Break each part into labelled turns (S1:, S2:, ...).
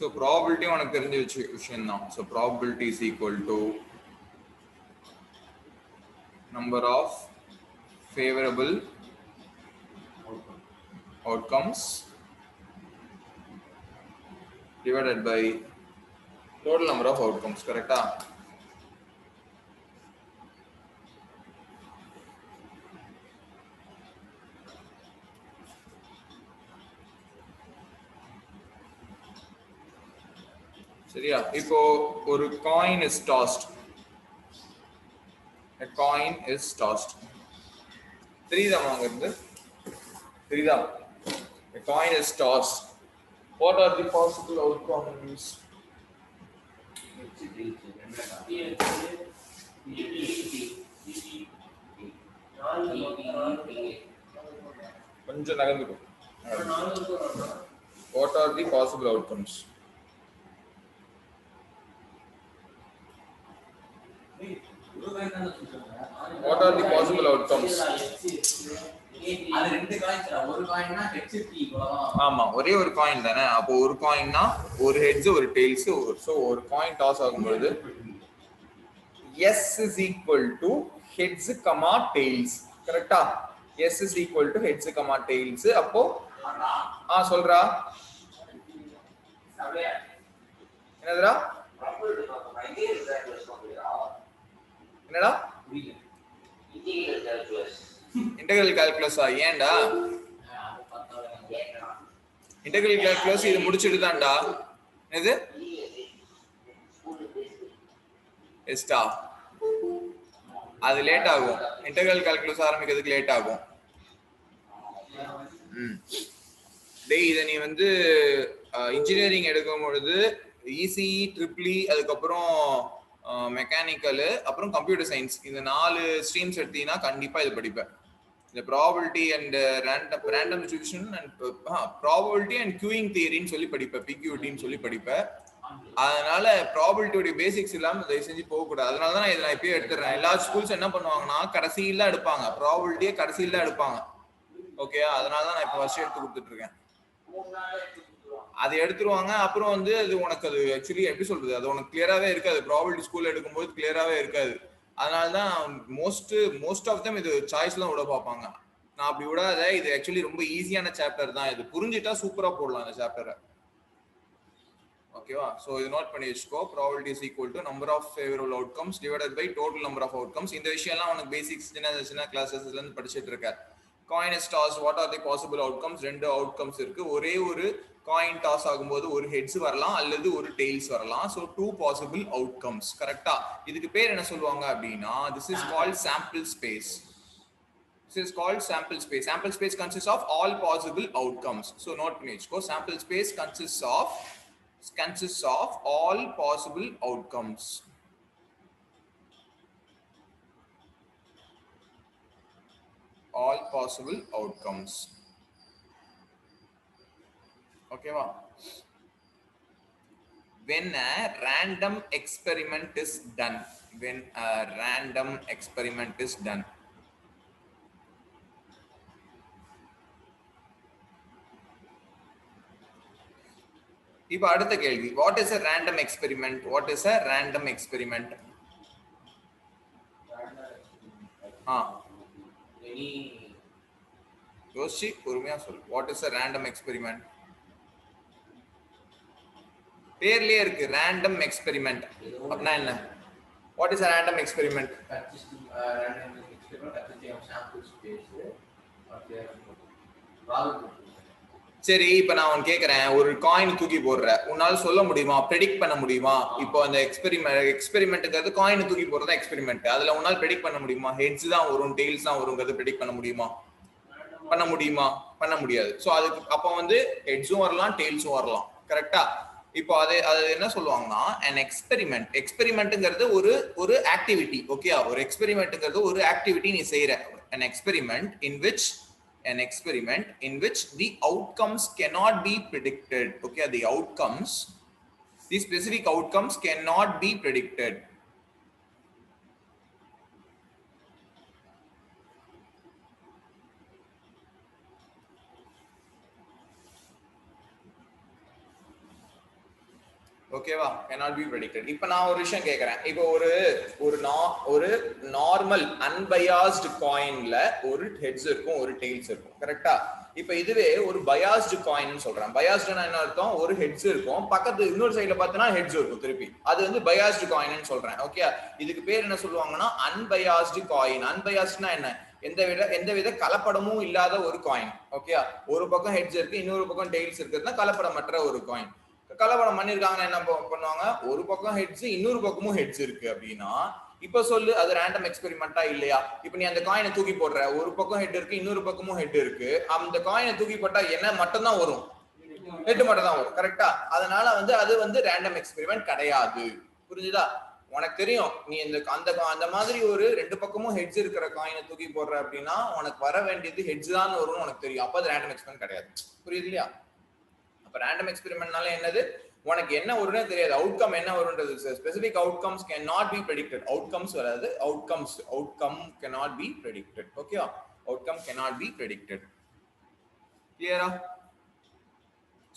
S1: So probability உனக்கு தெரிஞ்ச விஷயம் தான். So probability is equal to number of favorable outcomes divided by total number of outcomes. Correct? சரியா? இப்போ ஒரு coin is tossed. A coin is tossed. தெரியுதா வாங்குறது? தெரியுதா? A coin is tossed. What are the possible outcomes? கொஞ்சம் நகர்ந்துக்கும். What are the possible outcomes? What are the possible outcomes? அது ரெண்டு coins, ஒரு காயின்னா ஹெட்ஸ் டி போலாம். ஆமா, ஒரே ஒரு காயின் தானே. அப்போ ஒரு காயின்னா ஒரு ஹெட்ஸ் ஒரு டெயில்ஸ். சோ ஒரு காயின் டாஸ் ஆகும்போது S is equal to heads, tails. கரெக்ட்டா? S is equal to heads, tails. அப்போ சொல்றா என்னதுடா? என்னடா? இன்டெகிரல் கால்குலஸா? ஏன்டா இன்டெகிரல் கால்குலஸ் இது முடிச்சிட்டு தான்டா. என்னது? எஸ்டா அது லேட் ஆகும். இன்டெகிரல் கால்குலஸ் ஆரம்பிக்கிறதுக்கு லேட் ஆகும். டேய் இதை நீ வந்து இன்ஜினியரிங் எடுக்கும் பொழுது இசிஇ, ட்ரிபிள்இ, அதுக்கப்புறம் மெக்கானிக்கல், அப்புறம் கம்ப்யூட்டர் சயின்ஸ், இந்த 4 ஸ்ட்ரீம்ஸ் எடுத்தீங்கன்னா கண்டிப்பா இது படிப்பேன். இந்த probability and random distribution and probability and queuing தியரின்னு சொல்லி படிப்பேன், பிக்யூட்டின்னு சொல்லி படிப்பேன். அதனால ப்ராபபிலிட்டியோட பேசிக்ஸ் இல்லாம தயவு செஞ்சு போகக்கூடாது. அதனால தான் இதை நான் இப்பயே எடுத்துடுறேன். எல்லா ஸ்கூல்ஸ் என்ன பண்ணுவாங்கன்னா கடைசியில எடுப்பாங்க, ப்ராபபிலிட்டியே கடைசியில எடுப்பாங்க. ஓகே, அதனால தான் நான் இப்போ ஃபர்ஸ்ட் எடுத்து கொடுத்துட்டு இருக்கேன். அது எடுத்துருவாங்க. அப்புறம் வந்து அது உனக்கு அது ஆக்சுவலி எப்படி சொல்றது, அது உனக்கு கிளியராகவே இருக்காது. ப்ராபபிலிட்டி ஸ்கூல்ல எடுக்கும்போது கிளியராகவே இருக்காது. அதனால தான் மோஸ்ட் ஆஃப் தம் இது சாய்ஸ்லாம் விட பார்ப்பாங்க. நான் அப்படி விடாத. இது ஆக்சுவலி ரொம்ப ஈஸியான சாப்டர் தான். இது புரிஞ்சுட்டா சூப்பரா போடலாம் இந்த சாப்டரை. ஓகேவா? ஸோ இது நோட் பண்ணி வச்சுக்கோ. Probability is equal to number of favourable outcomes divided by total number of outcomes. இந்த விஷயம்லாம் உனக்கு பேசிக்ஸ் சின்ன கிளாஸஸ்ல இருந்து படிச்சுட்டு இருக்க. Coin is toss, what are the possible outcomes? 2 outcomes இருக்கு. ஒரே ஒரு காயின் டாஸ் ஆகும்போது ஒரு ஹெட்ஸ் வரலாம் அல்லது ஒரு டெயில்ஸ் வரலாம். So 2 possible outcomes. கரெக்டா? இதுக்கு பேர் என்ன சொல்லுவாங்க அப்படின்னா, this is called sample space. This is called sample space. Sample space consists of all possible outcomes. So note பண்ணி வச்சுக்கோ. Sample space consists of all possible outcomes. All possible outcomes. Okay va? When a random experiment is done. இப்போ அடுத்த கேள்வி, what is a random experiment? யோசிச்சு பொறுமையா சொல்லு. What is a random experiment? பேர்லயே இருக்கு random experiment. அப்படின்னா என்ன? What is a random experiment? சரி, இப்ப நான் உன் கேக்குறேன், ஒரு காயின் தூக்கி போடுற, உன்னால சொல்ல முடியுமா, ப்ரெடிக்ட் பண்ண முடியுமா? இப்போ அந்த எக்ஸ்பெரிமெண்ட்ங்கிறது காயின் தூக்கி போடுறதா எக்ஸ்பெரிமெண்ட். அதுல உன்னால ப்ரெடிக்ட் பண்ண முடியுமா? ஹெட்ஸ் தான் வரும், டெயில்ஸ் தான் வருங்கிறது ப்ரெடிக்ட் பண்ண முடியுமா? பண்ண முடியாது. ஸோ அதுக்கு அப்போ வந்து ஹெட்ஸும் வரலாம், டெயில்ஸும் வரலாம். கரெக்டா? இப்போ அது என்ன சொல்லுவாங்கன்னா, எக்ஸ்பெரிமெண்ட்ங்கிறது ஒரு ஆக்டிவிட்டி. ஓகே, ஒரு எக்ஸ்பெரிமெண்ட்ங்கிறது ஒரு ஆக்டிவிட்டி நீ செய்யற. an experiment in which the outcomes cannot be predicted. Okay, the specific outcomes cannot be predicted. ஓகேவா, cannot be predicted. இப்போ நான் ஒரு விஷயம் கேட்கறேன். இப்போ ஒரு நார்மல் அன்பயாஸ்டு காயின்ல ஒரு ஹெட்ஸ் இருக்கும், ஒரு டெய்ல்ஸ் இருக்கும். கரெக்டா? இப்போ இதுவே ஒரு பயாஸ்டு காயின் சொல்றேன். பயாஸ்டுனா என்ன அர்த்தம்? ஒரு ஹெட்ஸ் இருக்கும், பக்கத்து இன்னொரு சைடுல பார்த்தனா ஹெட்ஸ் இருக்கும் திருப்பி. அது வந்து பயாஸ்டு காயின்னு சொல்றேன். ஓகே, இதுக்கு பேர் என்ன சொல்லுவாங்கன்னா அன்பயாஸ்டு காயின். அன்பயாஸ்டுனா என்ன? எந்தவித கலப்படமும் இல்லாத ஒரு காயின். ஓகே, ஒரு பக்கம் ஹெட்ஸ் இருக்கு, இன்னொரு பக்கம் டெய்ல்ஸ் இருக்குதுன்னா கலப்படமற்ற ஒரு காயின். கலப்படம் பண்ணிருக்காங்கன்னா என்ன பண்ணுவாங்க? ஒரு பக்கம் ஹெட்ஸ், இன்னொரு பக்கமும் ஹெட்ஸ் இருக்கு அப்படின்னா இப்ப சொல்லு, அது ரேண்டம் எக்ஸ்பெரிமெண்டா இல்லையா? இப்ப நீ அந்த காயினை தூக்கி போடுற, ஒரு பக்கம் ஹெட் இருக்கு, இன்னொரு பக்கமும் ஹெட் இருக்கு, அந்த காயினை தூக்கி போட்டா என்ன மட்டும் தான் வரும்? ஹெட் மட்டும் தான் வரும். கரெக்டா? அதனால வந்து அது வந்து ரேண்டம் எக்ஸ்பெரிமெண்ட் கிடையாது. புரிஞ்சுதா? உனக்கு தெரியும், நீ அந்த மாதிரி ஒரு ரெண்டு பக்கமும் ஹெட்ஸ் இருக்கிற காயினை தூக்கி போடுற அப்படின்னா உனக்கு வர வேண்டியது ஹெட்ஸ் தான் வரும்னு உனக்கு தெரியும். அப்ப அது ரேண்டம் எக்ஸ்பெரிமெண்ட் கிடையாது. புரியுது இல்லையா? அப்ப ரேண்டம் எக்ஸ்பெரிமெண்ட்னால என்னது? உனக்கு என்ன வரும்னே தெரியாது, அவுட்கம் என்ன வரும்ன்றது. Specific outcomes cannot be predicted. Outcomes வராது, outcome cannot be predicted. Okay, outcome cannot be predicted. கிளியரா?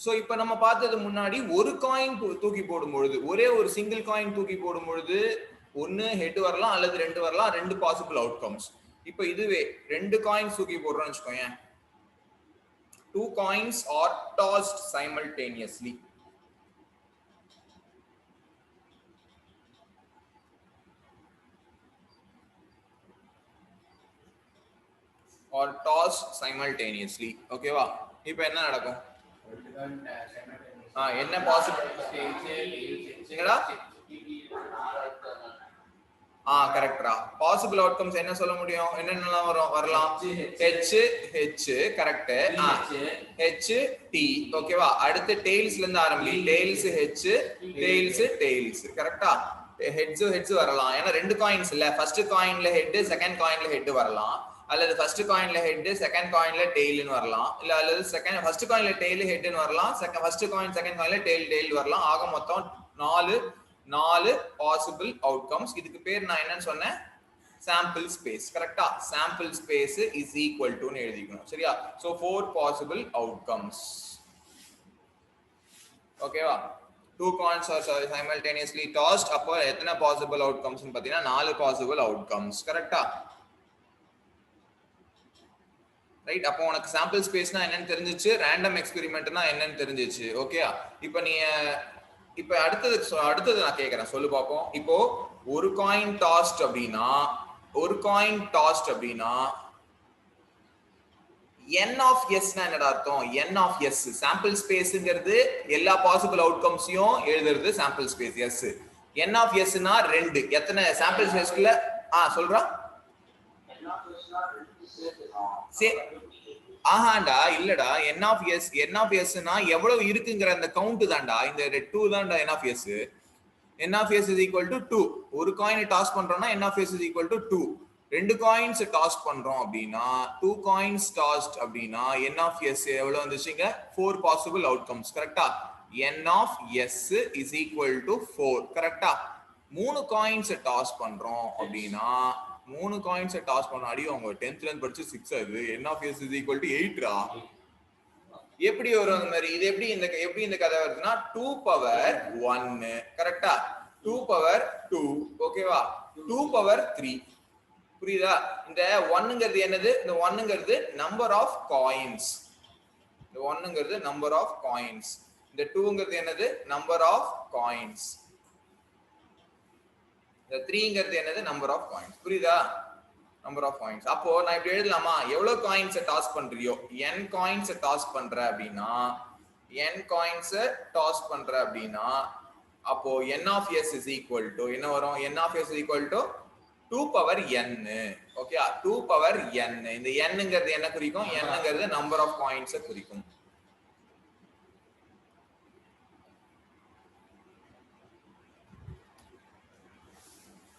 S1: சோ இப்போ நம்ம பார்த்தது முன்னாடி ஒரு காயின் தூக்கி போடும் பொழுது, ஒரே ஒரு சிங்கிள் காயின் தூக்கி போடும் பொழுது ஒன்னு ஹெட் வரலாம் அல்லது ரெண்டு வரலாம், ரெண்டு பாசிபிள் அவுட்கம்ஸ். இப்போ இதுவே ரெண்டு காயின்ஸ் தூக்கி போடுறோம்னு வெச்சுக்கோங்க. Two coins are tossed simultaneously. Or tossed simultaneously. ஓகேவா? இப்போ என்ன நடக்கும்? என்ன பாசிபிள்? என்னடா? கரெக்டா. பாசிபிள் அவுட்கம்ஸ் என்ன சொல்ல முடியும்? என்னென்னலாம் வரலாம்? H correct. H T. ஓகேவா? அடுத்து டெய்ல்ஸ்ல இருந்து ஆரம்பி. டெய்ல்ஸ் H, டெய்ல்ஸ் கரெக்டா? ஹெட்ஸ் வரலாம். ஏன்னா ரெண்டு காயின்ஸ் இல்ல, ஃபர்ஸ்ட் காயின்ல ஹெட், செகண்ட் காயின்ல ஹெட் வரலாம், அல்லது ஃபர்ஸ்ட் காயின்ல ஹெட், செகண்ட் காயின்ல டெய்ல்னு வரலாம், இல்ல அல்லது ஃபர்ஸ்ட் காயின்ல டெய்ல் ஹெட்னு வரலாம், ஃபர்ஸ்ட் காயின் செகண்ட் காயின்ல டெய்ல் வரலாம். ஆக மொத்தம் நாலு பாசிபிள் அவுட்கம்ஸ். இதுக்கு பேர் நான் என்னன்னு சொன்னேன்? Sample space. கரெக்டா? Sample space is equal to எழுதிக்கணும். சரியா? So 4 possible outcomes. ஓகேவா? 2 coins are simultaneously tossed. அப்போ எத்தனை பாசிபிள் அவுட்கம்ஸ் னு பாத்தீங்கன்னா 4 பாசிபிள் அவுட்கம்ஸ். கரெக்டா? ரைட். அப்போ உனக்கு சாம்பிள் ஸ்பேஸ்னா என்னன்னு தெரிஞ்சிச்சு, ரேண்டம் எக்ஸ்பெரிமெண்ட்னா என்னன்னு தெரிஞ்சிச்சு. ஓகே, இப்போ அடுத்தது நான் கேக்குறேன், சொல்லு பாப்போம். இப்போ ஒரு காயின் டாஸ்ட் அப்படின்னா n of s னா என்னடா அர்த்தம்? n of s சாம்பிள் ஸ்பேஸ்ங்கிறது எல்லா பாசிபிள் அவுட்கம்ஸையும் எழுதுறது sample space s. n of s னா 2. எத்தனை சாம்பிள் ஸ்பேஸ்க்குள்ள சொல்றா? ஆஹாண்டா, இல்லடா. n of s னா எவ்வளவு இருக்குங்கிற அந்த கவுண்ட் தான்டா. இந்த 2 தான்டா n of s. n of s is equal to 2. ஒரு காயினை டாஸ் பண்றோம்னா n of s is equal to 2. ரெண்டு காயின்ஸ் டாஸ் பண்றோம் அப்படின்னா 2 coins tossed அப்படின்னா n of s எவ்வளவு வந்துச்சுங்க? 4 பாசிபிள் அவுட்கம்ஸ். கரெக்டா? n of s is equal to 4. கரெக்டா? 3 காயின்ஸ் டாஸ் பண்றோம் அப்படின்னா 3 காயின்ஸ் டாஸ் பண்ண அடி அவங்க 10th ல இருந்து படிச்சு 6 ஆகுது. n of s is equal to 8 ரா. எப்படி வரும் அந்த மாதிரி? இது எப்படி இந்த கதை வருதுன்னா 2 பவர் 1. கரெக்டா? 2 பவர் 2. ஓகேவா? 2 பவர் 3. புரியுதா? இந்த 1ங்கிறது என்னது? இந்த 1ங்கிறது நம்பர் ஆஃப் காயின்ஸ். இந்த 1ங்கிறது நம்பர் ஆஃப் காயின்ஸ். இந்த 2ங்கிறது என்னது? Number of coins. இந்த 3ங்கிறது என்னது? Number of coins. புரியுதா? Number of coins. அப்போ நான் இப்படி எழுதலாமா? எவ்வளவு காயின்ஸ் டாஸ் பண்றியோ, n காயின்ஸ் டாஸ் பண்ற அப்படின்னா அப்போ n of s is equal to என்ன வரும்? n of s is equal to 2 power n. Okay, 2 power n. இந்த nங்கிறது என்ன குறிக்கும்? nங்கிறது நம்பர் ஆஃப் காயின்ஸ் குறிக்கும்.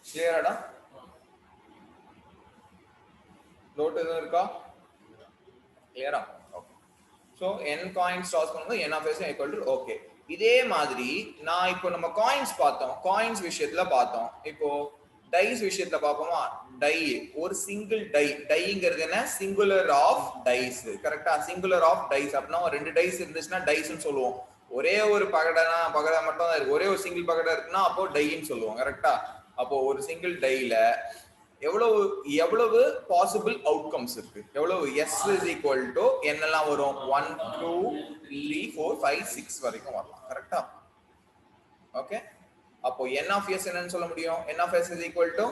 S1: கிளியராடா? டவுட் எதுவும் இருக்கா? கிளியரா? Okay. So n coins toss பண்ணும்போது n of s equal to okay. இதே மாதிரி நான் இப்போ நம்ம காயின்ஸ் பார்த்தோம், காயின்ஸ் விஷயத்துல பார்த்தோம். இப்போ டைஸ் விஷயத்துல பாப்போமா? டை, ஒரு சிங்கிள் டைங்கிறது என்ன? Singular of dice. கரெக்டா? சிங்குலர் ஆஃப் டைஸ் அப்படின்னா ரெண்டு டைஸ் இருந்துச்சுன்னா டைஸ்ன்னு சொல்லுவோம். ஒரே ஒரு பகடை மட்டும் தான் இருக்கு, ஒரே ஒரு சிங்கிள் பகடை இருக்குன்னா அப்போ டைன்னு சொல்லுவோம். கரெக்டா? அப்போ ஒரு சிங்கிள் டைல எவ்வளவு எவ்வளவு பாசிபிள் அவுட்கம்ஸ் இருக்கு? எவ்வளவு எஸ் இஸ் ஈக்குவல் டு என்னெல்லாம் வரும்? 1 2 3 4 5 6 வரைக்கும் வரலாம். கரெக்டா? ஓகே. அப்போ n of s என்னன்னு சொல்ல முடியும்? n of s is equal to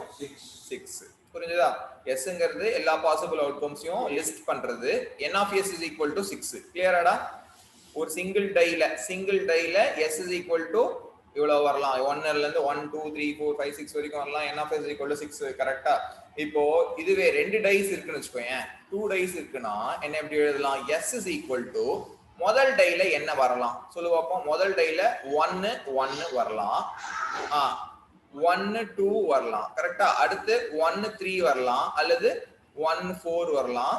S1: 6. புரிஞ்சுதா? s ங்கிறது எல்லா பாசிபிள் அவுட்கம்ஸையும் லிஸ்ட் பண்றது. n of s is equal to 6. கிளியராடா? ஒரு single டைல s is equal to இவ்வளவு வரலாம். 1 ல இருந்து 1 2 3 4 5 6 வரைக்கும் வரலாம். n of s is equal to 6. கரெக்டா? இப்போ இதுவே ரெண்டு டைஸ் இருக்குன்னு வெச்சுக்கோங்க, 2 டைஸ் இருக்குன்னா என்ன எப்படி எழுதலாம்? s is equal to முதல் டைல என்ன வரலாம் சொல்லு பாப்போம். முதல் டைல 1 1 வரலாம், 1 2 வரலாம். கரெக்டா? அடுத்து 1 3 வரலாம், அல்லது 1 4 வரலாம்,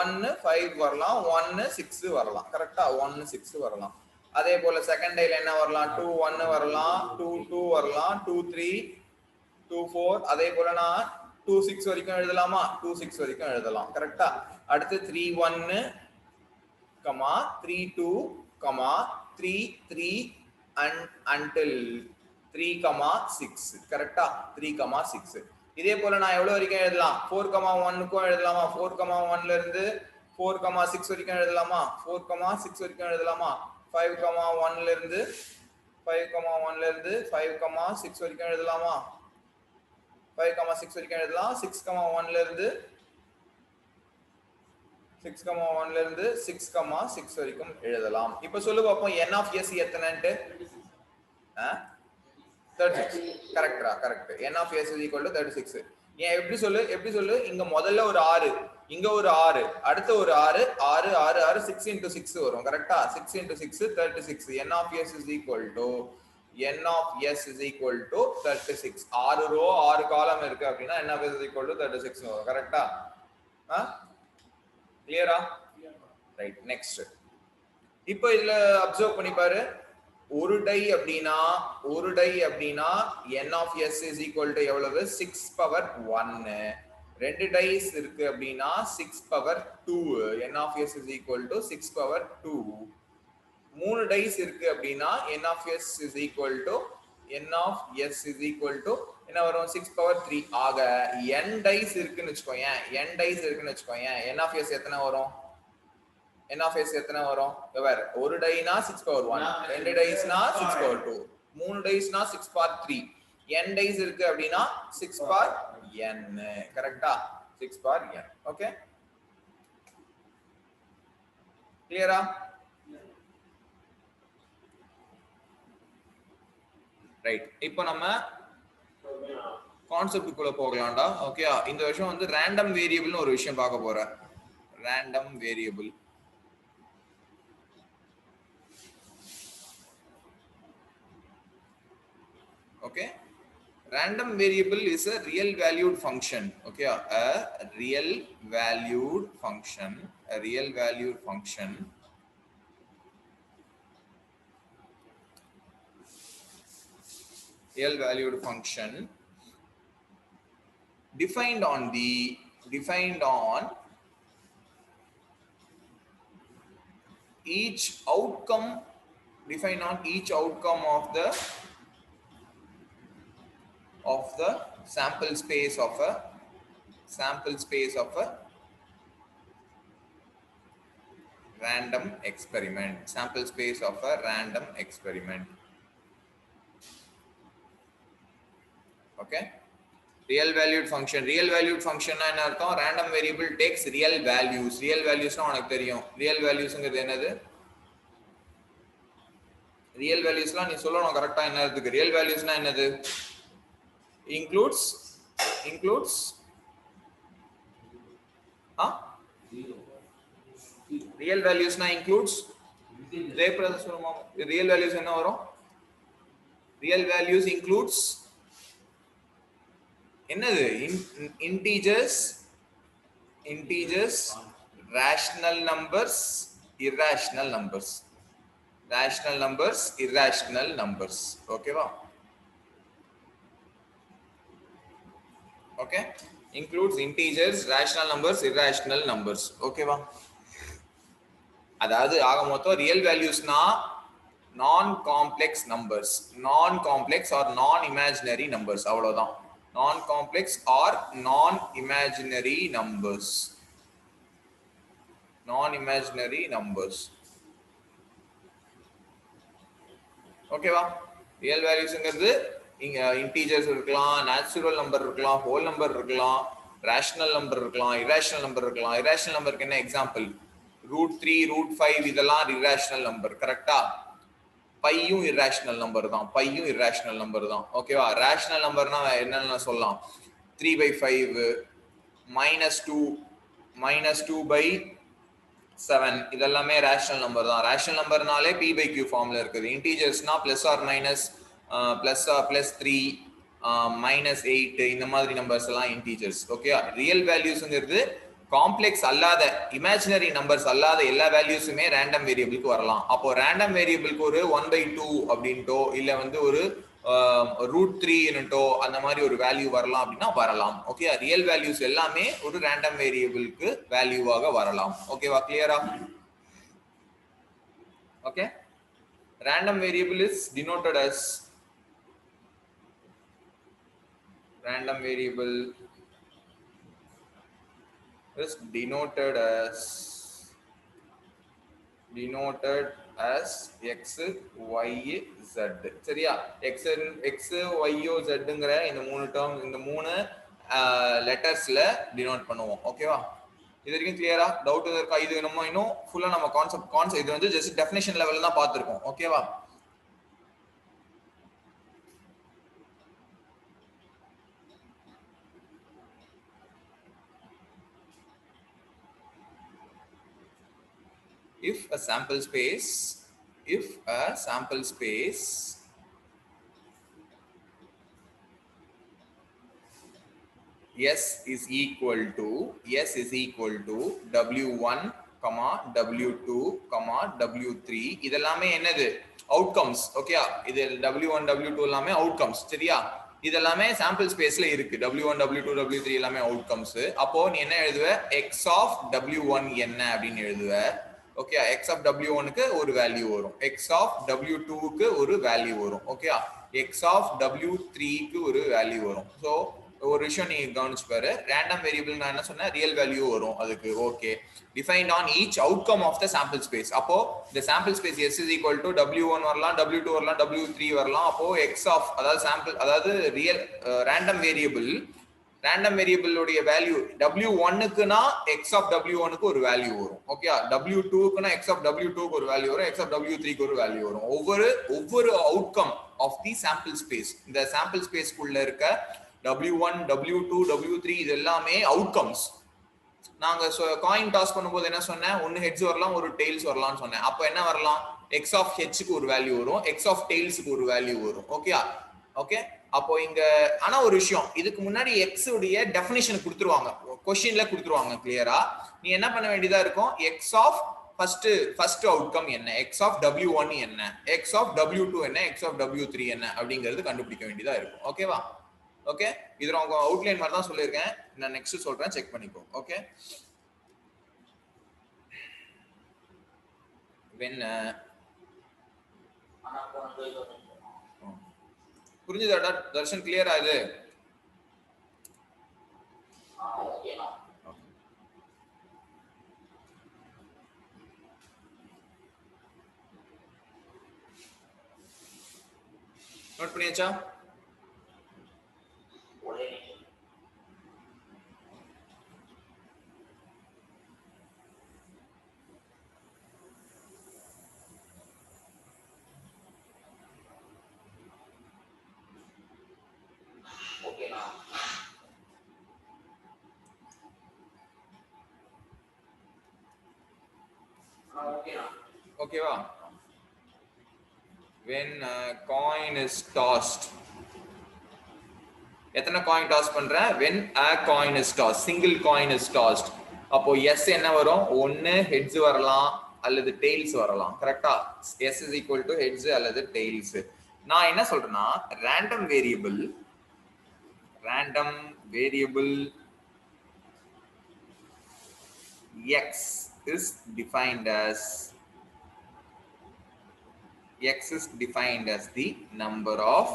S1: 1 5 வரலாம், 1 6 வரலாம். கரெக்டா? 1 6 வரலாம். அதே போல செகண்ட் டைல என்ன வரலாம்? 2 1 வரலாம், 2 2 வரலாம், 2 3 2 4. அதே போல நான் 2 6 வரைக்கும் எழுதலாமா? 2 6 வரைக்கும் எழுதலாம். கரெக்டா? அடுத்து 3 1 3 2 3 3 until 3 6. கரெக்டா? 3 6. இதே போல நான் எவ்வளவு வரைக்கும் எழுதலாம்? 4 1 க்கும் எழுதலாமா? 4 1 ல இருந்து 4 6 வரைக்கும் எழுதலாமா? 4 6 வரைக்கும் எழுதலாமா? 5 1 ல இருந்து 5 1 ல இருந்து 5 6 வரைக்கும் எழுதலாமா? 5 6 வரைக்கும் எழுதலாம். 6 1 ல இருந்து 6 1 ல இருந்து 6 6 வரைக்கும் எழுதலாம். இப்போ சொல்லு பாப்போம் n of s எத்தனைன்ட்டு? 36. கரெக்ட்டா? Correct. n of s is equal to 36. ஏன் எப்படி சொல்லு? இங்க முதல்ல ஒரு 6, இங்க ஒரு 6, அடுத்து ஒரு 6 6 6 6 6 into 6 வரும். கரெக்ட்டா? 6 into 6 36. n of s is equal to 36. 6 row 6 காலம் இருக்கு அப்படின்னா n of s is equal to 36 வரும். கரெக்ட்டா? கிளியரா? ரைட். நெக்ஸ்ட் இப்போ இதுல அப்சர்வ் பண்ணி பாரு. ஒரு டை அப்படினா n of s is equal to எவ்வளவு? 6 பவர் 1. ரெண்டு டைஸ் இருக்கு அப்படினா 6 power 2. n of s is equal to 6 power 2. மூணு டைஸ் இருக்கு அப்படினா n of s is equal to என்ன வரும்? 6 பவர் 3. ஆக n டைஸ் இருக்குன்னு வெச்சுக்கோங்க, n of s எத்தனை வரும்? பாரு, ஒரு டைனா 6 பவர் 1, ரெண்டு டைஸ்னா 6 பவர் 2, மூணு டைஸ்னா 6 பவர் 3. n டைஸ் இருக்கு அப்படினா 6 பவர் n. கரெக்ட்டா? 6 பவர் n. ஓகே, கிளியரா? ரைட். இப்போ நம்ம கான்செப்டுக்குள்ள போகலாம்டா. ஓகே, இந்த விஷயம் வந்து ரேண்டம் வேரியபிள்னு ஒரு விஷயம் பார்க்க போறேன். Random variable. Okay, random variable is a real valued function. Okay, a real valued function defined on each outcome of the sample space of a random experiment. Okay, real valued function na enna artham? Random variable takes real values na unakku theriyum. real values ங்கிறது என்னது? real values la நீ சொல்லணும் கரெக்ட்டா என்ன இருக்கு. real values na என்னது? includes real values na includes real values என்ன வரும்? real values includes என்னது? integers, rational numbers, irrational numbers. Okay va? Okay, includes integers, rational numbers, irrational numbers. Okay va? அதாவது ஆக மொத்தம் real வேல்யூஸ்னா non-complex numbers, non-complex or non-imaginary numbers, அவ்வளவுதான். Non-complex or non-imaginary numbers, non-imaginary numbers. ஓகேவா? Real வேல்யூஸ்ங்கிறது இங்க integers இருக்கலாம், natural number இருக்கலாம், whole number இருக்கலாம், rational number இருக்கலாம், இரேஷனல் நம்பர் இருக்கலாம். இரேஷனல் நம்பருக்கு என்ன எக்ஸாம்பிள்? √3, √5 இதெல்லாம் இரேஷனல் நம்பர். கரெக்டா? பையும் இரேஷனல் நம்பர் தான், பையும் இரேஷனல் நம்பர் தான். ஓகேவா? ரேஷனல் நம்பர்னா என்னென்ன சொல்லலாம்? 3/5, -2/7 இதெல்லாமே ரேஷனல் நம்பர் தான். ரேஷனல் நம்பர்னாலே p/q ஃபார்ம்ல இருக்குது. இன்டீஜர்ஸ்னா பிளஸ் ஆர் மைனஸ், +3, -8 இந்த மாதிரி நம்பர்ஸ் எல்லாம் இன்டீஜர்ஸ். ஓகே, ரியல் வேல்யூஸ்ங்கிறது காம்ப்ளெக்ஸ் அல்லாத இமேஜினரி நம்பர்ஸ் அல்லாத எல்லா வேல்யூஸுமே ரேண்டம் வேரியபிளுக்கு வரலாம். அப்போ ரேண்டம் வேரியபிளுக்கு ஒரு 1/2 அப்படின்ட்டோ இல்ல வந்து ஒரு √3 அந்த மாதிரி ஒரு வேல்யூ வரலாம் அப்படின்னா வரலாம். ஓகே, ரியல் வேல்யூஸ் எல்லாமே ஒரு ரேண்டம் வேரியபிளுக்கு வேல்யூவாக வரலாம். ஓகேவா? கிளியரா? Okay, random variable is denoted as random variable is denoted as x, y, z. சரியா? x, y, zங்கற இந்த மூணு டேர்ம், இந்த மூணு லெட்டர்ஸ்ல டினோட் பண்ணுவோம். ஓகேவா? இது வரைக்கும் கிளியரா? டவுட் இருக்கா? இது நம்ம இன்னும் ஃபுல்லா நம்ம கான்செப்ட் இது வந்து ஜஸ்ட் டெஃபினிஷன் லெவல்ல தான் பார்த்திருக்கோம். ஓகேவா? If a sample space S is equal to W1, W2, W3 இதெல்லாமே என்னது? அவுட்கம்ஸ். ஓகே, இது W1, W2 எல்லாமே அவுட்கம்ஸ். சரியா? இதெல்லாமே சாம்பிள் ஸ்பேஸ்ல இருக்கு. W1, W2, W3 எல்லாமே அவுட்கம்ஸ். அப்போ நீ என்ன எழுதுவ? x of W1 என்ன அப்படின்னு எழுதுவ. ஓகே, x of W1 க்கு ஒரு வேல்யூ வரும், x of W2 க்கு ஒரு வேல்யூ வரும். ஓகே, x of W3 க்கு ஒரு வேல்யூ வரும். சோ ஒரு விஷயம் நீ கவனிச்சு பாரு. ரேண்டம் வேரியபிள் நான் என்ன சொன்னேன்? ரியல் வேல்யூ வரும் அதுக்கு. Okay, defined on each outcome of the sample space. அப்போ இந்த sample space S is equal to W1 வரலாம், W2 வரலாம், W3 வரலாம். அப்போ x of அதாவது ரியல் ரேண்டம் வேரியபிள் உடைய value W1 க்குனா x of W1 க்கு ஒரு வேல்யூ வரும். Okay, W2 க்குனா x of W2 க்கு ஒரு வேல்யூ வரும், x of W3 க்கு ஒரு வேல்யூ வரும். ஒவ்வொரு outcome of the sample space, இந்த சாம்பிள் ஸ்பேஸ்க்குள்ள இருக்க W1, W2, W3 இது எல்லாமே அவுட்கம்ஸ். நாங்க காயின் டாஸ் பண்ணும்போது என்ன சொன்னேன்? ஒன்னு ஹெட்ஸ் வரலாம், ஒரு டெய்ல்ஸ் வரலாம்னு சொன்னேன். அப்போ என்ன வரலாம்? x of h க்கு ஒரு வேல்யூ வரும், x of tails க்கு ஒரு வேல்யூ வரும். ஓகே, அப்போ இங்க ஆனா ஒரு விஷயம், இதுக்கு முன்னாடி x உடைய டெஃபினிஷன் கொடுத்துருவாங்க, क्वेश्चनல கொடுத்துருவாங்க கிளியரா. நீ என்ன பண்ண வேண்டியதா இருக்கும்? x of ஃபர்ஸ்ட் அவுட்கம் என்ன, x of W1 என்ன, x of W2 என்ன, x of W3 என்ன அப்படிங்கிறது கண்டுபிடிக்க வேண்டியதா இருக்கும். ஓகேவா? ஓகே, இது நான் அவுட்லைன் மாதிரி தான் சொல்லியிருக்கேன். நான் நெக்ஸ்ட் சொல்றேன், செக் பண்ணிக்கோ. ஓகே, புரிஞ்சுதாடா தர்ஷன்? கிளியரா இது? நோட் பண்ணியாச்சா? ஓகேவா? when a coin is tossed, எத்தனை காயின் டாஸ் பண்ற? when a coin is tossed, single coin is tossed. அப்போ s என்ன வரும்? ஒன்னு ஹெட்ஸ் வரலாம் அல்லது டெய்ல்ஸ் வரலாம். கரெக்ட்டா? s is equal to heads அல்லது tails. நான் என்ன சொல்றேன்னா, random variable x is defined as x is defined as the number of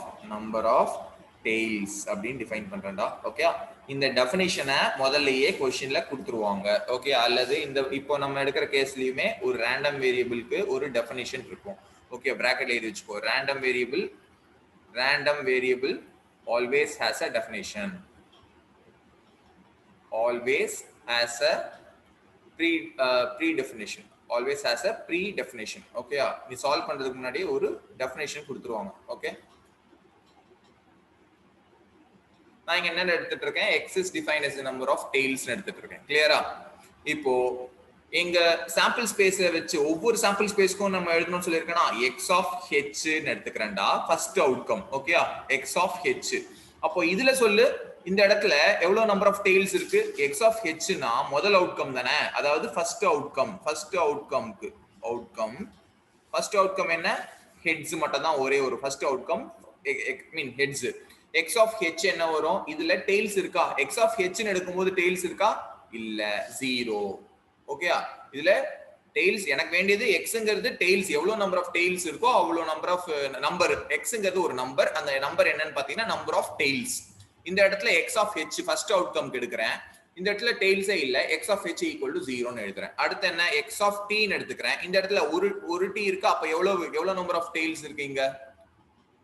S1: tails அப்படின்னு டிஃபைன் பண்றேன்டா. ஓகே, இந்த டெஃபினிஷனை முதல்லயே क्वेश्चनல கொடுத்துருவாங்க. ஓகே, அல்லது இந்த இப்போ நம்ம எடுக்கிற கேஸ்லயுமே ஒரு ரேண்டம் வேரியபிளுக்கு ஒரு டெஃபினிஷன் இருக்கும். ஓகே, பிராக்கெட்ல எழுதி வச்சுக்கோ. random variable always has a definition, always has a pre-definition, always has a pre-definition. Okay, நீ சால்வ் பண்றதுக்கு முன்னாடி ஒரு டெஃபினிஷன் கொடுத்துருவாங்க. ஓகே, நான் இங்க என்ன எடுத்துட்டு இருக்கேன், x is defined as the number of tails எடுத்துட்டு இருக்கேன். கிளியரா? இப்போ எங்க சாம்பிள் ஸ்பேஸ் வச்சு ஒவ்வொரு சாம்பிள் ஸ்பேஸ்க்கும் நம்ம எழுதணும்னு சொல்லியிருக்கேன்னா x of h ன்னு எடுத்துக்கிறேன்டா first outcome. Okay, x of h. அப்போ இதுல சொல்லு, இந்த இடத்துல எவ்வளவு நம்பர் ஆஃப் டெய்ல்ஸ் இருக்கு? x of h னா முதல் அவுட்கம் தானே, அதாவது ஃபர்ஸ்ட் அவுட்கம். ஃபர்ஸ்ட் அவுட்கம் என்ன? ஹெட்ஸ் மட்டும் தான், ஒரே ஒரு first outcome mean heads. x of h என்ன வரும்? இதுல டெய்ல்ஸ் இருக்கா? x of h ன்னு எடுக்கும்போது டெய்ல்ஸ் இருக்கா? இல்ல, 0. ஓகே, இதுல டெய்ல்ஸ் எனக்கு வேண்டியது xங்கிறது டெய்ல்ஸ், எவ்வளவு நம்பர் ஆஃப் டெய்ல்ஸ் இருக்கோ அவ்வளவு நம்பர் xங்கிறது ஒரு நம்பர். அந்த நம்பர் என்னன்னு பாத்தீங்கன்னா நம்பர் ஆஃப் டெய்ல்ஸ். இந்த இடத்துல x of h first outcome எடுக்கிறேன். இந்த இடத்துல டெய்ல்ஸே இல்ல, x of h equal to 0 ன்னு எழுதுறேன். அடுத்து என்ன? x of t ன்னு எடுத்துக்கிறேன். இந்த இடத்துல ஒரு t இருக்கு, அப்ப எவ்வளவு நம்பர் ஆஃப் டெய்ல்ஸ் இருக்கு? இங்க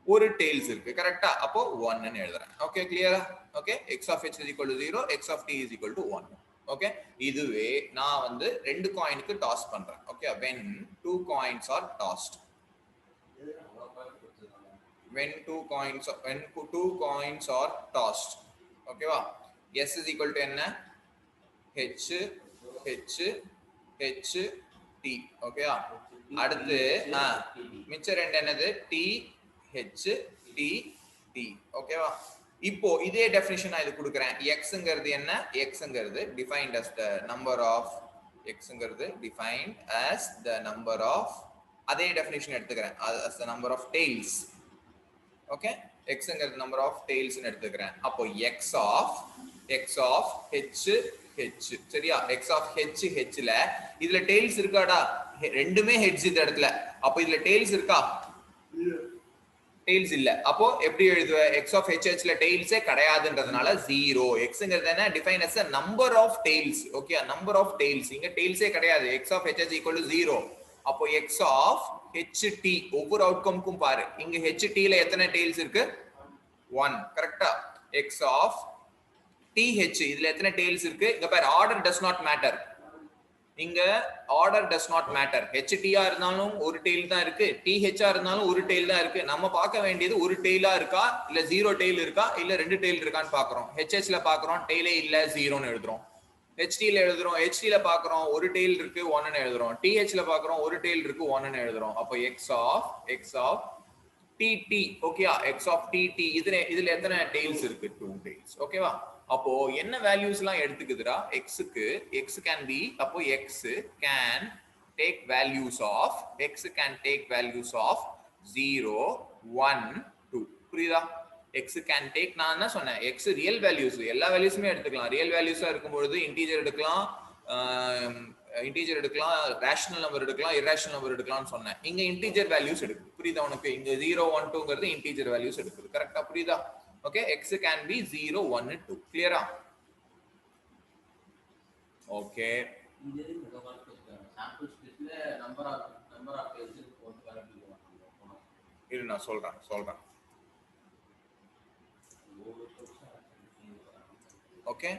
S1: ஒரு டெய்ல்ஸ் இருக்கு. கரெக்ட்டா? அப்போ 1 ன்னு எழுதுறேன். ஓகே, கிளியரா? Okay, x of h is equal to 0, x of t is equal to 1. Okay, இதுவே நான் வந்து ரெண்டு காயினுக்கு டாஸ் பண்றேன். Okay, when two coins are tossed, when two coins are tossed, ஓகேவா? s is equal to என்ன? h t. ஓகேவா? அடுத்து மிச்ச ரெண்டு என்னது? t h t t. ஓகேவா? இப்போ இதே டெஃபினிஷன் நான் இது கொடுக்கிறேன். xங்கிறது என்ன? xங்கிறது defined as the number of அதே டெஃபினிஷன் எடுத்துக்கிறேன், as the number of tails. Okay, xங்கிறது number of tails ன்னு எடுத்துக்கிறேன். அப்போ x of h. சரியா? x of h ல இதுல tails இருக்காடா? ரெண்டுமே heads இந்த இடத்துல. அப்போ இதுல tails இருக்கா? டெய்ல்ஸ் இல்ல. அப்போ எப்படி எழுதுவ? x of h ல டெய்ல்ஸே கிடையாதுன்றதுனால 0. xங்கிறது என்ன? Define as a number of tails. Okay, number of tails. இங்க டெய்ல்ஸே கிடையாது. x of h equal to 0. அப்போ x of ht ஒவ்வொரு அவுட்கம்க்கும் பாரு, இங்க ht ல எத்தனை டெய்ல்ஸ் இருக்கு? 1. கரெக்ட்டா? x of th இதுல எத்தனை டெய்ல்ஸ் இருக்கு? இங்க பாரு, ஆர்டர் does not matter. இங்க order does not matter. ht இருந்தாலும் ஒரு டெயில் தான் இருக்கு, th இருந்தாலும் ஒரு டெயில் தான் இருக்கு. நம்ம பார்க்க வேண்டியது ஒரு டெயிலா இருக்கா, இல்ல 0 டெயில் இருக்கா, இல்ல ரெண்டு டெயில் இருக்கான்னு பாக்குறோம். hh ல பாக்குறோம் டெயிலே இல்ல, 0 ன்னு எழுதுறோம். ht ல எழுதுறோம், ht ல பாக்குறோம் ஒரு டெயில் இருக்கு, 1 ன்னு எழுதுறோம். th ல பாக்குறோம் ஒரு டெயில் இருக்கு, 1 ன்னு எழுதுறோம். அப்போ x of tt. ஓகேயா? x of tt இதுல எத்தனை டெயில்ஸ் இருக்கு? 2 டெயில்ஸ். ஓகேவா? அப்போ என்ன வேல்யூஸ் எல்லாம் எடுத்துக்குதுடா? x can be, அப்போ x can take values of 0 1 2. புரியுதா? x can take, நான் என்ன சொன்னேன்? x ரியல் வேல்யூஸ், எல்லா வேல்யூஸுமே எடுத்துக்கலாம். ரியல் வேல்யூஸா இருக்கும்போது இன்டீஜர் எடுக்கலாம், ரேஷனல் நம்பர் எடுக்கலாம், இர்ரேஷனல் நம்பர் எடுக்கலாம்னு சொன்னேன். இங்க இன்டீஜர் வேல்யூஸ் எடுக்குது. புரியுதா உனக்கு? இங்க 0 1 2ங்கிறது இன்டீஜர் வேல்யூஸ் எடுக்குது. கரெக்ட்டா? புரியுதா? Okay, x can be 0 1 2. Clear? Okay, இரு நான் சொல்றேன். ஓகே,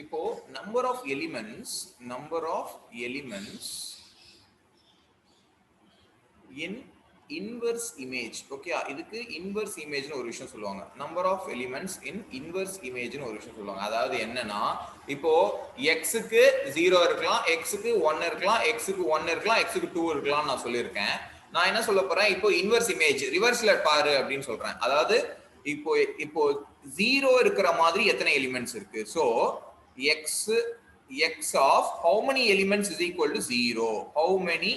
S1: இப்போ number of elements in inverse image. Okay, இதுக்கு இன்வர்ஸ் இமேஜ்னு ஒரு விஷயம் சொல்லுவாங்க. Number of elements in inverse இமேஜ்னு ஒரு விஷயம் சொல்லுவாங்க. அதாவது என்னன்னா, இப்போ x-க்கு 0 இருக்கலாம், x-க்கு 1 இருக்கலாம், x-க்கு 1 இருக்கலாம், x-க்கு 2 இருக்கலாம் நான் சொல்லியிருக்கேன். நான் என்ன சொல்ல போறேன்? இப்போ இன்வர்ஸ் இமேஜ் ரிவர்ஸ்ல பாரு அப்படின்னு சொல்றேன். அதாவது இப்போ 0 இருக்கிற மாதிரி எத்தனை எலிமெண்ட்ஸ் இருக்கு? So x of how many elements is equal to 0? How many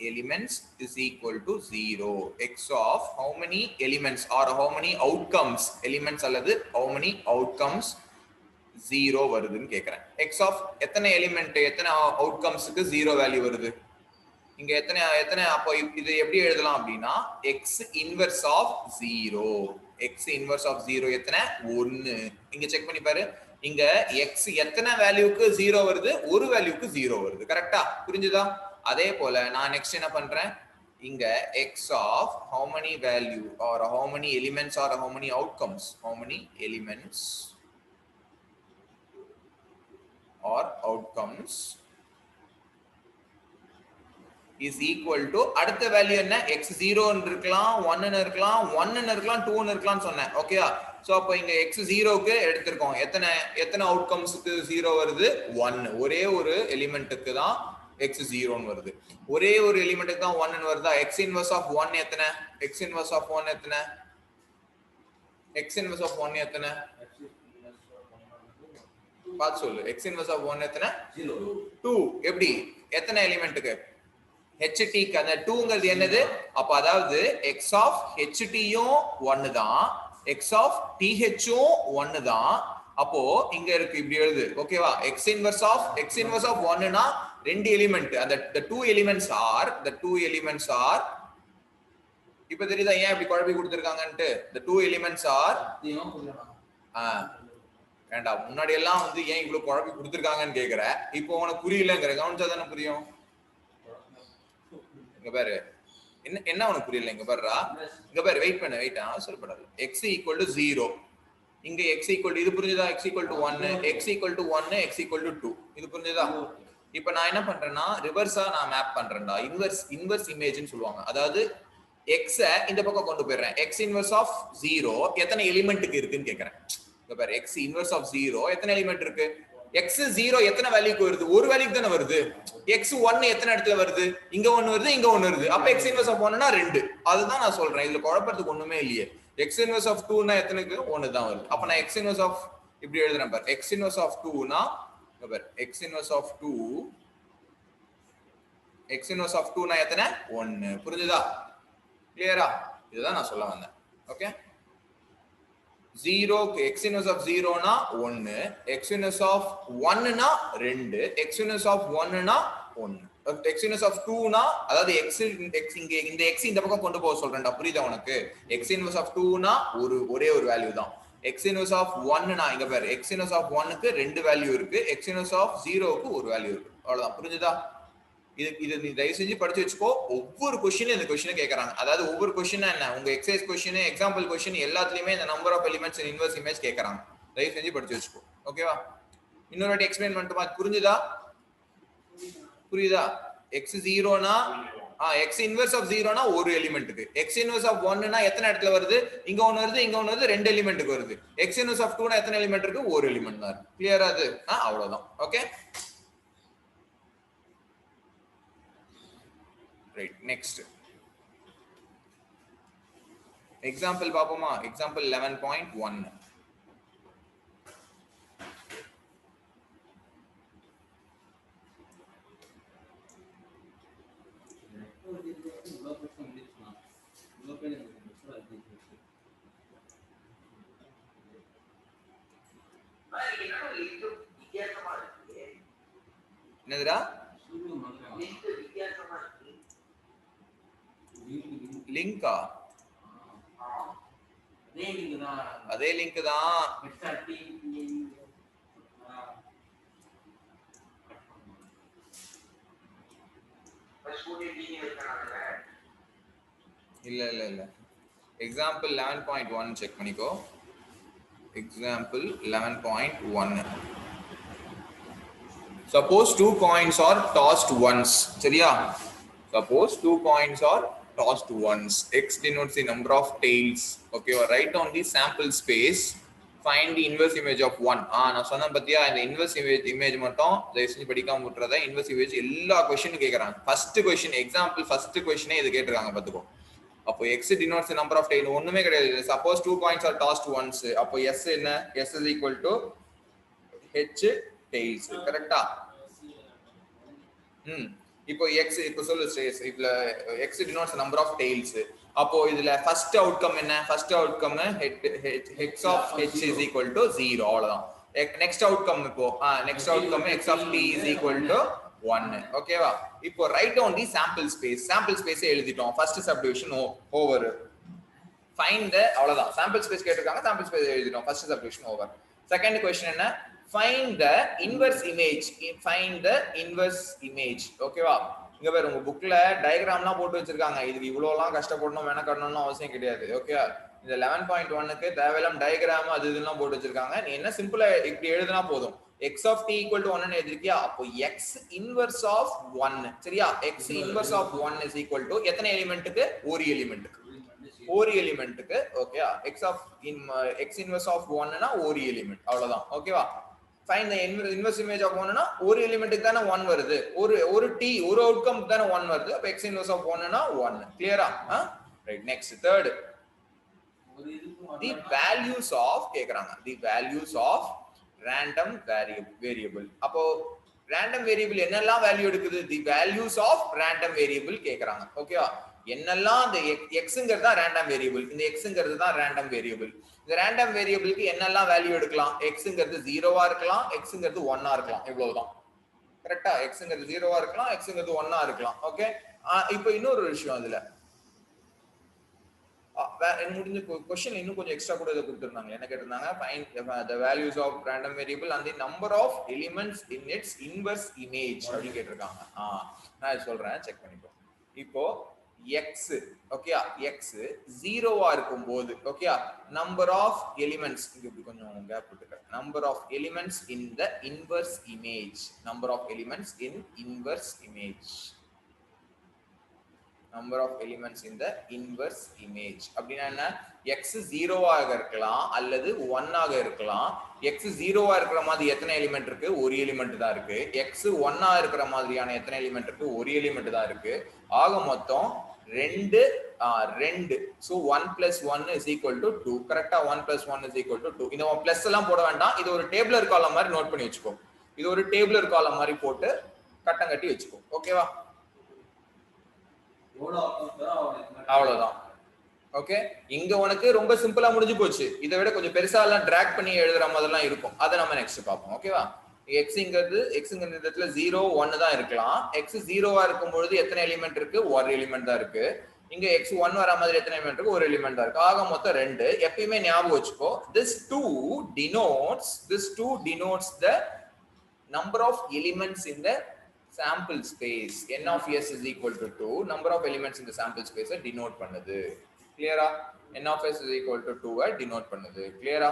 S1: elements is equal to 0? x of how many elements or how many outcomes, elements அல்லது how many outcomes 0 வருதுன்னு கேக்குறேன். x of எத்தனை element எத்தனை அவுட்கம்ஸ்க்கு 0 value வருது இங்க எத்தனை எத்தனை அப்போ இது எப்படி எழுதலாம் அப்படின்னா x inverse of 0 x inverse of 0 எத்தனை 1 இங்க செக் பண்ணி பாரு இங்க x எத்தனை வேல்யூக்கு 0 வருது ஒரு வேல்யூக்கு 0 வருது கரெக்ட்டா புரிஞ்சுதா அதே போல நான் நெக்ஸ்ட் என்ன பண்றேன் இங்க x of how many value or how many elements or how many outcomes how many elements or outcomes is equal to அடுத்த வேல்யூ என்ன x0 ன்னு இருக்கலாம் 1 ன்னு இருக்கலாம் 1 ன்னு இருக்கலாம் 2 ன்னு இருக்கலாம் சொன்னேன் ஓகேயா சோ அப்ப இங்க x0 க்கு எடுத்துறோம் எத்தனை அவுட்கம்ஸ்க்கு 0 வருது 1 ஒரே ஒரு எலிமெண்ட்க்கு தான் x0 ன்னு வருது ஒரே ஒரு எலிமெண்ட்க்கு தான் 1 ன்னு வருதா x inverse of 1 எத்தனை x inverse of 1 எத்தனை x inverse of 1 எத்தனை பாத்து சொல்லு x inverse of 1 எத்தனை 2 எப்படி எத்தனை எலிமெண்ட்க்கு ht க்கு அந்த 2 ங்கிறது என்னது அப்ப அதாவது x of ht யும் 1 தான் x of th யும் 1 தான் அப்போ இங்க இருக்கு இப்படி எழுது ஓகேவா x inverse of 1 னா ரெண்டு எலிமெண்ட் அந்த the two elements are இப்போ தெரியுதா ஏன் இப்படி குழப்பி கொடுத்திருக்காங்கன்னு the two elements are ஏண்டா முன்னாடி எல்லாம் வந்து ஏன் இவ்வளவு குழப்பி கொடுத்திருக்காங்கன்னு கேக்குற இப்போ உனக்கு புரியலங்கற கவனிச்சா தானே புரியும் இங்க பாரு என்ன உனக்கு புரியல இங்க பாருடா இங்க பாரு வெயிட் சொல்லப்படாது x = 0 இங்க x = இது புரியுதா x = 1 x = 1 x = 2 இது புரியுதா இப்போ நான் என்ன பண்றேன்னா ரிவர்ஸா நான் மேப் பண்றேன்டா இன்வெர்ஸ் இமேஜ்னு சொல்வாங்க அதாவது x இந்த பக்கம் கொண்டு போயிடுறேன் x inverse of 0 எத்தனை எலிமெண்ட்க்கு இருக்குன்னு கேக்குறேன் இங்க பாரு x inverse of 0 எத்தனை எலிமெண்ட் இருக்கு x 0 எத்தனை வேல்யூக்கு வருது ஒரு வேல்யூக்கு தான வருது x 1 எத்தனை இடத்துல வருது இங்க 1 வருது இங்க 1 வருது அப்ப x inverse of 1 னா 2 அதுதான் நான் சொல்றேன் இதுல குழப்பறதுக்கு ஒண்ணுமே இல்லையே x inverse of 2 னா எத்தனைக்கு 1 தான் வருது அப்ப நான் x inverse of இப்படி எழுதுறேன் பாரு x inverse of 2 னா இங்க பாரு x inverse of 2 னா எத்தனை 1 புரியுதா கிளியரா இதுதான் நான் சொல்ல வந்தேன் ஓகே 0 க்கு x inverse of 0 னா 1 x inverse of 1 னா 2 x inverse of 1 னா 1 x inverse of 2 னா அதாவது x இங்க இந்த x இந்த பக்கம் கொண்டு போக சொல்றேன்டா புரியுதா உனக்கு x inverse of 2 னா ஒரே ஒரு வேல்யூ தான் x inverse of 1 னா இங்க பாரு x inverse of 1 க்கு ரெண்டு வேல்யூ இருக்கு x inverse of 0 க்கு ஒரு வேல்யூ இருக்கு அவ்வளவுதான் புரிஞ்சுதா இது நீ தயவு செஞ்சு படிச்சு வச்சுக்கோ ஒவ்வொரு क्वेश्चन இந்த क्वेश्चन கேக்குறாங்க அதாவது ஒவ்வொரு क्वेश्चन என்ன உங்க எக்ஸர்சைஸ் क्वेश्चन எக்ஸாம்பிள் क्वेश्चन எல்லாத்துலயுமே இந்த number of elements in inverse image கேக்குறாங்க தயவு செஞ்சு படிச்சு வச்சுக்கோ ஓகேவா இன்னொரு வாட்டி எக்ஸ்பிளைன் பண்ணட்டுமா புரியுதா x0 னா x inverse of 0 னா ஒரு எலிமெண்ட்க்கு x inverse of 1 னா எத்தனை இடத்துல வருது இங்க 1 வருது இங்க 1 வருது ரெண்டு எலிமெண்ட்க்கு வருது x inverse of 2 னா எத்தனை எலிமெண்ட் இருக்கு ஒரு எலிமெண்ட் தான் இருக்கு கிளியரா அது அவ்வளவுதான் ஓகே right next example பாப்போமா example 11.1 என்னதுடா லிங்கா அதே லிங்க் தான் இல்ல எக்ஸாம்பிள் 11.1 செக் பண்ணிக்கோ example 11.1 suppose two coins are tossed once சரியா suppose two coins are tossed once x denotes the number of tails okay or write down the sample space find the inverse image of 1 நான் சொன்னேன் பத்தியா இந்த inverse image மட்டும் தயவு செஞ்சு படிக்காம விட்டுறதா inverse image எல்லா क्वेश्चन கேக்குறாங்க first question example first question இது கேட்டிருக்காங்க பாத்துக்கோ அப்போ x denotes the number of tails ஒண்ணுமே கிடையாது suppose two coins are tossed once அப்போ s என்ன s is equal to h tails கரெக்ட்டா இப்போ x இப்போ சொல்லு ஸ்ட்ரேஸ் இதுல x denotes the number of tails அப்போ இதுல ஃபர்ஸ்ட் அவுட்கம் என்ன first outcome h of h is equal to 0 அவ்வளவுதான் நெக்ஸ்ட் அவுட்கம் இப்போ next outcome x of t is equal to 1. ஓகேவா? இப்போ right down the sample space. Sample space எழுதிட்டோம். First subdivision over. Find the அவ்வளவுதான். Sample space கேட்டிருக்காங்க, sample space எழுதிட்டோம். First subdivision over. Second question என்ன? find the inverse image. find the inverse image. ஓகேவா? இங்க பாரு உங்க புக்ல டயகிராம்லாம் போட்டு வச்சிருக்காங்க. இதுக்கு இவ்வளவுலாம் கஷ்டப்படணும் மெனக்கடணும்னு அவசியம் கிடையாது. ஓகே, இந்த 11.1க்கு தேவையில்லாம டயகிராம் அது இதெல்லாம் போட்டு வச்சிருக்காங்க. நீ என்ன சிம்பிளா இப்படி எழுதினா போதும். x of t equal to 1 ன்னு எழுதிருக்கியா? அப்போ x inverse of 1. சரியா? x inverse of 1 is equal to எத்தனை எலிமெண்ட்டுக்கு? ஒரு எலிமெண்ட்டுக்கு. ஒரு எலிமெண்ட்டுக்கு. ஓகே, x inverse of 1 னா ஒரு எலிமெண்ட். அவ்வளவுதான். ஓகேவா? find the inverse image of 1 னா ஒரு எலிமெண்ட்டுக்கு தான 1 வருது. ஒரு t ஒரு அவுட்கம் தான 1 வருது. அப்ப x inverse of 1 னா 1. கிளியரா? Right. Next third. the values of கேக்குறாங்க. the values of random variable. அப்போ random variable என்னெல்லாம் வேல்யூ எடுக்குது? the values of random variable கேக்குறாங்க. ஓகேவா? என்னெல்லாம் இந்த xங்கிறது தான் random variable. இந்த xங்கிறது தான் random variable. இந்த random variableக்கு என்னெல்லாம் வேல்யூ எடுக்கலாம்? xங்கிறது 0வா இருக்கலாம், xங்கிறது 1ஆ இருக்கலாம். இவ்வளவுதான். கரெக்ட்டா? xங்கிறது 0வா இருக்கலாம், xங்கிறது 1ஆ இருக்கலாம். ஓகே, இப்போ இன்னொரு விஷயம் அதுல முடிஞ்ச क्वेश्चन இன்னும் கொஞ்சம் எக்ஸ்ட்ரா கூட இத கொடுத்திருந்தாங்க. என்ன கேட்டிருந்தாங்க? find the values of random variable and the number of elements in its inverse image அப்படி கேட்டிருக்காங்க. நான் சொல்றேன், செக் பண்ணிக்கோ. இப்போ x ஓகேயா, x 0வா இருக்கும்போது ஓகேயா, number of elements இங்க கொஞ்சம் gap விட்டுக்க. number of elements in the inverse image. number of elements in inverse image. number of elements in the inverse image அப்படினா என்ன? x 0ஆக இருக்கலாம் அல்லது 1 ஆக இருக்கலாம். x 0ஆ இருக்கிற மாதிரி எத்தனை எலிமெண்ட் இருக்கு? ஒரு எலிமெண்ட் தான் இருக்கு. x 1ஆ இருக்கிற மாதிரியான எத்தனை எலிமெண்ட் இருக்கு? ஒரு எலிமெண்ட் தான் இருக்கு. ஆக மொத்தம் 2. so 1 plus 1 is equal to 2. கரெக்ட்டா? 1 plus 1 is equal to 2. இந்த பிளஸ் எல்லாம் போட வேண்டாம். இது ஒரு டேபிளர் காலம் மாதிரி நோட் பண்ணி வச்சுக்கோ. இது ஒரு டேபிளர் காலம் மாதிரி போட்டு கட்டம் கட்டி வச்சுக்கோ. ஓகேவா? அவ்வளவுதான். ஓகே, இங்க உனக்கு ரொம்ப சிம்பிளா முடிஞ்சு போச்சு. இதை விட கொஞ்சம் பெருசா எல்லாம் டிராக் பண்ணி எழுதுற மாதிரிலாம் இருக்கும். அதை நம்ம நெக்ஸ்ட் பார்ப்போம். ஓகேவா? xங்கிறது இடத்துல 0 1 தான் இருக்கலாம். x 0வா இருக்கும்போது எத்தனை எலிமெண்ட் இருக்கு? ஒரு எலிமெண்ட் தான் இருக்கு. இங்க x 1 வர மாதிரி எத்தனை எலிமெண்ட் இருக்கு? ஒரு எலிமெண்ட் தான் இருக்கு. ஆக மொத்தம் 2. எப்பயுமே ஞாபகம் வச்சுக்கோ, this 2 denotes the number of elements in the sample space. n of s is equal to 2. number of elements in the sample space denote பண்ணுது. கிளியரா? n of s is equal to 2 denote பண்ணுது. கிளியரா?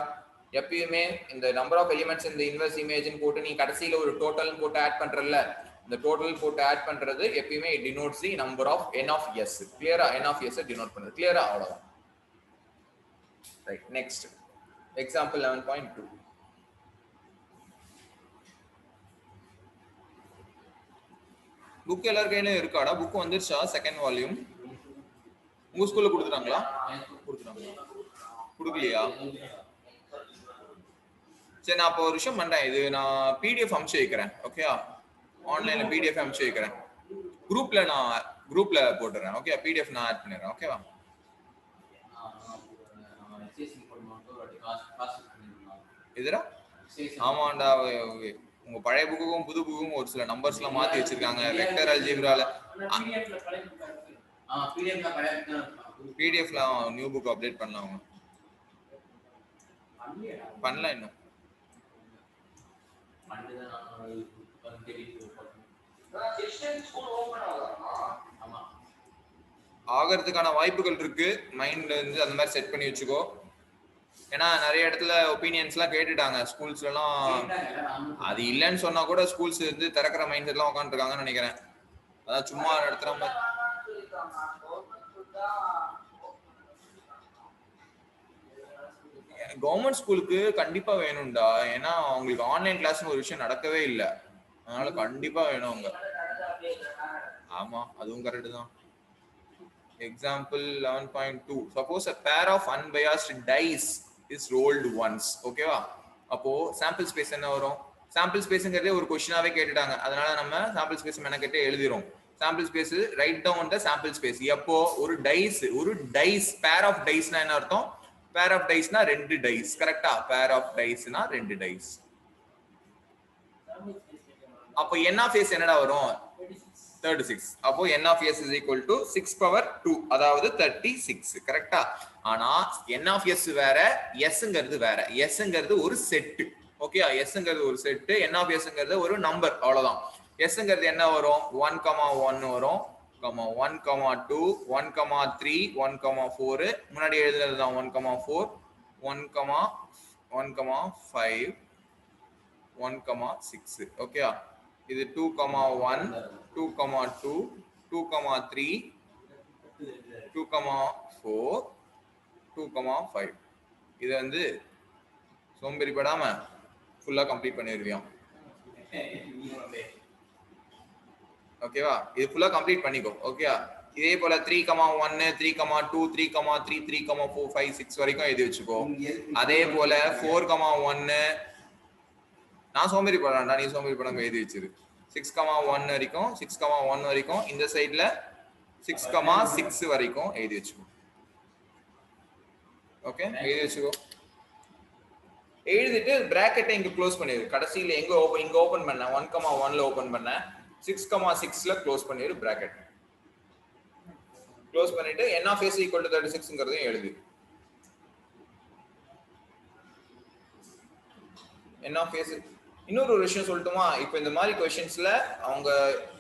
S1: எப்பயுமே இந்த number of elements இந்த inverse இமேஜ்னு போட்டு நீ கடைசியில ஒரு டோட்டல் போட்டு ஆட் பண்றல, இந்த டோட்டல் போட்டு ஆட் பண்றது எப்பயுமே denotes the number of n of s. கிளியரா? n of s டினோட் பண்ணுது. கிளியரா? அவ்வளவுதான். ரைட். Next example 11.2. புக் எல்லார் கையிலும் இருக்காடா? புக் வந்துருச்சா? செகண்ட் வால்யூம் உங்க ஸ்கூல்ல கொடுத்துட்டாங்களா? கொடுக்கலையா? சரி, நான் இப்போ ஒரு விஷயம் பண்றேன். இது நான் பிடிஎஃப் அனுப்பிச்சு வைக்கிறேன். ஓகே, ஆன்லைன்ல பிடிஎஃப் அனுப்பிச்சு வைக்கிறேன். குரூப்ல போட்டுறேன். ஓகே, பிடிஎஃப் நான் ஆட் பண்ணிடுறேன். ஓகேவா? இதுடா ஆமாண்டா, உங்க பழைய புக்குக்கும் புது புக்குக்கும் ஒரு சில நம்பர்ஸ் எல்லாம் மாத்தி வச்சிருக்காங்க. வெக்டர் அல்ஜிப்ரால பிடிஎஃப்ல நியூ புக் அப்டேட் பண்ணலாம். அவங்க பண்ணல இன்னும். ஆகிறதுக்கான வாய்ப்புகள் இருக்கு. மைண்ட்ல இருந்து அந்த மாதிரி செட் பண்ணி வச்சுக்கோ. ஏன்னா நிறைய இடத்துல ஒப்பீனியன்ஸ்லாம் கேட்டுட்டாங்க ஸ்கூல்ஸ்லாம். அது இல்லைன்னு சொன்னா கூட ஸ்கூல்ஸ் வந்து திறக்கிற மைண்ட் செட்லாம் உட்காந்துருக்காங்கன்னு நினைக்கிறேன். அதான் சும்மா நடத்துற மாதிரி. கவர்மெண்ட் ஸ்கூலுக்கு கண்டிப்பா வேணும்டா. ஏன்னா அவங்களுக்கு ஆன்லைன் கிளாஸ்னு ஒரு விஷயம் நடக்கவே இல்லை. அதனால கண்டிப்பா வேணும் அவங்க. ஆமா, அதுவும் கரெக்ட் தான். Example 11.2. Suppose a pair of unbiased dice is rolled once. ஓகேவா? அப்போ சாம்பிள் ஸ்பேஸ் என்ன வரும்? சாம்பிள் ஸ்பேஸ்ங்கிறதே ஒரு क्वेश्चनாவே கேட்டுட்டாங்க. அதனால நம்ம சாம்பிள் ஸ்பேஸ் மெனக்கெட்டே எழுதிரோம். Sample space right down the sample space. எப்போ ஒரு டைஸ் பேர் ஆஃப் டைஸ்னா என்ன அர்த்தம்? பேர் ஆஃப் டைஸ்னா ரெண்டு டைஸ். கரெக்ட்டா? பேர் ஆஃப் டைஸ்னா ரெண்டு டைஸ். அப்போ n of s என்னடா வரும் 36. அப்போ n of s is equal to 6 power 2, அதாவது 36. கரெக்டா? ஆனா n of s வேற, sங்கிறது வேற. sங்கிறது ஒரு செட். ஓகே, sங்கிறது ஒரு செட், n of sங்கிறது ஒரு நம்பர், அவ்வளவுதான். sங்கிறது என்ன வரும்? 1,1 வரும், 1,2, 1,3, 1,4. முன்னாடி எழுதுனது தான் 1,4, 1,5, 1,6. ஓகே, இது 2,1, 2,2, 2,3, 2,4, 2,5. இது வந்து சோம்பேறிப்படாம ஃபுல்லா கம்ப்ளீட் பண்ணிடுவியோம். ஓகேவா? இது ஃபுல்லா கம்ப்ளீட் பண்ணிக்கோ. ஓகே, இதே போல 3,1, 3,2, 3,3, 3,4, 5, 6 வரைக்கும் எழுதி வச்சுக்கோ. அதே போல 4,1 நான் சோம்பேறி படாண்டா, நீ சோம்பேறி படாம எழுதி வச்சிரு. 6,1 வரைக்கும், 6,1 வரைக்கும் இந்த சைடுல 6,6 வரைக்கும் எழுதி வச்சுக்கோ. ஓகே, எழுதி வச்சுக்கோ. எழுதிட்டு பிராக்கெட்டை இங்க க்ளோஸ் பண்ணிரு. கடைசியில இங்க ஓபன் பண்ண 1,1ல ஓபன் பண்ண 6,6ல க்ளோஸ் பண்ணிரு பிராக்கெட். க்ளோஸ் பண்ணிட்டு n of s equal to 36ங்கறதையும் எழுது. n of s இன்னொரு விஷயம் சொல்லட்டுமா? இப்போ இந்த மாதிரி क्वेश्चंसல அவங்க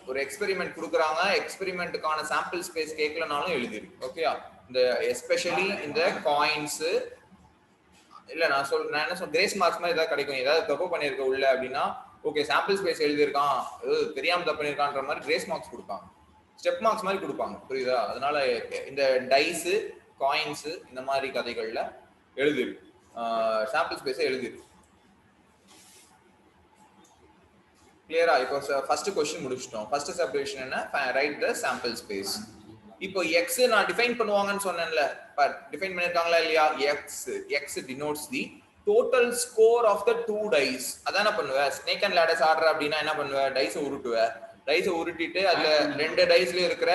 S1: ஒரு எக்ஸ்பெரிமெண்ட் கொடுக்குறாங்க, எக்ஸ்பெரிமெண்ட்டுக்கான சாம்பிள் ஸ்பேஸ் கேட்கலனாலும் எழுதிரு. ஓகேயா? இந்த எஸ்பெஷலி இந்த காயின்ஸ் இல்ல நான் என்ன சொல்றேன், கிரேஸ் மார்க்ஸ் மாதிரி ஏதாவது கிடைக்கும். ஏதாவது தப்பு பண்ணிருக்க உள்ள அப்படின்னா ஓகே, சாம்பிள் ஸ்பேஸ் எழுதிருக்கான், தெரியாம தப்பு பண்ணிருக்கான்ற மாதிரி கிரேஸ் மார்க்ஸ் கொடுப்பாங்க, ஸ்டெப் மார்க்ஸ் மாதிரி கொடுப்பாங்க. புரியுதா? அதனால இந்த டைஸ், காயின்ஸ் இந்த மாதிரி கதைகள்ல எழுதிரு, சாம்பிள் ஸ்பேஸை எழுதிரு. கிளியரா? இப்போ ஃபர்ஸ்ட் क्वेश्चन முடிச்சிட்டோம். ஃபர்ஸ்ட் செப்பரேஷன் என்ன? Right the sample space. இப்போ x நான் டிஃபைன் பண்ணுவாங்கன்னு சொன்னேன்ல, பட் டிஃபைன் பண்ணிருக்காங்களா இல்லையா? x denotes the total score of the two dice. அதானே பண்ணுவ. ஸ்னேக் அண்ட் லேடர்ஸ் ஆடுற அப்படின்னா என்ன பண்ணுவ? டைஸை உருட்டுவ. டைஸை உருட்டிட்டு அதுல ரெண்டு டைஸ்ல இருக்கிற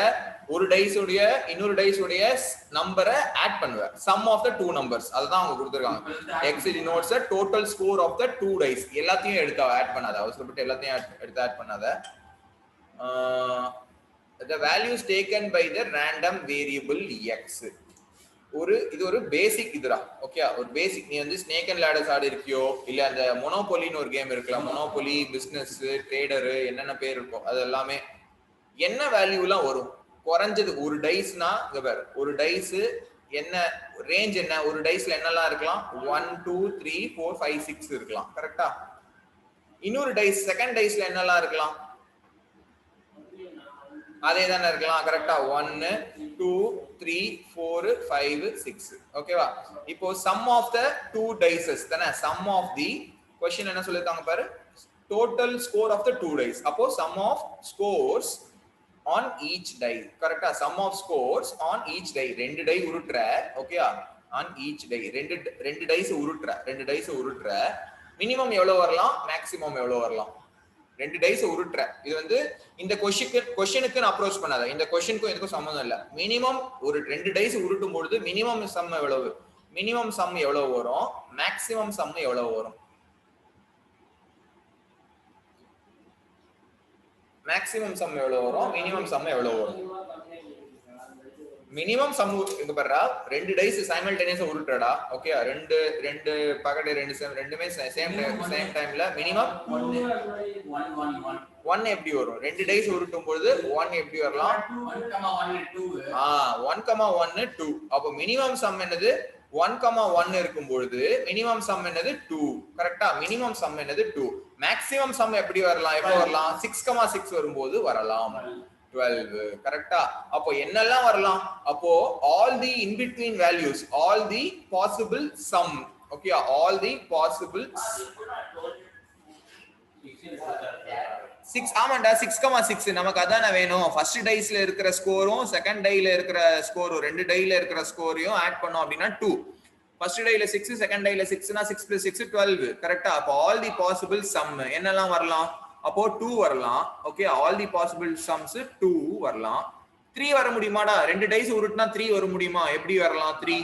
S1: ஒரு டைஸ் உடைய இன்னொரு டைஸ் உடைய நம்பரை ஆட் பண்ணுவ. Sum of the two numbers, அதுதான் அவங்க கொடுத்துருக்காங்க. x denotes the total score of the two dice. எல்லாத்தையும் எடுத்து ஆட் பண்ணாத, அவசரப்பட்டு எல்லாத்தையும் எடுத்து ஆட் பண்ணாத. The values taken by the random variable x. இது ஒரு பேசிக் இதுடா. ஓகே, ஒரு பேசிக். நீ வந்து ஸ்னேக் அண்ட் லேடர்ஸ் ஆடி இருக்கியோ, இல்ல அந்த மொனோபொலின்னு ஒரு கேம் இருக்குல்ல, மொனோபொலி, பிசினஸ், ட்ரேடரு, என்னென்ன பேர் இருக்கோ அது எல்லாமே என்ன வேல்யூலாம் வரும்? குறைஞ்சது ஒரு டைஸ்னா இங்க பாரு, ஒரு டைஸ் என்ன ரேஞ்ச் என்ன? ஒரு டைஸ்ல என்னெல்லாம் இருக்கலாம்? 1, 2, 3, 4, 5, 6 இருக்கலாம். கரெக்டா? இன்னொரு டைஸ் செகண்ட் டைஸ்ல என்னெல்லாம் இருக்கலாம்? அதே தானே இருக்கலாம். கரெக்டா? 1, 2, 3, 4, 5, 6. ஓகேவா? இப்போ sum of the two dices தானே. சம் ஆஃப் தி क्वेश्चन என்ன சொல்லிருக்காங்க பாரு, total score of the two dice. அப்போ sum of scores on each die. கரெக்டா? Sum of scores on each die. ரெண்டு டை உருட்டுற. ஓகேயா? ஆன் ஈச் டை ரெண்டு டைஸ் உருட்டுற. மினிமம் எவ்வளவு வரலாம், மேக்ஸிமம் எவ்வளவு வரலாம்? ரெண்டு டைஸ் உருட்டுற. இது வந்து இந்த क्वेश्चनக்கு அப்ரோச் பண்ணாத. இந்த क्वेश्चनக்கும் இதுக்கும் சம்பந்தம் இல்ல. மினிமம் ஒரு ரெண்டு டைஸ் உருட்டும் பொழுது மினிமம் சம் எவ்வளவு, மினிமம் சம் எவ்வளவு வரும், மேக்ஸிமம் சம் எவ்வளவு வரும்? மேக்ஸிமம் சம் எவ்வளவு வரும், மினிமம் சம் எவ்வளவு வரும்? மினிமம் சம் இங்க பாருடா, ரெண்டு டைஸ் சைமல்டேனியஸா உருட்டுறடா. ஓகே, ரெண்டு பாக்கெட் ரெண்டுமே சேம் டைம்ல மினிமம் 1 எப்படி வரும்? ரெண்டு டைஸ் உருட்டும் பொழுது 1 எப்படி வரலாம்? 1,1, 2. அப்போ மினிமம் சம் என்னது? 1,1 இருக்கும் பொழுது மினிமம் சம் என்னது? 2. கரெக்டா? மினிமம் சம் என்னது? 2. மேக்ஸிமம் சம் எப்படி வரலாம்? எப்போ வரலாம்? 6,6 வரும்போது வரலாம். 12. கரெக்டா? அப்போ என்னெல்லாம் வரலாம்? அப்போ all the in between values, all the possible sum. Okay, all the possible 6. ஆமாண்டா, 6,6 நமக்கு அதானே வேணும். ஃபர்ஸ்ட் டைஸ்ல இருக்கிற ஸ்கோரும் செகண்ட் டைல இருக்கிற ஸ்கோரும் ரெண்டு டைல இருக்கிற ஸ்கோரையும் ஆட் பண்ணோம் அப்படின்னா 2. ஃபர்ஸ்ட் டைல 6, செகண்ட் டைல 6னா 6 + 6 12. கரெக்டா? அப்போ ஆல் தி பாசிபிள் சம் என்னெல்லாம் வரலாம்? அப்போ 2 வரலாம். Okay, all the possible sums 2 வரலாம். 3 வர முடியுமாடா? ரெண்டு டைஸ் உருட்டுனா 3 வர முடியுமா? எப்படி வரலாம்? 3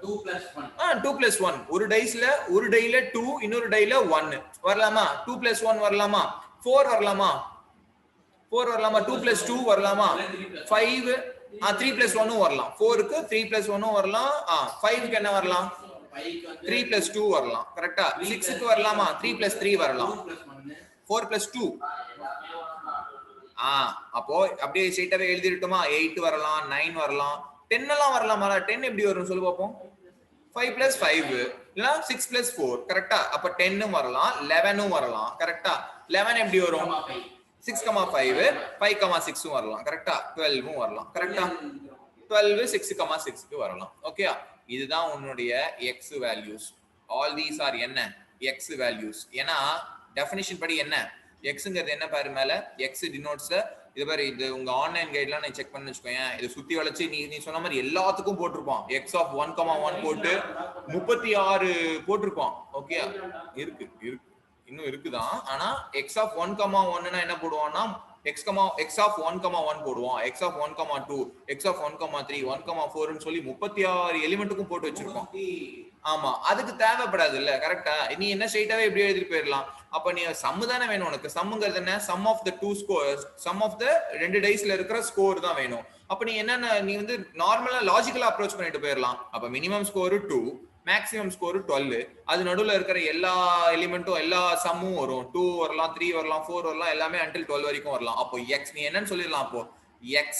S1: 2 + 1. ஒரு டைல 2, இன்னொரு டைல 1 வரலாமா? 2 + 1 வரலாமா? 4 வரலாமா 4 வரலாமா 2 plus 2 வரலாமா 5 3 plus 1 வரலாம் 4 க்கு 3 plus 1 வரலாம் 5 க்கு என்ன வரலாம் 3 plus 2 வரலாம் கரெக்ட்டா 6 க்கு வரலாமா 3 plus 3 வரலாம் 4 plus 2 அப்போ அப்படியே ஸ்ட்ரைட்டாவே எழுதிட்டோமா 8 வரலாம் 9 வரலாம் 10 எல்லாம் வரலாமா 10 எப்படி வரும் சொல்லு பாப்போம் 5 plus 5 இல்லனா 6 plus 4 கரெக்ட்டா அப்ப 10 ம் வரலாம் 11 ம் வரலாம் கரெக்ட்டா 11 எப்படி வரும் 6,5 5,6 ம் வரலாம் கரெக்ட்டா 12 ம் வரலாம் கரெக்ட்டா 12 6,6 க்கு வரலாம் ஓகே இதுதான் உன்னுடைய x values all these are என்ன x values ஏனா டெஃபினிஷன் படி என்ன xங்கிறது என்ன பாரு மேல x denotes இது பாரு இது உங்க ஆன்லைன் கைட்ல நான் செக் பண்ணி வெச்சுக்கோயேன் இது சுத்தி வளைச்சு நீ சொன்ன மாதிரி எல்லாத்துக்கும் போட்டுருப்பான் x of 1,1 போட்டு 36 போட்டுருப்பான் ஓகே இருக்கு இன்னும் இருக்குதான் ஆனா x of 1,1 னா என்ன போடுவான்னா x of 1,1 போடுவோம் x of 1,2 x of 1,3 1,4 ன்னு சொல்லி 36 எலிமெண்ட்டுக்கும் போட்டு வச்சிருக்கோம் ஆமா அதுக்கு தேவைப்படாது இல்ல கரெக்ட்டா நீ என்ன ஸ்ட்ரைட்டாவே இப்படி எழுதிட்டு போயிடலாம் அப்ப நீ சம் தானே வேணும் உனக்கு சம்ங்கிறது என்ன sum of the two scores sum of the ரெண்டு டைஸ்ல இருக்கிற ஸ்கோர் தான் வேணும் அப்ப நீ என்னன்னா நீ வந்து நார்மலா லாஜிக்கலா அப்ரோச் பண்ணிட்டு போயிடலாம் அப்ப மினிமம் ஸ்கோர் 2 மேக்ஸிமம் ஸ்கோர் 12 அது நடுவுல இருக்கிற எல்லா எலிமெண்ட்டும் எல்லா சம்மும் வரும் 2 வரலாம் 3 வரலாம் 4 வரலாம் எல்லாமே until 12 வரைக்கும் வரலாம் அப்போ x நீ என்னன்னு சொல்லிடலாம் அப்போ x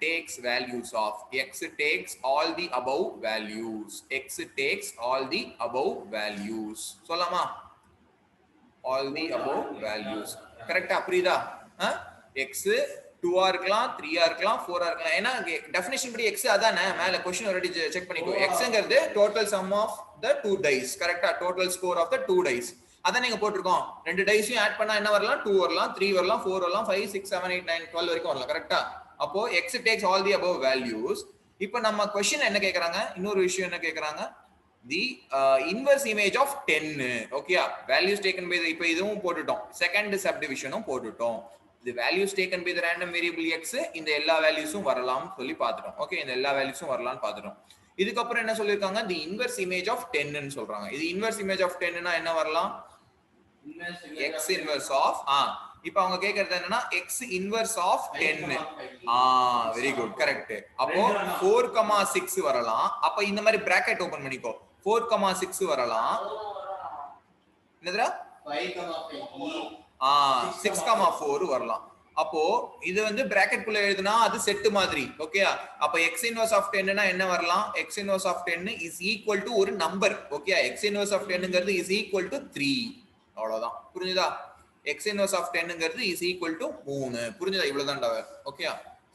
S1: takes values of x takes all the above values x takes all the above values சொல்லலாமா all the above values கரெக்ட்டா புரியுதா x 2 ஆ இருக்கலாம் 3 ஆ இருக்கலாம் 4 ஆ இருக்கலாம் ஏனா டெஃபினிஷன் படி x அதானே மேல क्वेश्चन ஆல்ரெடி செக் பண்ணிக்கோ xங்கிறது total sum of the two dice கரெக்ட்டா total score of the two dice அத நீங்க போட்டுறோம் ரெண்டு டைஸையும் ஆட் பண்ணா என்ன வரலாம் 2 வரலாம் 3 வரலாம் 4 வரலாம் 5 6 7 8 9 12 வரைக்கும் வரலாம் கரெக்ட்டா அப்போ x takes all the above values இப்போ நம்ம क्वेश्चन என்ன கேக்குறாங்க இன்னொரு விஷயம் என்ன கேக்குறாங்க the inverse image of 10 okay values taken by the இப்போ இதுவும் போட்டுட்டோம் செகண்ட் சப்டிவிஷனும் போட்டுட்டோம் the values taken by the random variable x இந்த எல்லா வேல்யூஸும் வரலாம் சொல்லி பார்த்துட்டோம் ஓகே இந்த எல்லா வேல்யூஸும் வரலாம்னு பார்த்துட்டோம் இதுக்கு அப்புறம் என்ன சொல்லிருக்காங்க the inverse image of 10 ன்னு சொல்றாங்க இது inverse image of 10 னா என்ன வரலாம் x inverse of இப்போ அவங்க கேக்குறது என்னன்னா x inverse of 10 very good correct அப்போ 4,6 வரலாம் அப்ப இந்த மாதிரி பிராக்கெட் ஓபன் பண்ணிக்கோ 4,6 வரலாம் என்னதுடா 6,4 வரலாம் அப்போ இது வந்து பிராக்கெட் குள்ள எழுதுனா அது செட் மாதிரி ஓகே அப்ப x inverse of 10 னா என்ன வரலாம் x inverse of 10 is equal to ஒரு number okay x inverse of 10 ங்கிறது is equal to 3 அவ்வளவுதான் புரியுதா x inverse of 10 ங்கிறது is equal to 3 புரியுதா இவ்வளவுதான்டா ஓகே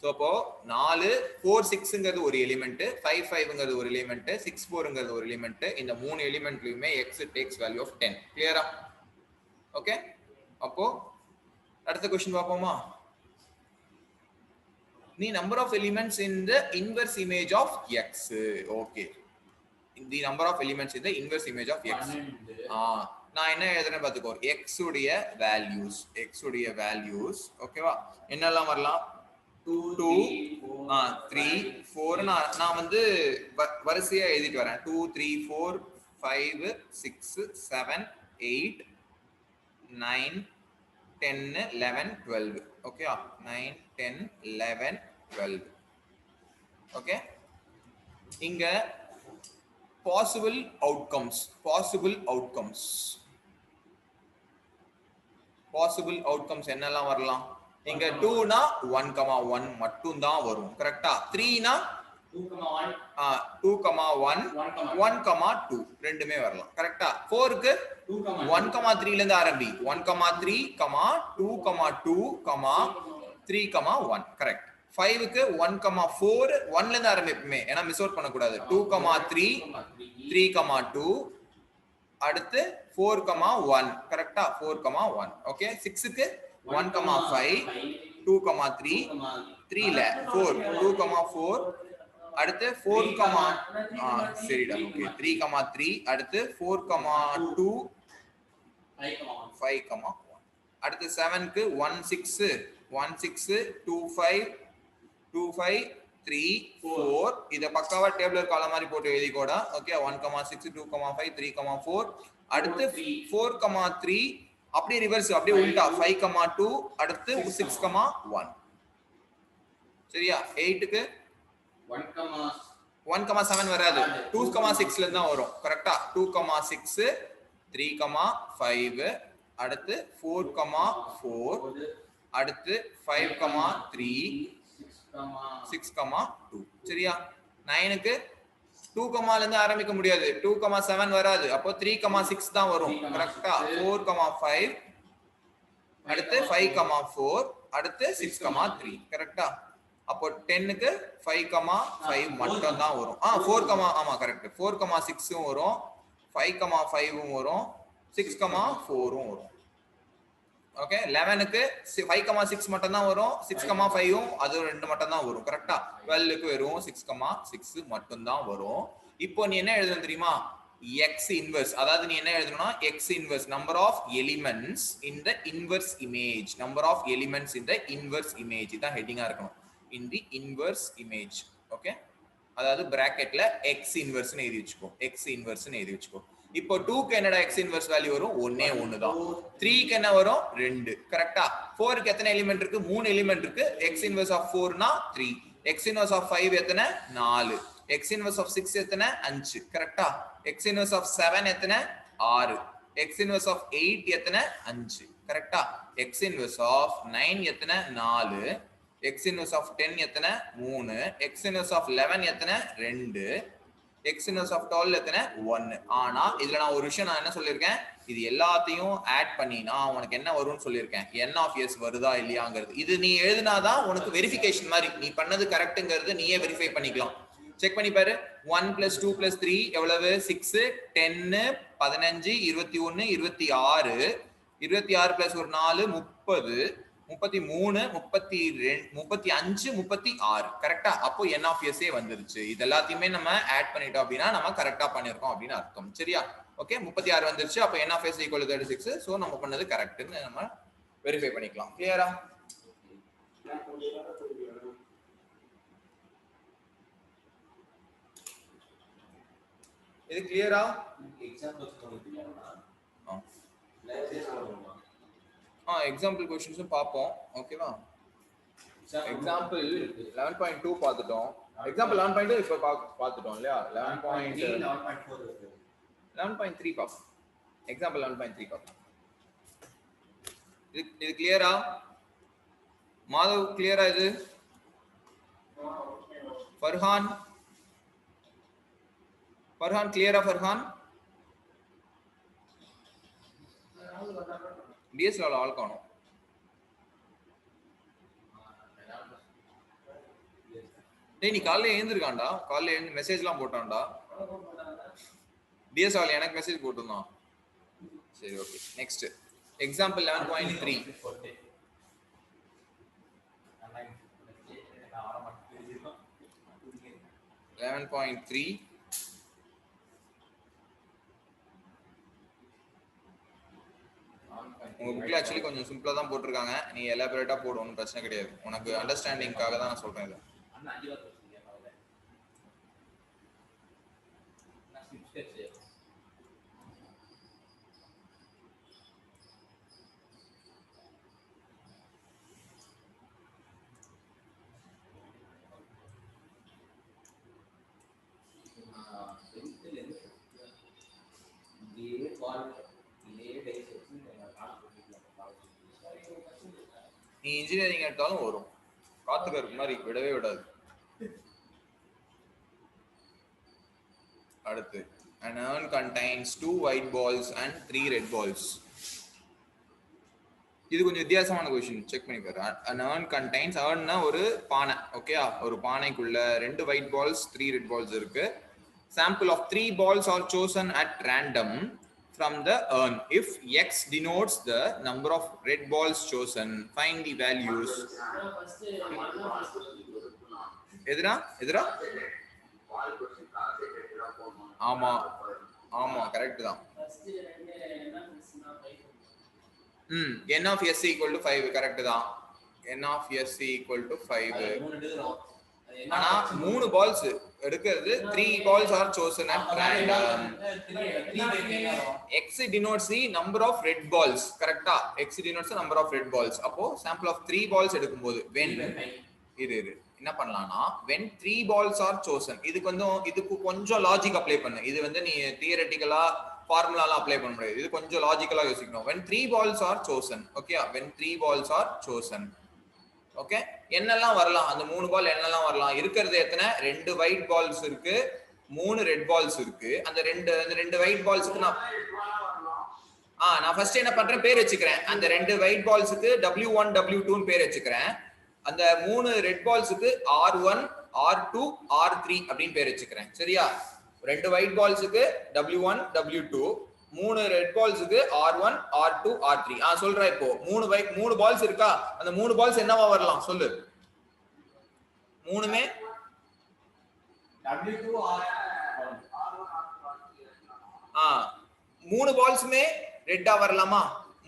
S1: சோ அப்போ 4 4 6 ங்கிறது ஒரு எலிமெண்ட் 5 5 ங்கிறது ஒரு எலிமெண்ட் 6 4 ங்கிறது ஒரு எலிமெண்ட் இந்த மூணு எலிமெண்ட்லயுமே x takes value of 10 கிளியரா ஓகே அப்போ அடுத்த क्वेश्चन பாப்போமா the number of elements in the inverse image of x okay the number of elements in the inverse image of x நான் என்ன எழுதுறேன் பாத்துக்கோ x உடைய values ஓகேவா என்னெல்லாம் வரலாம் 2 3 4 நான் வந்து வரிசையா எழுதிட்டு வரேன் 2 3 4 5 6 7 8 9 10 11 12 okay 9 10 11 12 okay இங்க possible outcomes என்னெல்லாம் வரலாம் இங்க 2 னா 1,1 மட்டும் தான் வரும் கரெக்ட்டா 3 னா 2,1 1,2 ரெண்டுமே வரலாம் கரெக்ட்டா 4 க்கு 1,3 ல இருந்து ஆரம்பி 1,3 2,2 3,1 கரெக்ட் 5 க்கு 1,4 1 ல இருந்து ஆரம்பிப்போமே ஏனா மிஸ் அவுட் பண்ண கூடாது 2,3 3,2 அடுத்து 4,1 கரெக்ட்டா 4,1 ஓகே 6 க்கு 1,5 2,3 3 ல 4 2,4 அடுத்து 4, சரிடா ஓகே 3,3 அடுத்து 4,2 5,1 அடுத்து 7 க்கு 1,6 2,5 3 4 இத பக்காவா டேபிளர் காலம் மாதிரி போட்டு எழுதிக்கோடா ஓகே 1,6 2,5 3,4 அடுத்து 4,3 அப்படியே ரிவர்ஸ், அப்படியே உல்டா 5,2 அடுத்து 6,1. சரியா? 8க்கு 1,7 வராது, 2,6ல இருந்து தான் வரும். கரெக்டா? 2,6 3,5 அடுத்து 4,4 அடுத்து 5,3 6,2. சரியா? 9க்கு 2, இருந்து ஆரம்பிக்க முடியாது, 2,7 வராது, அப்போ 3,6 தான் வரும். கரெக்டா? 4,5 அடுத்து 5,4 அடுத்து 6,3. கரெக்டா? அப்போ 10க்கு 5,5 மட்டும் தான் வரும். 4, ஆமா கரெக்ட், 4,6 வரும், 5,5 வரும், 6,4 வரும். ஓகே. 11க்கு 5,6 மட்டும் தான் வரும், 6,5 அது 2 மட்டும் தான் வரும். கரெக்டா? 12க்கு வெறும் 6,6 மட்டும் தான் வரும். இப்போ நீ என்ன எழுதணும் தெரியுமா? x inverse, அதாவது நீ என்ன எழுதணும்னா x inverse, number of elements in the inverse image, number of elements in the inverse image. இதான் ஹெட்டிங்கா இருக்கணும், in the inverse image. Okay. அதாவது பிராக்கெட்ல x inverse னு எழுதி வெச்சுக்கோ, x inverse னு எழுதி வெச்சுக்கோ. இப்போ 2க்கு என்னடா x inverse வேல்யூ வரும்? ஒண்ணே ஒன்னு தான். 3க்கு என்ன வரும்? 2. கரெக்ட்டா? 4க்கு எத்தனை எலிமெண்ட் இருக்கு? 3 எலிமெண்ட் இருக்கு. x inverse of 4 னா 3, x inverse of 5 எத்தனை? 4, x inverse of 6 எத்தனை? 5. கரெக்ட்டா? x inverse of 7 எத்தனை? 6, x inverse of 8 எத்தனை? 5. கரெக்ட்டா? x inverse of 9 எத்தனை? 4, x inverse of 10 எத்தனை? 3, x inverse of 11 எத்தனை? 2, x inverse of 12 எத்தனை? 1. ஆனா இதுல நான் ஒரு விஷயம் நான் என்ன சொல்லியிருக்கேன், இது எல்லாத்தையும் ஆட் பண்ணினா உனக்கு என்ன வரும்னு சொல்லியிருக்கேன், n of s வருதா இல்லையாங்கிறது. இது நீ எழுதினாதான் உனக்கு வெரிஃபிகேஷன் மாதிரி, நீ பண்ணது கரெக்ட்ங்கிறது நீயே வெரிஃபை பண்ணிக்கலாம். செக் பண்ணி பாரு. 1 + 2 + 3 எவ்வளவு? 6, 10, 15, 21, 26, 26 + ஒரு 4 30, 33, 32, 35, 36. கரெக்டா? அப்போ n of s வந்துருச்சு. இது எல்லாத்தையுமே நம்ம ஆட் பண்ணிட்டோம் அப்படின்னா நம்ம கரெக்டா பண்ணிருக்கோம் அப்படின்னு அர்த்தம். சரியா? ஓகே. 36 வந்துருச்சு. அப்போ n of s = 36. சோ நம்ம பண்ணது கரெக்ட்னு நம்ம வெரிஃபை பண்ணிக்கலாம். கிளியரா? இது கிளியரா? எக்ஸாம்பிள் क्वेश्चंसும் பாப்போம். ஓகேவா? எக்ஸாம்பிள் 11.2 பார்த்துட்டோம். எக்ஸாம்பிள் 11.2 இப்ப பார்த்துட்டோம் இல்லையா? 11.3 பாப்போம். எக்ஸாம்பிள் 11.3 பாப்போம். இது கிளியரா? மாதவ் கிளியரா? இது ஃபர்ஹான் கிளியரா? ஃபர்ஹான் டிஎஸ்எல்ஆர் ஆல் காணோம். டேய் நீ காலையில எழுந்திருக்காண்டா, காலையில எழுந்து மெசேஜ்லாம் போட்டான்டா. டிஎஸ்எல்ஆர் எனக்கு மெசேஜ் போட்டுருந்தான். சரி ஓகே. Next example 11.3. 11.3 உங்க புக்ல ஆக்சுவலி கொஞ்சம் சிம்பிளா தான் போட்டிருக்காங்க. நீ எலாபரேட்டா போடு, ஒன்றும் பிரச்சனை கிடையாது. உனக்கு அண்டர்ஸ்டாண்டிங்காக தான் நான் சொல்றேன். இது நீ இன்ஜினியரிங் எடுத்தாலும் வரும், காத்துக்கருக்கு மாதிரி விடவே விடாது. அடுத்து an urn contains 2 white balls and 3 red balls. இது கொஞ்சம் வித்தியாசமான क्वेश्चन, செக் பண்ணி பாரு. an urn contains, urn ஒரு பானை, ஓகேயா? ஒரு பானைக்குள்ள 2 white balls 3 red balls இருக்கு. sample of 3 balls are chosen at random from the urn. If x denotes the number of red balls chosen, find the values. எதுரா? ஆமா correct தான். n of s = 5 correct தான். n of s = 5. ஆனா 3 balls எடுக்கிறது 3 balls are chosen at random. X denotes the number of red balls. கரெக்ட்டா? X denotes the number of red balls. அப்போ sample of 3 balls எடுக்கும்போது when இரு என்ன பண்ணலாம்னா when 3 balls are chosen இதுக்கு கொஞ்சம் லாஜிக் அப்ளை பண்ணு. இது வந்து நீ தியரிட்டிக்கலா ஃபார்முலால அப்ளை பண்ண முடியாது. இது கொஞ்சம் லாஜிக்கலா யோசிக்கணும். when 3 balls are chosen. Okay when 3 balls are chosen. Okay என்னெல்லாம் வரலாம் அந்த 3 பால் என்னெல்லாம் வரலாம் இருக்கிறது எத்தனை 2 ஒயிட் பால்ஸ் இருக்கு 3 ரெட் பால்ஸ் இருக்கு அந்த ரெண்டு ஒயிட் பால்ஸ்க்கு நான் ஃபர்ஸ்ட் என்ன பண்றேன் பேர் வச்சுக்கிறேன் அந்த 2 ஒயிட் பால்ஸ்க்கு W1 W2 ன்னு பேர் வச்சுக்கிறேன் அந்த 3 ரெட் பால்ஸ்க்கு R1 R2 R3 அப்படினு பேர் வச்சுக்கிறேன் சரியா 2 ஒயிட் பால்ஸ்க்கு W1 W2 3 ரெட் பால்ஸ்க்கு R1 R2 R3 சொல்றேன் இப்போ 3 பால்ஸ் இருக்கா அந்த 3 பால்ஸ் என்னவா வரலாம் சொல்லு மூணுமே W2 மூணு பால்ஸ்மே ரெட்டா வரலாமா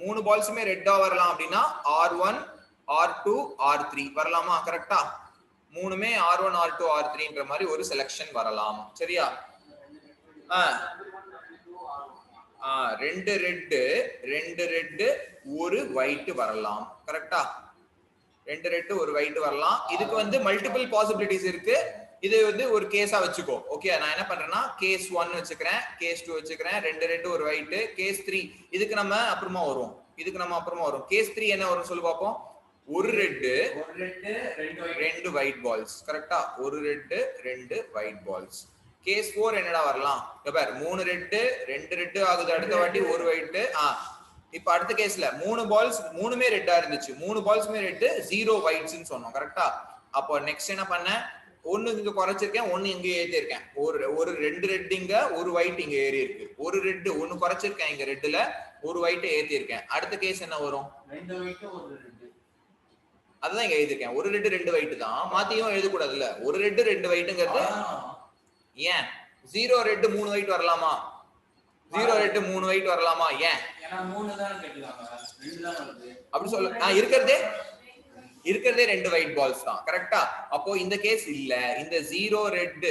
S1: 3 பால்ஸ்மே ரெட்டா வரலாம் அப்படினா R1 R2 R3 வரலாமா கரெக்ட்டா மூணுமே R1 R2 R3 ன்ற மாதிரி ஒரு செலக்ஷன் வரலாம் சரியா ரெண்டு ரெட் ஒரு ஒயிட் வரலாம் கரெக்ட்டா ரெண்டு ரெட் ஒரு ஒயிட் வரலாம் இதுக்கு வந்து மல்டிபிள் பாசிபிலிட்டிஸ் இருக்கு இது வந்து ஒரு கேஸா வச்சுக்கோ ஓகே நான் என்ன பண்றேன்னா கேஸ் 1 வச்சுக்கிறேன் கேஸ் 2 வச்சுக்கிறேன் ரெண்டு ரெட் ஒரு ஒயிட் கேஸ் 3 இதுக்கு நம்ம அப்புறமா வரும் கேஸ் 3 என்ன வரும் சொல்லு பாப்போம் ஒரு ரெட் ரெண்டு ஒயிட் பால்ஸ் கரெக்ட்டா ஒரு ரெட் ரெண்டு ஒயிட் பால்ஸ் கேஸ் 4 என்னடா வரலாம் பார் 3 ரெட் 2 ரெட் ஆகுது அடுத்த வாட்டி ஒரு ஒயிட் இப்போ அடுத்த கேஸ்ல 3 பால்ஸ் மூணுமே ரெட்டா இருந்துச்சு 3 பால்ஸ்மே ரெட் 0 ஒயிட்ஸ் னு சொன்னோம் கரெக்ட்டா அப்போ நெக்ஸ்ட் என்ன பண்ண ஒன்னு இங்க குறைச்சிருக்கேன் ஒன்னு இங்க ஏத்தி இருக்கேன் ஒரு ரெண்டு ரெட் இங்க ஒரு ஒயிட் இங்க ஏறி இருக்கு ஒரு ரெட் ஒன்னு குறைச்சிருக்கேன் இங்க ரெட்ல ஒரு ஒயிட் ஏத்தி இருக்கேன் அடுத்த கேஸ் என்ன வரும் ரெண்டு ஒயிட் ஒரு ரெட் அதான் இங்க எழுதி இருக்கேன் ஒரு ரெட் ரெண்டு ஒயிட் தான் மாத்தியும் எழுத கூடாதுல்ல ஒரு ரெட் ரெண்டு ஒயிட்ங்கிறது ஏன் 0 ரெட் 3 ஒயிட் வரலாமா 0 ரெட் 3 ஒயிட் வரலாமா ஏன் ஏனா 3 தான் கேட்டிருக்காங்க 2 தான் வருது அப்படி சொல்ல இருக்கிறதே ரெண்டு ஒயிட் பால்ஸ் தான் கரெக்ட்டா அப்போ இந்த கேஸ் இல்ல இந்த 0 ரெட்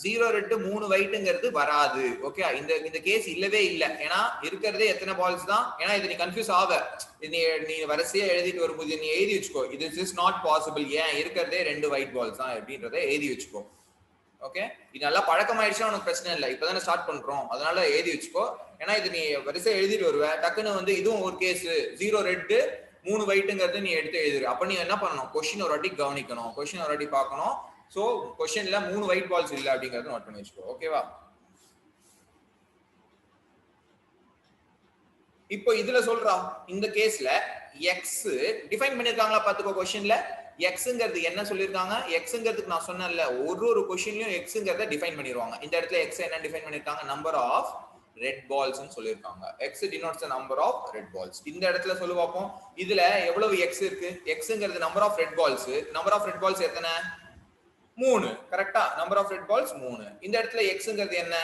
S1: 0 ரெட் 3 ஒயிட்ங்கிறது வராது ஓகே இந்த கேஸ் இல்லவே இல்ல ஏனா இருக்கிறதே எத்தனை பால்ஸ் தான் ஏனா இது நீ கன்ஃபியூஸ் ஆக நீ வரிசையா எழுதிட்டு வரும்போது நீ எழுதி வச்சுக்கோ this is not possible ஏன் இருக்கிறதே ரெண்டு ஒயிட் பால்ஸ் தான் அப்படின்றதை எழுதி வச்சுக்கோ ஓகே இது நல்லா பழக்கமாயிடுச்சுனா உனக்கு பிரச்சனை இல்லை இப்பதானே ஸ்டார்ட் பண்றோம் அதனால எழுதி வச்சுக்கோ ஏன்னா இது நீ வரிசையா எழுதிட்டு வருவ டக்குன்னு வந்து இதுவும் ஒரு கேஸ் 0 ரெட் 3 ஒயிட்ங்கிறது நீ எடுத்து எழுதுற அப்ப நீ என்ன பண்ணணும் கொஸ்டின் ஒரு வாட்டி கவனிக்கணும் கொஸ்டின் ஒரு வாட்டி பார்க்கணும் சோ கொஸ்டின்ல 3 ஒயிட் பால்ஸ் இல்ல அப்படிங்கறத நோட் பண்ணி வச்சுக்கோ ஓகேவா இப்போ இதுல சொல்றா இந்த கேஸ்ல x டிஃபைன் பண்ணிருக்காங்களா பாத்துக்கோ கொஸ்டின்ல xங்கிறது என்ன சொல்லிருக்காங்க xங்கிறதுக்கு நான் சொன்னேன்ல ஒரு கொஸ்டின்லயும் xங்கிறத டிஃபைன் பண்ணிடுவாங்க இந்த இடத்துல x என்ன டிஃபைன் பண்ணிருக்காங்க நம்பர் ஆஃப் ரெட் பால்ஸ் னு சொல்லிருக்காங்க x denotes the number of red balls இந்த இடத்துல சொல்லு பாப்போம் இதுல எவ்வளவு x இருக்கு xங்கிறது நம்பர் ஆஃப் ரெட் பால்ஸ் எத்தனை 3 கரெக்ட்டா நம்பர் ஆஃப் ரெட் பால்ஸ் 3 இந்த இடத்துல xங்கிறது என்ன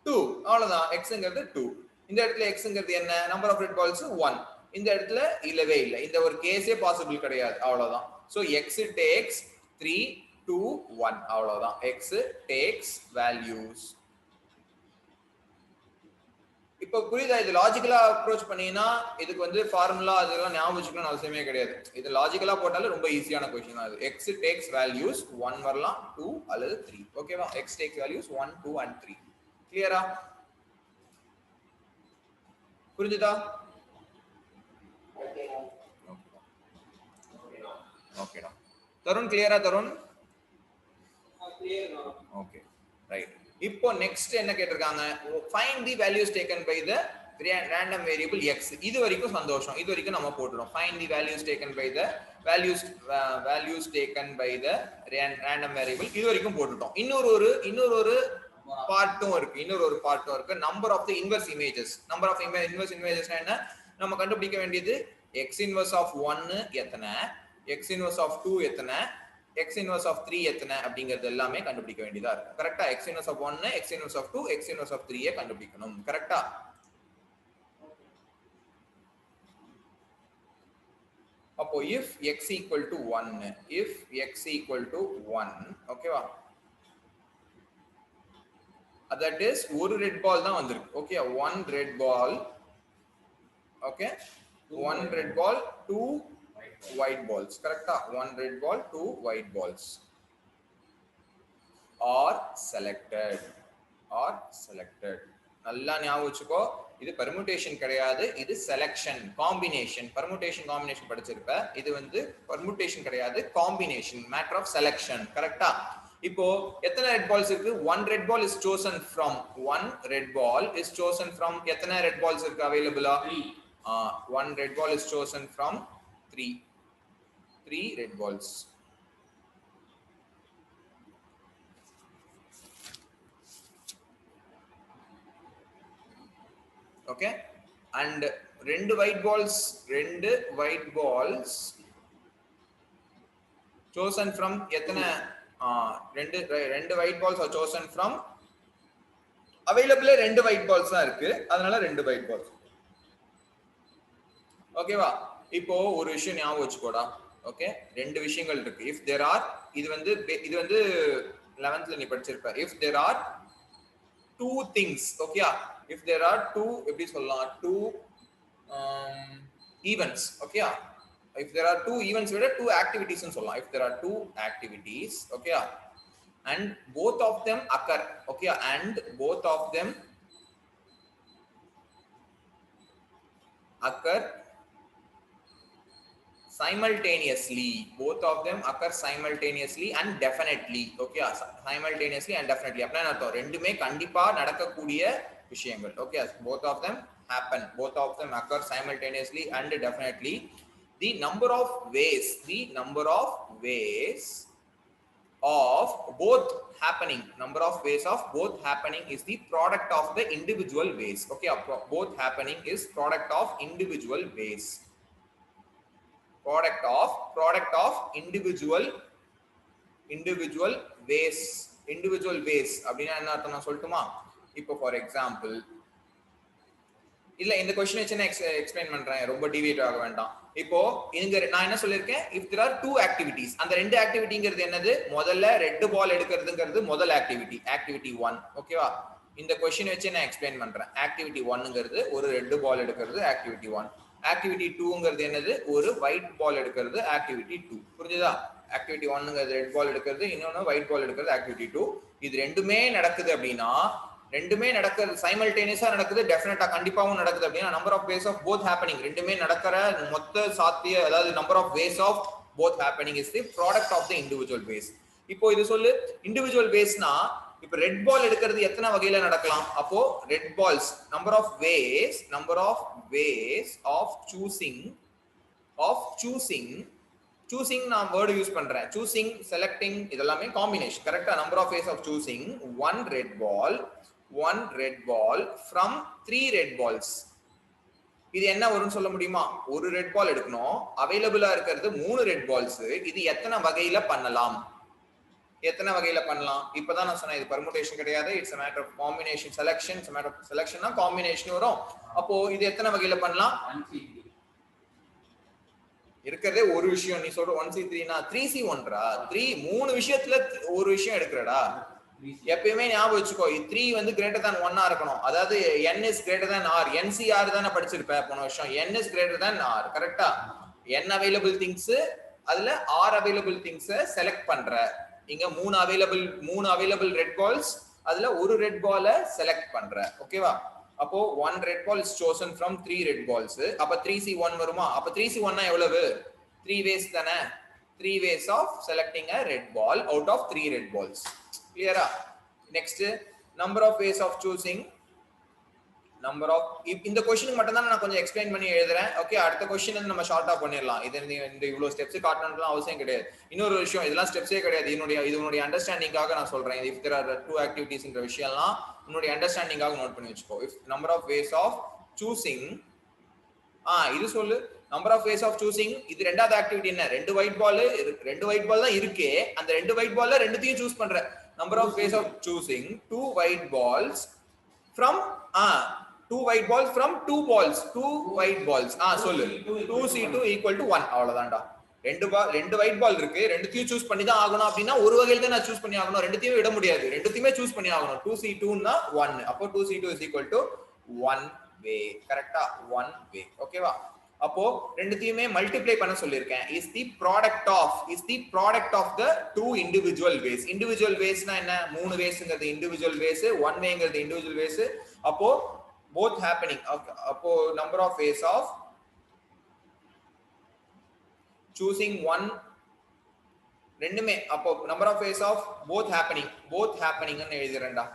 S1: 2 அவ்வளவுதான் xங்கிறது 2 இந்த இடத்துல xங்கிறது என்ன நம்பர் ஆஃப் ரெட் பால்ஸ் 1 இந்த இடத்துல இல்லவே இல்ல இந்த ஒரு கேஸே பாசிபிள் கிடையாது அவ்வளவுதான் சோ x takes 3 2 1 அவ்வளவுதான் x takes values இப்போ புரியுதா இது லாஜிக்கலா அப்ரோச் பண்ணீனா இதுக்கு வந்து ஃபார்முலா அதெல்லாம் ஞாபகம் வச்சுக்கணும்னு அவசியமே கிடையாது இது லாஜிக்கலா போட்டாலே ரொம்ப ஈஸியான क्वेश्चन அது x takes values 1 வரலாம் 2 அல்லது 3 ஓகேவா x takes values 1 2 and 3 கிளியரா புரிஞ்சுதா ஓகேடா தருண் கிளியரா தருண் ஓகே ரைட் இப்போ நெக்ஸ்ட் என்ன கேட்டிருக்காங்க find the values taken by the random variable x இது வரைக்கும் சந்தோஷம் இது வரைக்கும் நம்ம போட்டுறோம் find the values taken by the values taken by the random variable இது வரைக்கும் போட்டுட்டோம் இன்னொரு பார்ட்டும் இருக்கு number of the inverse images number of inverse images என்ன நம்ம கண்டுபிடிக்க வேண்டியது x inverse of 1 எத்தனை x inverse of 2 எத்தனை x inverse of 3 எத்தனை அப்படிங்கிறது எல்லாமே கண்டுபிடிக்க வேண்டியதா இருக்கும் கரெக்ட்டா x inverse of 1 x inverse of 2 x inverse of 3 கண்டுபிடிக்கணும் கரெக்ட்டா அப்போ if x equal to 1, if x equal to 1, ஓகேவா, that is ஒரு ரெட் பால் தான் வந்திருக்கு. Okay, one red ball, okay, one red ball, two white balls, கரெக்ட்டா? one red ball, two white balls are selected, are selected. நல்லா ஞாபகம் வச்சுக்கோ, இது permutation கிடையாது, இது செலக்ஷன், காம்பினேஷன். பெர்முடேஷன் காம்பினேஷன் படிச்சிருப்ப, இது வந்து பெர்முடேஷன் கிடையாது, காம்பினேஷன், மேட்டர் ஆஃப் செலக்ஷன். கரெக்ட்டா? இப்போ எத்தனை ரெட் பால்ஸ் இருக்கு? one red ball is chosen from, one red ball is chosen from, எத்தனை ரெட் பால்ஸ் இருக்கு அவைலபிளா? 3. One red ball is chosen from 3 red balls. Okay, and ரெண்டு white balls chosen from எத்தனை? ரெண்டு white balls are chosen from, available ரெண்டு white balls தான் இருக்கு, அதனால ரெண்டு white balls. ஓகேவா? இப்போ ஒரு விஷயம் ஞாபகம் வச்சுக்கோடா. ஓகே, ரெண்டு விஷயங்கள் இருக்கு. if there are, இது வந்து 11th நீ படிச்சிருப்ப. if there are two things, okay, if there are two, எப்படி சொல்லலாம், two events, okay, if there are two events விட two activities னு சொல்லலாம். if there are two activities, okay, and both of them occur, okay, and both of them occur simultaneously, both of them occur simultaneously and definitely, okay, simultaneously and definitely அப்படினா அர்த்தம் ரெண்டுமே கண்டிப்பா நடக்கக்கூடிய விஷயங்கள். okay, both of them happen, both of them occur simultaneously and definitely. The number of ways of both happening, number of ways of both happening is the product of the individual ways. okay, both happening is product of individual ways, product of individual ways அப்படினா என்ன அர்த்தம் நான் சொல்லட்டுமா? இப்போ for example, இல்ல இந்த question வச்சு நான் எக்ஸ்பிளைன் பண்றேன், ரொம்ப டிவியேட் ஆக வேண்டாம். இப்போ இங்க நான் என்ன சொல்லிருக்கேன், if there are two activities, அந்த ரெண்டு ஆக்டிவிட்டிங்கிறது என்னது? முதல்ல ரெட் பால் எடுக்கிறதுங்கிறது முதல் ஆக்டிவிட்டி, ஆக்டிவிட்டி 1. ஓகேவா? இந்த क्वेश्चन வச்சு நான் எக்ஸ்பிளைன் பண்றேன். ஆக்டிவிட்டி 1ங்கிறது ஒரு ரெட் பால் எடுக்கிறது, ஆக்டிவிட்டி 1. ஆக்டிவிட்டி 2ங்கிறது என்னது? ஒரு ஒயிட் பால் எடுக்கிறது, ஆக்டிவிட்டி 2. புரியுதா? ஆக்டிவிட்டி 1ங்கிறது ரெட் பால் எடுக்கிறது, இன்னொன்னு ஒயிட் பால் எடுக்கிறது, ஆக்டிவிட்டி 2. இது ரெண்டுமே நடக்குது அப்படின்னா, ரெண்டுமே நடக்கிறது சைமல்டேனியஸா நடக்குது, டெஃபினட்டா கண்டிப்பாவும் நடக்குது அப்படின்னா number of ways of both happening, ரெண்டுமே நடக்கிற மொத்த சாத்திய, அதாவது number of ways of both happening is the product of the individual ways. இப்போ இது சொல்லு, இண்டிவிஜுவல் வேஸ்னா இப்போ ரெட் பால் எடுக்கிறது எத்தனை வகையில நடக்கலாம்? அப்போ red balls, number of ways of choosing நான் வேர்டு யூஸ் பண்றேன். சூசிங், செலக்டிங் இதெல்லாமே காம்பினேஷன். கரெக்டா? Number of ways of choosing one red ball from 3 red balls. இது என்ன வரும்னு சொல்ல முடியுமா? ஒரு ரெட் பால் எடுக்கணும், அவைலபிளா இருக்கிறது 3 ரெட் பால்ஸ். இது எத்தனை வகையில பண்ணலாம்? இப்பதான் நான் சொன்னேன், இது பெர்முடேஷன் கிடையாது, it's a matter of combination selection. it's a matter of selection னா காம்பினேஷன் வரும். அப்போ இது எத்தனை வகையில பண்ணலாம்? 1C3 இருக்கிறதே ஒரு விஷயம். நீ சொல்ற 1C3 னா 3C1 ரா. 3 விஷயத்துல ஒரு விஷயம் எடுக்கறடா. எப்பயுமே ஞாபகம் வச்சுக்கோ, 3 வந்து greater than 1 இருக்கணும். அதாவது n is greater than r. NCR தான படிச்சிருப்ப போன வருஷம். n is greater than r. கரெக்ட்டா? n available things, அதுல r available things செலக்ட் பண்ற. இங்க 3 available red balls, அதுல ஒரு ரெட் பால செலக்ட் பண்ற. ஓகேவா? அப்போ 1 red ball is chosen from 3 red balls. அப்ப 3C1 வருமா? அப்ப 3C1 னா எவ்வளவு? 3 ways தானே. 3 ways of selecting a red ball out of 3 red balls. Clear? Next, number of ways of choosing, இந்த क्वेश्चन மட்டும் தான் நான் கொஞ்சம் எக்ஸ்பிளைன் பண்ணி எழுதுறேன். ஓகே, அடுத்த क्वेश्चन வந்து நம்ம ஷார்ட்டா பண்ணிரலாம். இது இந்த இவ்வளவு ஸ்டெப்ஸ் காட்டணும்லாம் அவசியம் கிடையாது. இன்னொரு விஷயம், இதெல்லாம் ஸ்டெப்ஸே கிடையாது. இதனுடைய அண்டர்ஸ்டாண்டிங்காக நான் சொல்றேன். if there are two activities ன்ற விஷயம்லாம் உன்னுடைய அண்டர்ஸ்டாண்டிங்காக நோட் பண்ணி வச்சுக்கோ. if number of ways of choosing, இது சொல்லு, number of ways of choosing. இது ரெண்டாவது ஆக்டிவிட்டி என்ன? ரெண்டு ஒயிட் பால் தான் இருக்கு. அந்த ரெண்டு ஒயிட் பால்ல ரெண்டுத்தையும் சூஸ் பண்ற. Number of ways of choosing 2 white balls from 2 white balls from 2 balls, 2 white balls. சொல்லு 2C2 equal to 1. அவ்வளவுதான்டா. ரெண்டு ஒயிட் பால் இருக்கு, ரெண்டுத்தையும் சூஸ் பண்ணி தான் ஆகணும் அப்படின்னா ஒரு வகையில தான் நான் சூஸ் பண்ணி ஆகணும், ரெண்டுத்தையும் விட முடியாது, ரெண்டுத்தையுமே சூஸ் பண்ணி ஆகணும். 2C2 னா 1, அப்போ 2C2 is equal to 1 way. கரெக்ட்டா? 1 way. ஓகேவா? அப்போ ரெண்டுத்தையுமே மல்டிப்ளை பண்ண சொல்லிருக்கேன். is the product of the two individual ways. individual ways னா என்ன? மூணு வேஸ்ங்கிறது individual ways, one wayங்கிறது individual ways. அப்போ both happening. அப்போ number of ways of choosing one, ரெண்டுமே. அப்போ number of ways of both happening ன்னு எழுதிறேன்டா.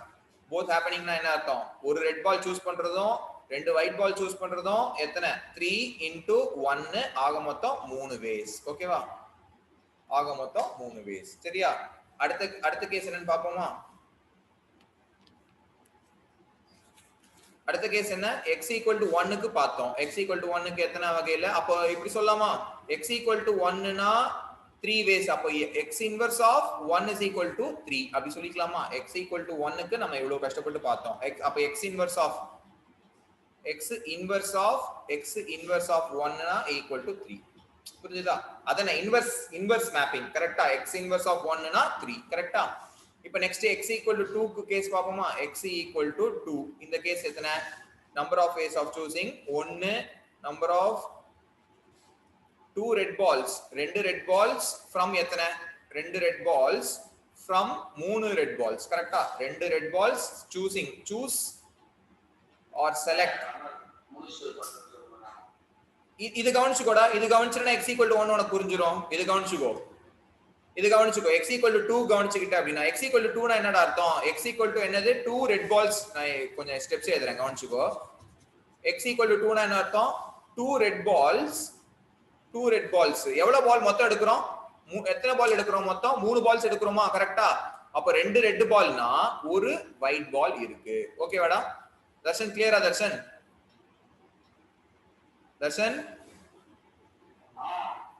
S1: both happening னா என்ன அர்த்தம்? ஒரு ரெட் பால் சூஸ் பண்றதும் ரெண்டு ஒயிட் பால் சூஸ் பண்றதும் எத்தனை? 3 into 1 ஆக மொத்தம் 3 ways. ஓகேவா? ஆக மொத்தம் 3 ways. சரியா? அடுத்த கேஸ் என்னன்னு பாப்போமா? அடுத்த கேஸ் என்ன? x equal to 1 க்கு பார்த்தோம். x equal to 1 க்கு எத்தனை வகையில? அப்போ இப்படி சொல்லலாமா? x equal to 1 னா 3 ways. அப்போ x inverse of 1 is equal to 3 அப்படி சொல்லிக்கலாமா? x equal to 1 க்கு நம்ம இவ்வளவு கஷ்டப்பட்டு பார்த்தோம். அப்போ x inverse of 1 னா equal to 3. புரியுதா? அதானே இன்வர்ஸ் மேப்பிங். கரெக்ட்டா? x inverse of 1 னா 3. கரெக்ட்டா? இப்போ நெக்ஸ்ட் x equal to 2 க்கு கேஸ் பாப்போமா? x equal to 2. இந்த கேஸ் எத்தனை? number of ways of choosing 1, number of 2 red balls, ரெண்டு red balls from எத்தனை? ரெண்டு red balls from 3 red balls. கரெக்ட்டா? ரெண்டு red balls choose or select. இது கவனிச்சுக்கோடா. இது கவனிச்சுனா x equal to 1 உனக்கு புரிஞ்சிரும். இது கவனிச்சுக்கோ. x equal to 2 கவனிச்சுக்கிட்ட அப்படின்னா x equal to 2 னா என்னடா அர்த்தம்? x equal to என்னது? 2 red balls. நான் கொஞ்சம் ஸ்டெப்ஸ் எழுதுறேன், கவனிச்சுக்கோ. x equal to 2 னா என்ன அர்த்தம்? 2 red balls. எவ்வளவு பால் மொத்தம் எடுக்கிறோம்? எத்தனை பால் எடுக்கிறோம் மொத்தம்? 3 பால்ஸ் எடுக்கிறோமா? கரெக்ட்டா? அப்ப ரெண்டு ரெட் பால்னா ஒரு ஒயிட் பால் இருக்கு. ஓகேவாடா? தர்ஷன் கிளியரா? தர்ஷன்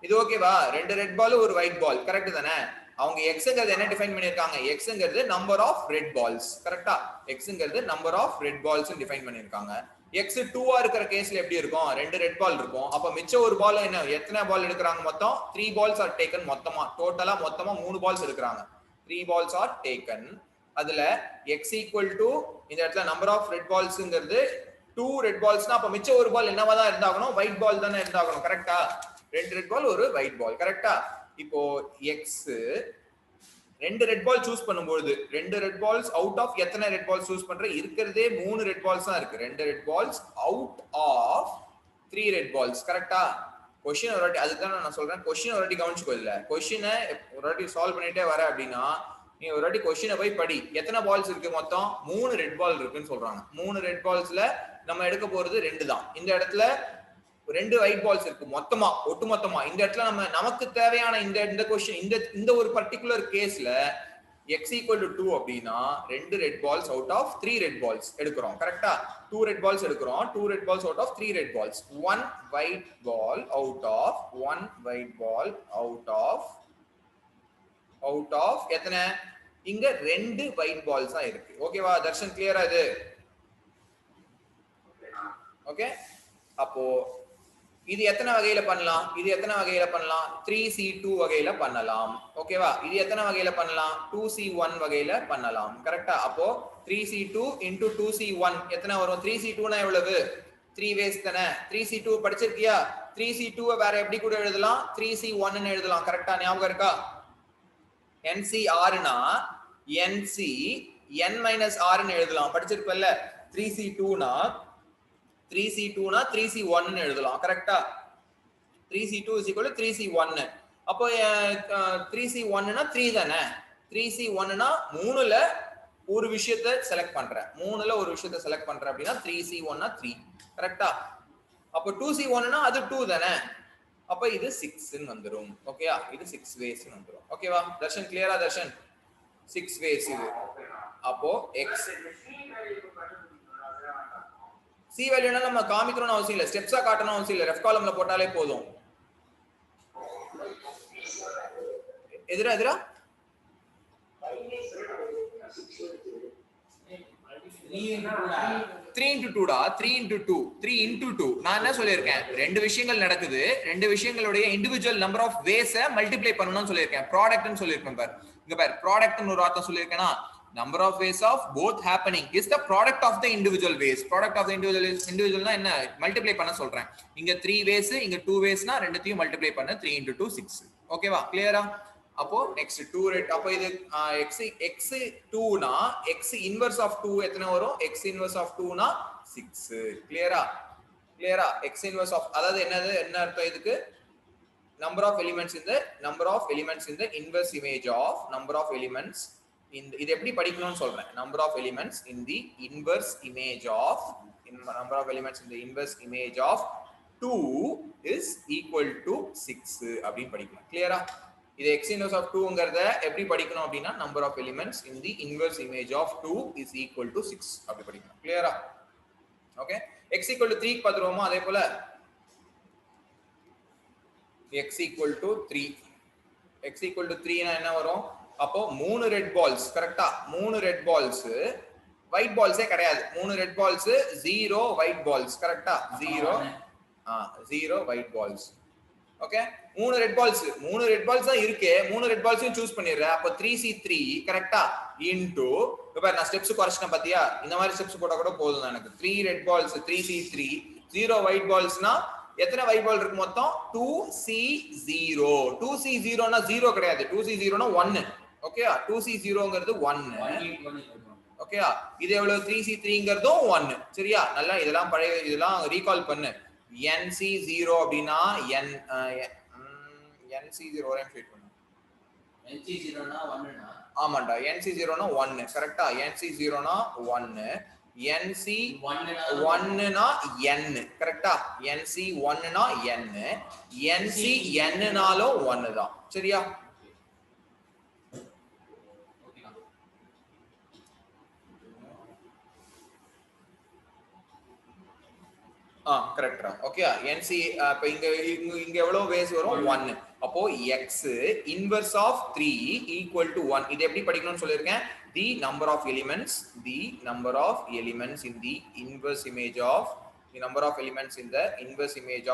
S1: இது ஓகேவா? ரெண்டு ரெட் பால் ஒரு ஒயிட் பால். கரெக்ட் தானே? அவங்க எக்ஸ்ங்கிறது என்ன டிஃபைன் பண்ணிருக்காங்க? எக்ஸ்ங்கிறது நம்பர் ஆஃப் ரெட் பால்ஸ். கரெக்ட்டா? எக்ஸ்ங்கிறது number of red balls define பண்ணிருக்காங்க. எக்ஸ் 2 இருக்கிற கேஸ்ல எப்படி இருக்கும்? ரெண்டு ரெட் பால் இருக்கும். அப்ப மிச்சம் ஒரு பால் என்ன? எத்தனை பால் எடுக்கிறாங்க மொத்தம்? 3 balls are taken. மொத்தமா 3 பால்ஸ் எடுக்கிறாங்க. 3 balls are taken. அதுல x equal to இந்த இடத்துல நம்பர் ஆஃப் ரெட் பால்ஸ்ங்கிறது 2 ரெட் பால்ஸ்னா அப்ப மிச்சம் ஒரு பால் என்னவா தான் இருந்தாகணும்? ஒயிட் பால் தானே இருந்தாகணும். கரெக்ட்டா? ரெண்டு ரெட் பால் ஒரு ஒயிட் பால். கரெக்ட்டா? இப்போ x ரெண்டு ரெட் பால் சூஸ் பண்ணும்போது ரெண்டு ரெட் பால்ஸ் அவுட் ஆஃப் எத்தனை ரெட் பால்ஸ் சூஸ் பண்ற? இருக்கிறதே 3 ரெட் பால்ஸ் தான் இருக்கு. ரெண்டு red balls out of 3 red balls. கரெக்ட்டா? क्वेश्चन ஒரு வாட்டி அதுதான் நான் சொல்றேன். क्वेश्चन ஒரு வாட்டி கவனிச்சுக்கோ. இல்ல क्वेश्चन ஒரு வாட்டி சால்வ் பண்ணிட்டே வர அப்படின்னா நீ ஒரு வாட்டி क्वेश्चन போய் படி. எத்தனை பால்ஸ் இருக்கு மொத்தம்? 3 ரெட் பால் இருக்குன்னு சொல்றாங்க. 3 ரெட் பால்ஸ்ல நம்ம எடுக்க போறது 2 தான். இந்த இடத்துல ரெண்டு ஒயிட் பால்ஸ் இருக்கு மொத்தமா, ஒட்டுமொத்தமா. இந்த இடத்துல நமக்கு தேவையான இந்த क्वेश्चन இந்த ஒரு பர்టిక్యులர் கேஸ்ல x equal to 2 அப்படினா ரெண்டு red balls out of 3 red balls எடுக்கிறோம். கரெக்ட்டா? 2 ரெட் பால்ஸ் எடுக்கிறோம். 2 red balls out of 3 red balls. 1 white ball out of 1 white ball out of எத்தனை? இங்க ரெண்டு ஒயிட் பால்ஸ் தான் இருக்கு. ஓகேவா? தர்ஷன் கிளியரா? இது ஓகே. அப்போ இது எத்தனை வகையில பண்ணலாம்? 3C2 வகையில பண்ணலாம். ஓகேவா? இது எத்தனை வகையில பண்ணலாம்? 2C1 வகையில பண்ணலாம். கரெக்ட்டா? அப்போ 3C2 into 2C1 எத்தனை வரும்? 3C2 னா எவ்வளவு? 3 ways தானே. 3C2 படிச்சிருக்கியா? 3C2 வேற எப்படி கூட எழுதலாம்? 3C1 ன்னு எழுதலாம். கரெக்ட்டா? ஞாபகம் இருக்கா? NCR னா NC n minus r ன்னு எழுதலாம். படிச்சிருப்பல்ல? 3C2 னா 3C1 ன்னு எழுதலாம். கரெக்ட்டா? 3C2 is equal to 3C1. அப்போ 3C1 னா 3 தானே. 3C1 னா 3ல ஒரு விஷயத்தை செலக்ட் பண்றேன். 3ல ஒரு விஷயத்தை செலக்ட் பண்றேன் அப்படினா 3C1 னா 3. கரெக்ட்டா? அப்போ 2C1 னா அது 2 தானே. அப்ப இது 6 ன்னு வந்துரும். ஓகேயா? இது 6 ways ன்னு வந்துரும். ஓகேவா? தர்ஷன் கிளியரா? தர்ஷன் 6 ways இது. அப்போ x C வேல்யூனா நம்ம காமிக்கணும்னு அவசியம் இல்ல. ஸ்டெப்ஸா காட்டணும் அவசியம் இல்ல. ரெஃப் காலம்ல போட்டாலே போதும். எதிரா 3 into 2 டா 3 into 2 3 into 2 நான் என்ன சொல்லியிருக்கேன் ரெண்டு விஷயங்கள் நடக்குது ரெண்டு விஷயங்களுடைய இண்டிவிஜுவல் நம்பர் ஆஃப் வேஸை மல்டிப்ளை பண்ணணும்னு சொல்லியிருக்கேன் ப்ராடக்ட்னு சொல்லியிருக்கேன் பார் இங்க பார் ப்ராடக்ட்னு ஒரு அர்த்தம் சொல்லியிருக்கேனா number of ways of both happening is the product of the individual ways product of the individual னா என்ன மல்டிப்ளை பண்ண சொல்றேன் இங்க 3 ways இங்க 2 waysனா ரெண்டுத்தையும் மல்டிப்ளை பண்ண 3 into 2 6 ஓகேவா கிளியரா அப்போ next 2 rate அப்போ இது x2 னா x inverse of 2 எத்தனை வரும் x inverse of 2 னா 6 கிளியரா x inverse of அதாவது என்ன அர்த்தம் இதுக்கு number of elements in the inverse image of number of elements இது எப்படி படிக்கணும்னு சொல்றேன் number of elements in the inverse image of of 2 is equal to 6 அப்படி படிக்கணும் கிளியரா இது x inverse of 2 ங்கறத எப்படி படிக்கணும் அப்படினா number of elements in the inverse image of 2 is equal to 6 அப்படி படிக்கணும் கிளியரா ஓகே x equal to 3 க்கு பாத்துறோமா அதே போல x equal to 3 னா என்ன வரும் அப்போ மூணு ரெட் பால்ஸ் கரெக்ட்டா மூணு ரெட் பால்ஸ் ஒயிட் பால்ஸே கிடையாது மூணு ரெட் பால்ஸ் 0 ஒயிட் பால்ஸ் கரெக்ட்டா 0 ஒயிட் பால்ஸ் ஓகே மூணு ரெட் பால்ஸ் தான் இருக்கு மூணு ரெட் பால்ஸையும் சூஸ் பண்ணிடுற அப்ப 3c3 கரெக்ட்டா இன்டு இப்ப நான் ஸ்டெப்ஸ் குறைச்சிட்டேன் பாத்தியா இந்த மாதிரி ஸ்டெப்ஸ் போட்டா கூட போதும் எனக்கு 3 ரெட் பால்ஸ் 3c3 0 ஒயிட் பால்ஸ்னா எத்தனை ஒயிட் பால் இருக்கு மொத்தம் 2c0 னா 0 கிடையாது 2c0 னா 1 ஓகேயா 2c0ங்கிறது 1 ஓகேயா இது எவ்வளவு 3c3ங்கிறதும் 1 சரியா நல்லா இதெல்லாம் ரீகால் பண்ணு nc0 அப்படினா nc0 ஒரே ஷேட் பண்ணு nc0 னா 1 னா ஆமாடா nc0 னா 1 கரெக்ட்டா nc0 னா 1 nc1 னா n கரெக்ட்டா nc1 னா n ncn னாலும் 1 தான் சரியா கரெக்ட்டா ஓகே nc இப்ப இங்க எவ்வளவு வேஸ் வரும் 1 அப்போ x inverse of 3 equal to 1 இது எப்படி படிக்கணும்னு சொல்லிருக்கேன் the number of elements in the inverse image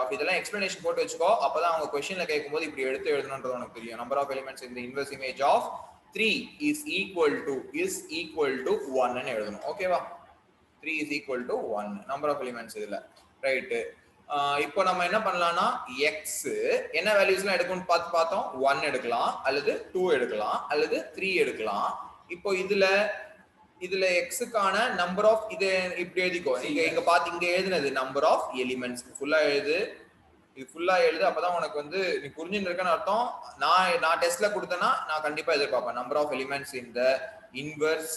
S1: of இதெல்லாம் எக்ஸ்பிளனேஷன் போட்டு வெச்சுக்கோ அப்பதான் அவங்க क्वेश्चनல கேக்கும்போது இப்படி எடுத்து எழுதணும்ன்றது உனக்கு தெரியும் number of elements in the inverse image of 3 is equal to 1 ன்னு எழுதணும் ஓகேவா 3 is equal to 1 number of elements இதுல ரைட் இப்போ நம்ம என்ன பண்ணலாம்னா x என்ன வேல்யூஸ்லாம் எடுக்கணும்னு பார்த்தோம் 1 எடுக்கலாம் அல்லது 2 எடுக்கலாம் அல்லது 3 எடுக்கலாம் இப்போ இதுல x க்கான நம்பர் ஆஃப் இது இப்படி எழுதிக்கோ இங்க பாத்து இங்க எழுதுனது நம்பர் ஆஃப் எலிமெண்ட்ஸ் ஃபுல்லா எழுது அப்பதான் உனக்கு வந்து நீ புரிஞ்சுன்னு அர்த்தம் நான் டெஸ்ட்ல கொடுத்தேன்னா நான் கண்டிப்பா எதிர்பார்ப்பேன் number of elements in the inverse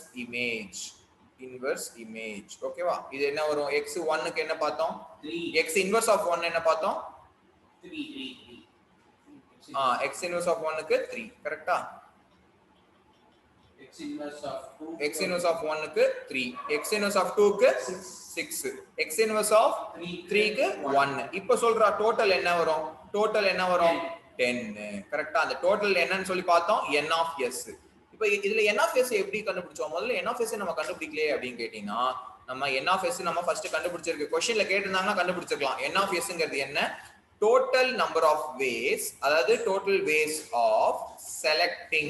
S1: image ஓகேவா இது என்ன வரும் x1 க்கு என்ன பார்த்தோம் 3 x inverse of 1 என்ன பார்த்தோம் 3 x inverse of 1 க்கு 3 கரெக்ட்டா x inverse of 1 க்கு 3 x inverse of 2 க்கு 6 x inverse of 3 க்கு 1 இப்போ சொல்றா டோட்டல் என்ன வரும் 10 கரெக்ட்டா அந்த டோட்டல் என்னன்னு சொல்லி பார்த்தோம் n of s இப்போ இதுல n of s எப்படி கண்டுபிடிச்சோம் முதல்ல n of s நம்ம கண்டுபிடிக்கலையே அப்படினு கேட்டினா நம்ம n of s நம்ம ஃபர்ஸ்ட் கண்டுபிடிச்சிருக்கு क्वेश्चनல கேட்டிருந்தாங்கன்னா கண்டுபிடிச்சிரலாம் n of s ங்கிறது என்ன total number of ways அதாவது total ways of selecting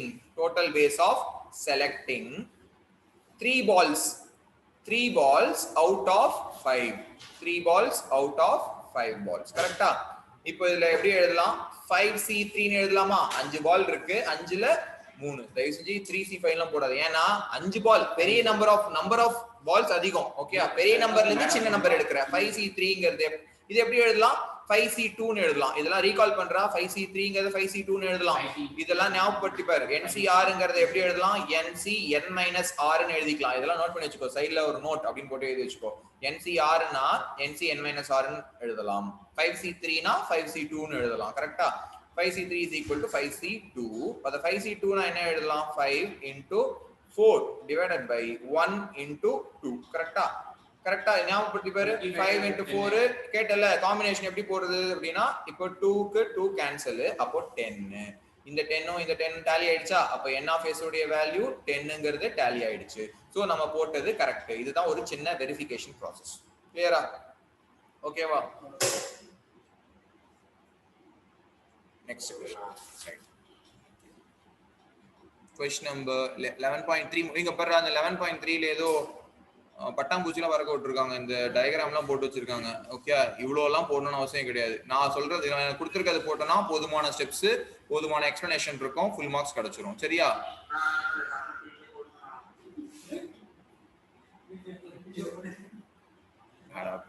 S1: 3 balls out of 5 balls கரெக்ட்டா இப்போ இதுல எப்படி எழுதலாம் 5c3 ன்னு எழுதலாமா 5 பால் இருக்கு 5ல 3 தயவு செஞ்சு 3c5 எல்லாம் போடாது ஏன்னா 5 பால் பெரிய நம்பர் ஆஃப் பால்ஸ் அதிகம் ஓகே பெரிய நம்பர்ல இருந்து சின்ன நம்பர் எடுக்கிற 5c3ங்கிறது இது எப்படி எழுதலாம் 5c2 ன்னு எழுதலாம் இதெல்லாம் ரீகால் பண்றா 5c3ங்கிறது 5c2 ன்னு எழுதலாம் இதெல்லாம் ஞாபகப்படுத்தி பாரு ncrங்கிறது எப்படி எழுதலாம் ncn r ன்னு எழுதிக்கலாம் இதெல்லாம் நோட் பண்ணி வெச்சுக்கோ சைடுல ஒரு நோட் அப்படினு போட்டு எழுதி வெச்சுக்கோ ncr னா ncn r ன்னு எழுதலாம் 5c3 னா 5c2 ன்னு எழுதலாம் கரெக்ட்டா 5c3 is equal to 5c2 அப்ப 5c2 னா என்ன எழுதலாம் 5 into 4 divided by 1 into 2 கரெக்ட்டா ஞாபகப்படுத்தி பாரு 5 into 4 கேட்டல காம்பினேஷன் எப்படி போடுறது அப்படினா இப்போ 2 க்கு 2 கேன்சல் அப்போ 10 இந்த 10 இந்த 10 டாலி ஆயிடுச்சா, அப்ப n ஆஃப் s உடைய வேல்யூ 10ங்கிறது டாலி ஆயிடுச்சு. சோ நம்ம போட்டது கரெக்ட். இதுதான் ஒரு சின்ன வெரிஃபிகேஷன் process. கிளியரா? ஓகேவா? Next question. Question number 11.3. நீங்க பாருங்க அந்த 11.3 ல ஏதோ பட்டாம்பூச்சிலாம் வரைக்க விட்டுருக்காங்க. இந்த டயக்ராம்லாம் போட்டு வச்சிருக்காங்க. ஓகே, இவ்வளோலாம் போடணும்னு அவசியம் கிடையாது. நான் சொல்றது நான் கொடுத்துருக்கிறது போட்டோம்னா போதுமான ஸ்டெப்ஸ், போதுமான எக்ஸ்பிளனேஷன் இருக்கும், ஃபுல் மார்க்ஸ் கிடைச்சிரும். சரியா?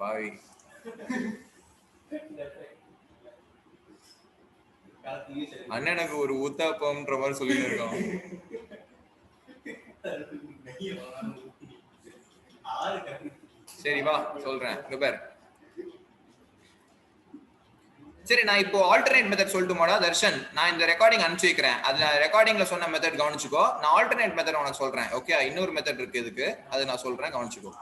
S1: பாவி அண்ணனுக்கு ஒரு ஊத்தாப்பம்ன்ற மாதிரி சொல்லிட்டு இருக்கோம். சரி வா சொல்றேன். இங்க பாரு. சரி, நான் இப்போ ஆல்டர்னேட் மெத்தட் சொல்லட்டுமாடா தர்ஷன்? நான் இந்த ரெக்கார்டிங் அனுப்பிச்சு வைக்கிறேன். அதுல ரெக்கார்டிங்ல சொன்ன மெத்தட் கவனிச்சுக்கோ. நான் ஆல்டர்னேட் மெத்தட் உனக்கு சொல்றேன். ஓகே, இன்னொரு மெத்தட் இருக்கு இதுக்கு, அது நான் சொல்றேன், கவனிச்சுக்கோ.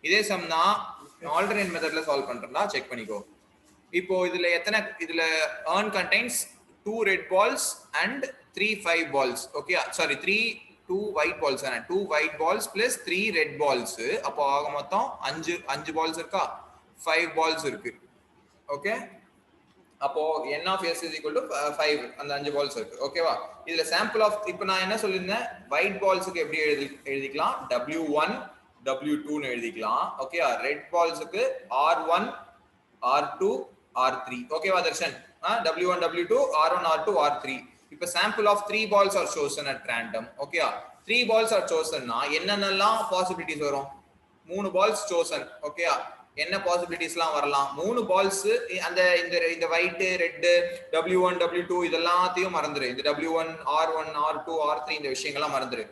S1: இதே சம் தான் ஆல்டர்னேட் மெத்தட்ல சால்வ் பண்றேன்னா செக் பண்ணிக்கோ. இப்போ இதுல எத்தனை, இதுல earn contains 2 red balls and 3 5 balls. Okay, sorry 2 white balls. 2 white balls plus 3 red balls. அப்போ ஆக மொத்தம் 5 balls இருக்கா, 5 balls இருக்கு. ஓகே, அப்போ n of s is equal to 5, அந்த 5 balls இருக்கு. ஓகேவா? இதுல சாம்பிள் ஆஃப், இப்போ நான் என்ன சொல்லிருந்தேன், white ballsக்கு எப்படி எழுதிக்கலாம், w1 w2 னு எழுதிக்கலாம். ஓகே, ரெட் பால்ஸ்க்கு r1 r2 r3. ஓகேவா Darshan? w1 w2 r1 r2 r3. இப்போ sample of 3 balls are chosen at random. ஓகே, 3 balls are chosen னா என்னென்னலாம் பாசிபிலிட்டிஸ் வரும்? 3 balls chosen. ஓகே, என்ன பாசிபிலிட்டிஸ்லாம் வரலாம்? 3 பால்ஸ், அந்த இந்த ஒயிட் ரெட் w1 w2 இதெல்லாத்தையும் மறந்துரு. இந்த w1 r1 r2 r3 இந்த விஷயங்கள்லாம் மறந்துரு.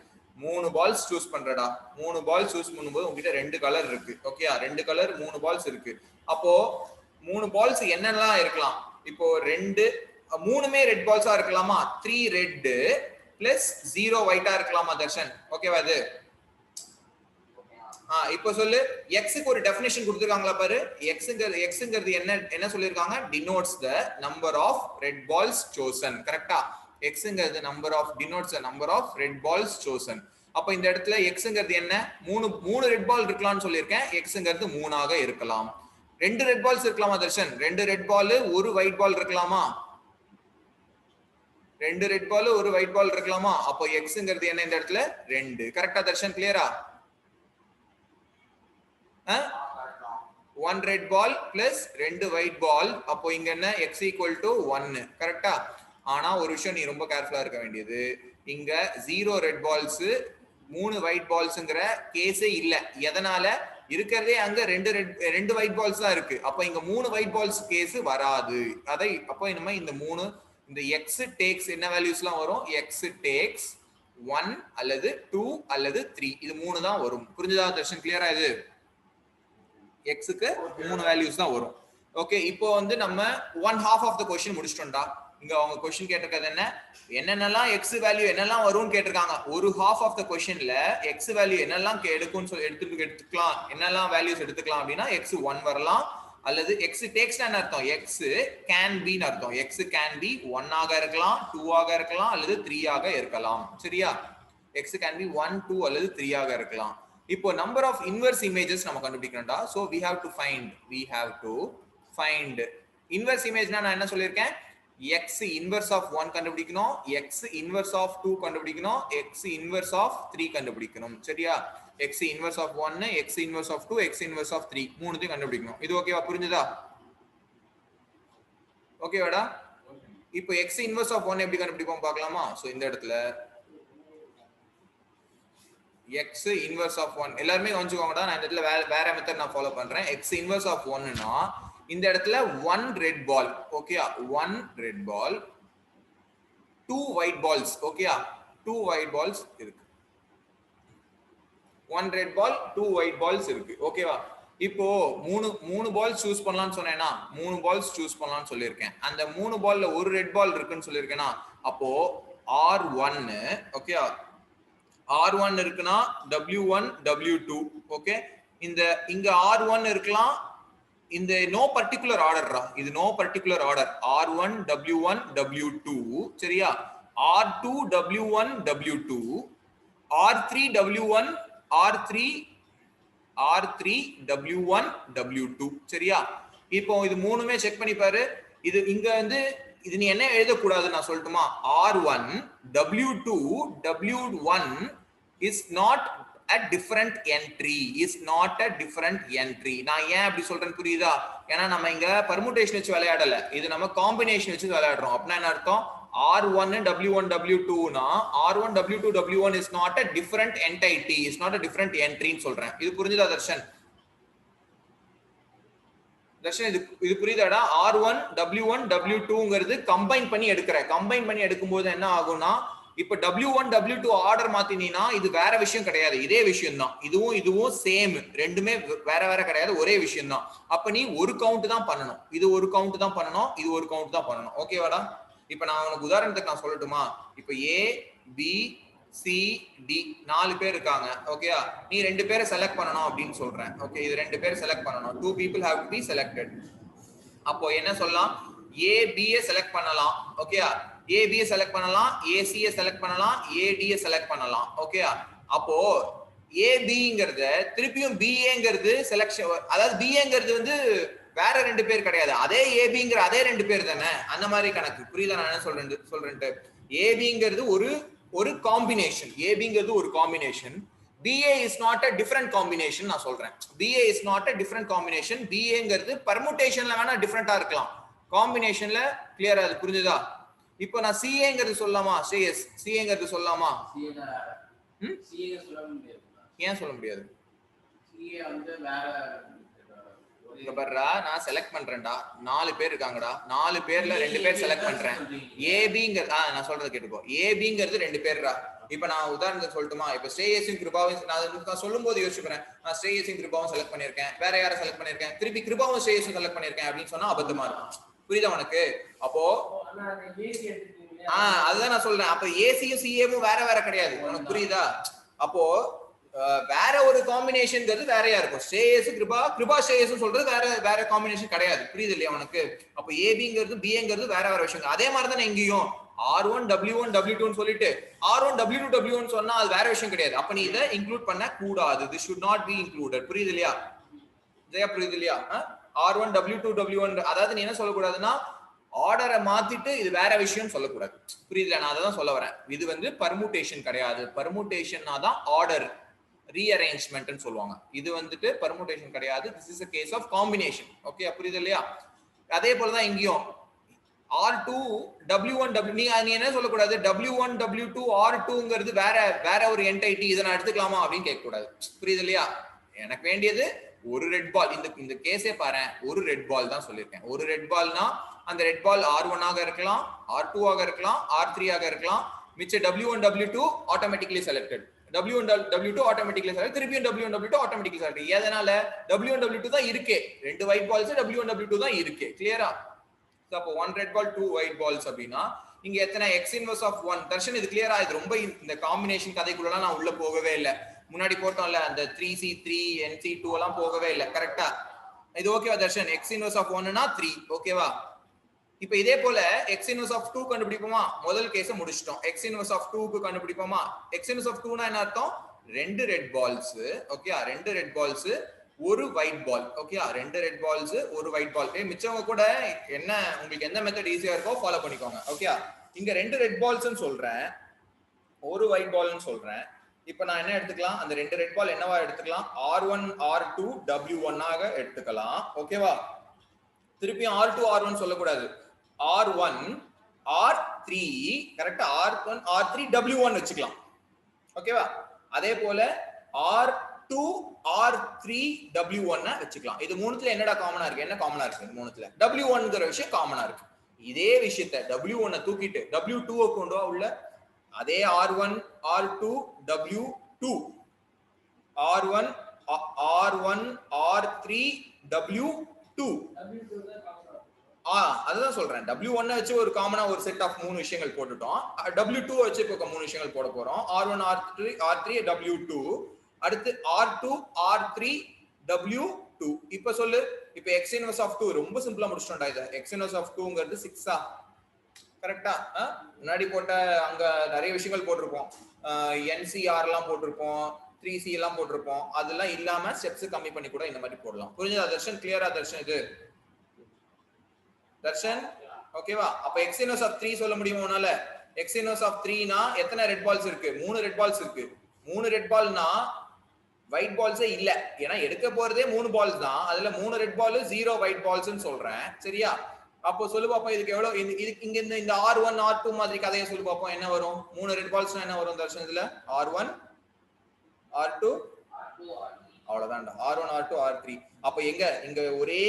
S1: 3 பால்ஸ் சூஸ் பண்றடா. 3 பால்ஸ் சூஸ் பண்ணும்போது உங்ககிட்ட 2 கலர் இருக்கு. ஓகே, 2 கலர் 3 பால்ஸ் இருக்கு. அப்போ 3 பால்ஸ் என்னெல்லாம் இருக்கலாம்? இப்போ 3மே ரெட் பால்ஸா இருக்கலாமா? 3 ரெட் பிளஸ் 0 ஒயிட்டா இருக்கலாமா தர்ஷன்? ஓகேவா? இது இப்போ சொல்லு. எக்ஸுக்கு ஒரு டெஃபினிஷன் கொடுத்துருக்காங்களா பாரு. எக்ஸ்ங்கிறது என்ன சொல்லியிருக்காங்க? Denotes the number of red balls chosen. கரெக்டா? எக்ஸ்ங்கிறது number of denotes the number of red balls chosen. அப்ப இந்த இடத்துல எக்ஸ்ங்கிறது என்ன? 3 ரெட் பால் இருக்கலாம்னு சொல்லியிருக்கேன். எக்ஸ்ங்கிறது 3ஆக இருக்கலாம். 2 ரெட் பால்ஸ் இருக்கலாமா தர்ஷன்? 2 ரெட் பால் 1 ஒயிட் பால் இருக்கலாமா? 2 ரெட் பால் 1 ஒயிட் பால் இருக்கலாமா? அப்போ எக்ஸ்ங்கிறது என்ன இந்த இடத்துல? 2. கரெக்டா தர்ஷன்? கிளியரா? 1 ரெட் பால் பிளஸ் 2 ஒயிட் பால். அப்போ இங்க என்ன? x equal to 1. கரெக்டா? ஆனா ஒரு விஷயம் நீ ரொம்ப கேர்ஃபுல்லா இருக்க வேண்டியது, இங்க 0 ரெட் பால்ஸ் 3 ஒயிட் பால்ஸ்ங்கிற கேஸே இல்ல. எதனால? இருக்கிறதே அங்க 2 ஒயிட் பால்ஸ் தான் இருக்கு. அப்ப இங்க 3 ஒயிட் பால்ஸ் கேஸ் வராது. அதை அப்போ இனிமே இந்த 3 இந்த x டேக்ஸ் என்ன வேல்யூஸ்லாம் வரும்? x டேக்ஸ் 1 அல்லது 2 அல்லது 3. இது 3 தான் வரும். புரிஞ்சதா தர்ஷன்? கிளியரா? இது எக்ஸுக்கு 3 வேல்யூஸ் தான் வரும். ஓகே, இப்போ வந்து நம்ம 1/2 ஆஃப் த क्वेश्चन முடிச்சிட்டோம்டா. இங்க அவங்க क्वेश्चन கேட்டிருக்கிறது என்னென்னலாம் எக்ஸ் வேல்யூ என்னெல்லாம் வரும்னு கேட்டிருக்காங்க. ஒரு ஹாஃப் ஆஃப் த क्वेश्चनல எக்ஸ் வேல்யூ என்னெல்லாம் எடுக்கும்னு சொல்லி எடுத்துக்கலாம். என்னெல்லாம் வேல்யூஸ் எடுத்துக்கலாம் அப்படின்னா எக்ஸ் 1 வரலாம், அல்லது எக்ஸ் டேக்ஸ் என்ன அர்த்தம்? எக்ஸ் கேன் பி னு அர்த்தம். எக்ஸ் கேன் பி 1 ஆக இருக்கலாம், 2 ஆக இருக்கலாம், அல்லது 3 ஆக இருக்கலாம். சரியா? எக்ஸ் கேன் பி 1 2 அல்லது 3 ஆக இருக்கலாம். இப்போ நம்பர் ஆஃப் இன்வெர்ஸ் இமேஜஸ் நம்ம கண்டுபிடிக்கணும்டா. So we have to find inverse இமேஜ்னா நான் என்ன சொல்லிருக்கேன்? x இன்வெர்ஸ் ஆஃப் 1 கண்டுபிடிக்கணும், x இன்வெர்ஸ் ஆஃப் 2 கண்டுபிடிக்கணும், x இன்வெர்ஸ் ஆஃப் 3 கண்டுபிடிக்கணும். சரியா? x inverse of 1, x inverse of 2, x inverse of 3 மூணுத்தையும் கண்டுபிடிக்கணும். இது ஓகேவா? புரிஞ்சதா? ஓகேவாடா? இப்போ x இன்வெர்ஸ் ஆஃப் 1 எப்படி கண்டுபிடிப்போம் பார்க்கலாமா? சோ இந்த இடத்துல x inverse of 1 எல்லாரும் கவனிச்சுக்கோங்கடா. நான் இந்த இடத்துல வேற மெத்தட் நான் ஃபாலோ பண்றேன். x inverse of 1 னா இந்த இடத்துல 1 red ball. ஓகேயா? 1 red ball 2 white balls. ஓகேயா? 2 white balls இருக்கு. 1 red ball 2 white balls இருக்கு. ஓகேவா? இப்போ மூணு பால்ஸ் சூஸ் பண்ணலாம்னு சொன்னேன்னா 3 பால்ஸ் சூஸ் பண்ணலாம்னு சொல்லியிருக்கேன். அந்த 3 பால்ல ஒரு ரெட் பால் இருக்குன்னு சொல்லியிருக்கேன்னா அப்போ R1 ஓகே R1 இருக்குன்னா W1 W2 ஓகே இங்க R1 இருக்கலாம் இந்த நோ பர்டிகுலர் ஆர்டர்ரா இது no particular order R1 W1 W2 சரியா R2 W1 W2 R3 W1 R3 W1 W2 சரியா இப்போ இது மூணுமே செக் பண்ணி பாரு இது இங்க இது நீ என்ன எழுத கூடாது நான் சொல்லட்டுமா R1 W2 W1 is not a different entry நான் ஏன் அப்படி சொல்றேன்னு புரியுதா ஏன்னா நம்ம இங்க பெர்முடேஷன் வச்சு விளையாடல இது நம்ம காம்பினேஷன் வச்சு விளையாடுறோம் அப்படின்னா என்ன அர்த்தம் R1 W1 W2 னா R1 W2 W1 is not a different entity is not a different entry ன்னு சொல்றேன் இது புரிஞ்சுதா தர்ஷன் இது புரியுதாடா R1 W1 W2ங்கிறது கம்பைன் பண்ணி எடுக்கும்போது என்ன ஆகும்னா இப்ப W1 W2 ஆர்டர் மாத்தினீனா இது வேற விஷயம் கிடையாது இதே விஷயம் தான் இதுவும் சேம் ரெண்டுமே வேற கிடையாது ஒரே விஷயம் தான் அப்ப நீ ஒரு கவுண்ட் தான் பண்ணணும் இது ஒரு கவுண்ட் தான் பண்ணணும் இது ஒரு கவுண்ட் தான் பண்ணணும் ஓகேவாடா இப்ப நான் உனக்கு உதாரணத்துக்கு நான் சொல்லட்டுமா இப்ப A B C D 4 பேர் இருக்காங்க ஓகேயா நீ 2 பேரை செலக்ட் பண்ணணும் அப்படின்னு சொல்றேன் ஓகே இது 2 பேர் செலக்ட் பண்ணணும் 2 people have to be selected அப்போ என்ன சொல்லலாம் A B செலக்ட் பண்ணலாம் ஓகேயா A B செலக்ட் பண்ணலாம் A C செலக்ட் பண்ணலாம் A D செலக்ட் பண்ணலாம் ஓகேயா அப்போ A B ங்கிறது திருப்பியும் B ங்கிறது செலக்ஷன் அதாவது B ங்கிறது வேற 2 பேர் கிடையாது அதே A B ங்கிற அதே 2 பேர் தானே அந்த மாதிரி கணக்கு புரியுதா நான் என்ன சொல்றேன்ட்டு A B ங்கிறது ஒரு காம்பினேஷன் A B ங்கிறது ஒரு combination BA is not a different combination நான் சொல்றேன் BA is not a different combination BA ங்கிறது பெர்முடேஷன்ல வேணா டிஃபரெண்டா இருக்கலாம் காம்பினேஷன்ல கிளியரா அது புரிஞ்சுதா இப்போ நான் CA ங்கிறது சொல்லலாமா ஸ்ரேயஸ் CA ங்கிறது சொல்லலாமா CA சொல்ல முடியாது ஏன் சொல்ல முடியாது CA வேற இங்க பாருடா நான் செலக்ட் பண்றேன்டா 4 பேர் இருக்காங்கடா 4 பேர்ல 2 பேர் செலக்ட் பண்றேன் AB ங்கிறது நான் சொல்றது கேட்டுக்கோ AB ங்கிறது 2 பேர்டா இப்ப நான் உதாரணத்துக்கு சொல்லட்டுமா இப்ப ஸ்ரேயஸும் கிருபாவும் நான் சொல்லும்போது யோசிச்சுக்கிறேன் நான் ஸ்ரேயஸும் கிருபாவும் செலக்ட் பண்ணிருக்கேன் வேற யாரை செலக்ட் பண்ணிருக்கேன் திருப்பி கிருபாவும் ஸ்ரேயஸும் செலக்ட் பண்ணிருக்கேன் அப்படின்னு சொன்னா அபத்தமா இருக்கும் புரியுதா உனக்கு அப்போ அதுதான் நான் சொல்றேன் அப்ப ஏசியும் சிஏவும் வேற கிடையாது உனக்கு புரியுதா அப்போ வேற ஒரு காம்பினேஷன்ங்கிறது வேறையா இருக்கும் ஸ்ரேயஸ் கிருபா ஸ்ரேயஸ் சொல்றது வேற காம்பினேஷன் கிடையாது புரியுது இல்லையா உனக்கு அப்ப ஏபிங்கிறது பிங்கிறது வேற விஷயம் அதே மாதிரி தானே இங்கேயும் R1 W1 W2 ன்னு சொல்லிட்டு R1 W2 W1 சொன்னா அது வேற விஷயம் கிடையாது அப்ப நீ இதை இன்க்ளூட் பண்ண கூடாது this should not be included புரியுது இல்லையா புரியுது இல்லையா R1 W2 W1 அதாவது நீ என்ன சொல்லக்கூடாதுன்னா ஆர்டரை மாத்திட்டு இது வேற விஷயம் சொல்லக்கூடாது புரியுதுல நான் அதான் சொல்ல வரேன் இது பர்முடேஷன் கிடையாது பர்முடேஷன்னா தான் ஆர்டர் ரீஅரேஞ்ச்மென்ட்னு சொல்லுவாங்க இது பர்முடேஷன் கிடையாது this is a case of combination okay புரியுது இல்லையா அதே போல தான் இங்கேயும் R2 W1 W நீ என்ன சொல்லக்கூடாது W1 W2 R2ங்கிறது வேற ஒரு என்டைட்டி இதை நான் எடுத்துக்கலாமா அப்படின்னு கேட்க கூடாது புரியுது இல்லையா எனக்கு வேண்டியது ஒரு ரெட் பால் இந்த கேஸே பாரு ஒரு ரெட் பால் தான் சொல்லியிருக்கேன் ஒரு ரெட் பால்னா அந்த ரெட் பால் R1 ஆக இருக்கலாம் R2 ஆக இருக்கலாம் R3 ஆக இருக்கலாம் மிச்ச W1 W2 automatically selected W1 W2 automatically select திருப்பியும் W1 W2 ஆட்டோமேட்டிக்கலி செலக்ட் எதனால W1 W2 தான் இருக்கே ரெண்டு ஒயிட் பால்ஸ் W1 W2 தான் இருக்கே கிளியரா அப்போ 1 ரெட் பால் 2 ஒயிட் பால்ஸ் அப்படின்னா இங்க எத்தனை x இன்வர்ஸ் ஆஃப் 1 தர்ஷன் இது கிளியரா இது ரொம்ப இந்த காம்பினேஷன் கதைக்குள்ளலாம் நான் உள்ள போகவே இல்லை முன்னாடி போட்டோம்ல அந்த 3C3 NC2 எல்லாம் போகவே இல்லை கரெக்டா இது ஓகேவா தர்ஷன் x இன்வர்ஸ் ஆஃப் 1 னா 3 ஓகேவா இப்போ இதே போல x இன்வர்ஸ் ஆஃப் 2 கண்டுபிடிப்போமா முதல் கேஸை முடிச்சிட்டோம் x இன்வர்ஸ் ஆஃப் 2 க்கு கண்டுபிடிப்போமா x இன்வர்ஸ் ஆஃப் 2 னா என்ன அர்த்தம் ரெண்டு ரெட் பால்ஸ் ஓகே ரெண்டு ரெட் பால்ஸ் ஒரு ஒயிட் பால் ஓகே ரெண்டு ரெட் பால்ஸ் ஒரு ஒயிட் பால் மிச்சவங்க கூட என்ன உங்களுக்கு எந்த மெத்தட் ஈஸியா இருக்கோ ஃபாலோ பண்ணிக்கோங்க ஓகே இங்க ரெண்டு ரெட் பால்ஸ்னு சொல்றேன் ஒரு ஒயிட் பால்னு சொல்றேன் இப்போ நான் என்ன எடுத்துக்கலாம் அந்த ரெண்டு ரெட் பால் என்னவா எடுத்துக்கலாம் R1 R2 W1 ஆக எடுத்துக்கலாம் ஓகேவா திருப்பியும் R2 R1 சொல்லக்கூடாது R1 R3 கரெக்டா R1 R3 W1 வச்சுக்கலாம் ஓகேவா அதே போல R2 R3 W1 வச்சுக்கலாம் இது மூணுத்துல என்னடா காமனா இருக்கு என்ன காமனா இருக்கு இந்த மூணுத்துல W1ங்கிற விஷயம் காமனா இருக்கு இதே விஷயத்தை W1 தூக்கிட்டு W2 கொண்டு வா உள்ள அதே R1 R2 W2 R1 R1 R3 W2 அதுதான் சொல்றேன். W1 வச்சு ஒரு காமனா ஒரு செட் ஆஃப் 3 விஷயங்கள் போட்டுட்டோம். W2 வச்சு இப்போ 3 விஷயங்கள் போட போறோம். R1 R3 W2 அடுத்து R2 R3 W2. இப்போ சொல்லு, இப்போ x inverse of 2 ரொம்ப சிம்பிளா முடிச்சிட்டோம்டா. இத x inverse of 2ங்கிறது 6 கரெக்டா? முன்னாடி போட்ட அங்க நிறைய விஷயங்கள் போட்டிருப்போம். NCR எல்லாம் போட்டிருப்போம், 3C எல்லாம் போட்டிருப்போம். அதெல்லாம் இல்லாம ஸ்டெப்ஸ் கம்மி பண்ணி கூட இந்த மாதிரி போடலாம். புரிஞ்சதா தர்ஷன்? கிளியரா தர்ஷன்? இது தர்ஷன் ஓகேவா? அப்ப x inverse of 3 சொல்ல முடியுமா உன்னால? x inverse of 3 னா எத்தனை ரெட் பால்ஸ் இருக்கு? 3 ரெட் பால்ஸ் இருக்கு. 3 ரெட் பால்னா ஒயிட் பால்ஸே இல்ல. ஏன்னா எடுக்க போறதே 3 பால்ஸ் தான். அதுல 3 ரெட் பால் 0 ஒயிட் பால்ஸ்னு சொல்றேன். சரியா? அப்போ சொல்லு பாப்போம் இதுக்கு எவ்வளவு. இங்க இந்த R1 R2 மாதிரி கதையை சொல்லு பாப்போம் என்ன வரும்? 3 ரெட் பால்ஸ்னா என்ன வரும் தர்ஷன் இதுல? R1 R2 அவ்வளவுதான்டா. R1 R2 R3. அப்ப எங்க இங்க ஒரே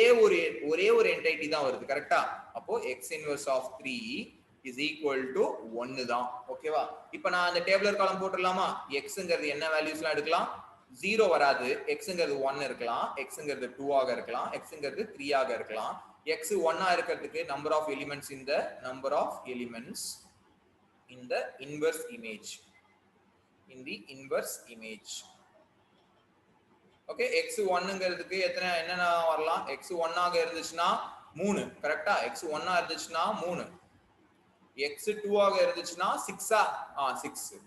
S1: ஒரு என்டைட்டி தான் வருது. கரெக்டா? அப்போ x inverse of 3 is equal to 1 தான். ஓகேவா? இப்போ நான் அந்த டேபிளர் காலம் போட்டுடலாமா? xங்கிறது என்ன வேல்யூஸ்லாம் எடுக்கலாம்? 0 வராது. xங்கிறது 1 இருக்கலாம், xங்கிறது 2 ஆக இருக்கலாம், xங்கிறது 3 ஆக இருக்கலாம். x 1 ஆ இருக்கிறதுக்கு number of elements in the inverse image. ஓகே, x 1ங்கிறதுக்கு என்னென்ன வரலாம்? x 1 ஆக இருந்துச்சுன்னா 3. கரெக்டா? x 1 ஆ இருந்துச்சுன்னா 3. x 2 ஆக இருந்துச்சுன்னா 6 6.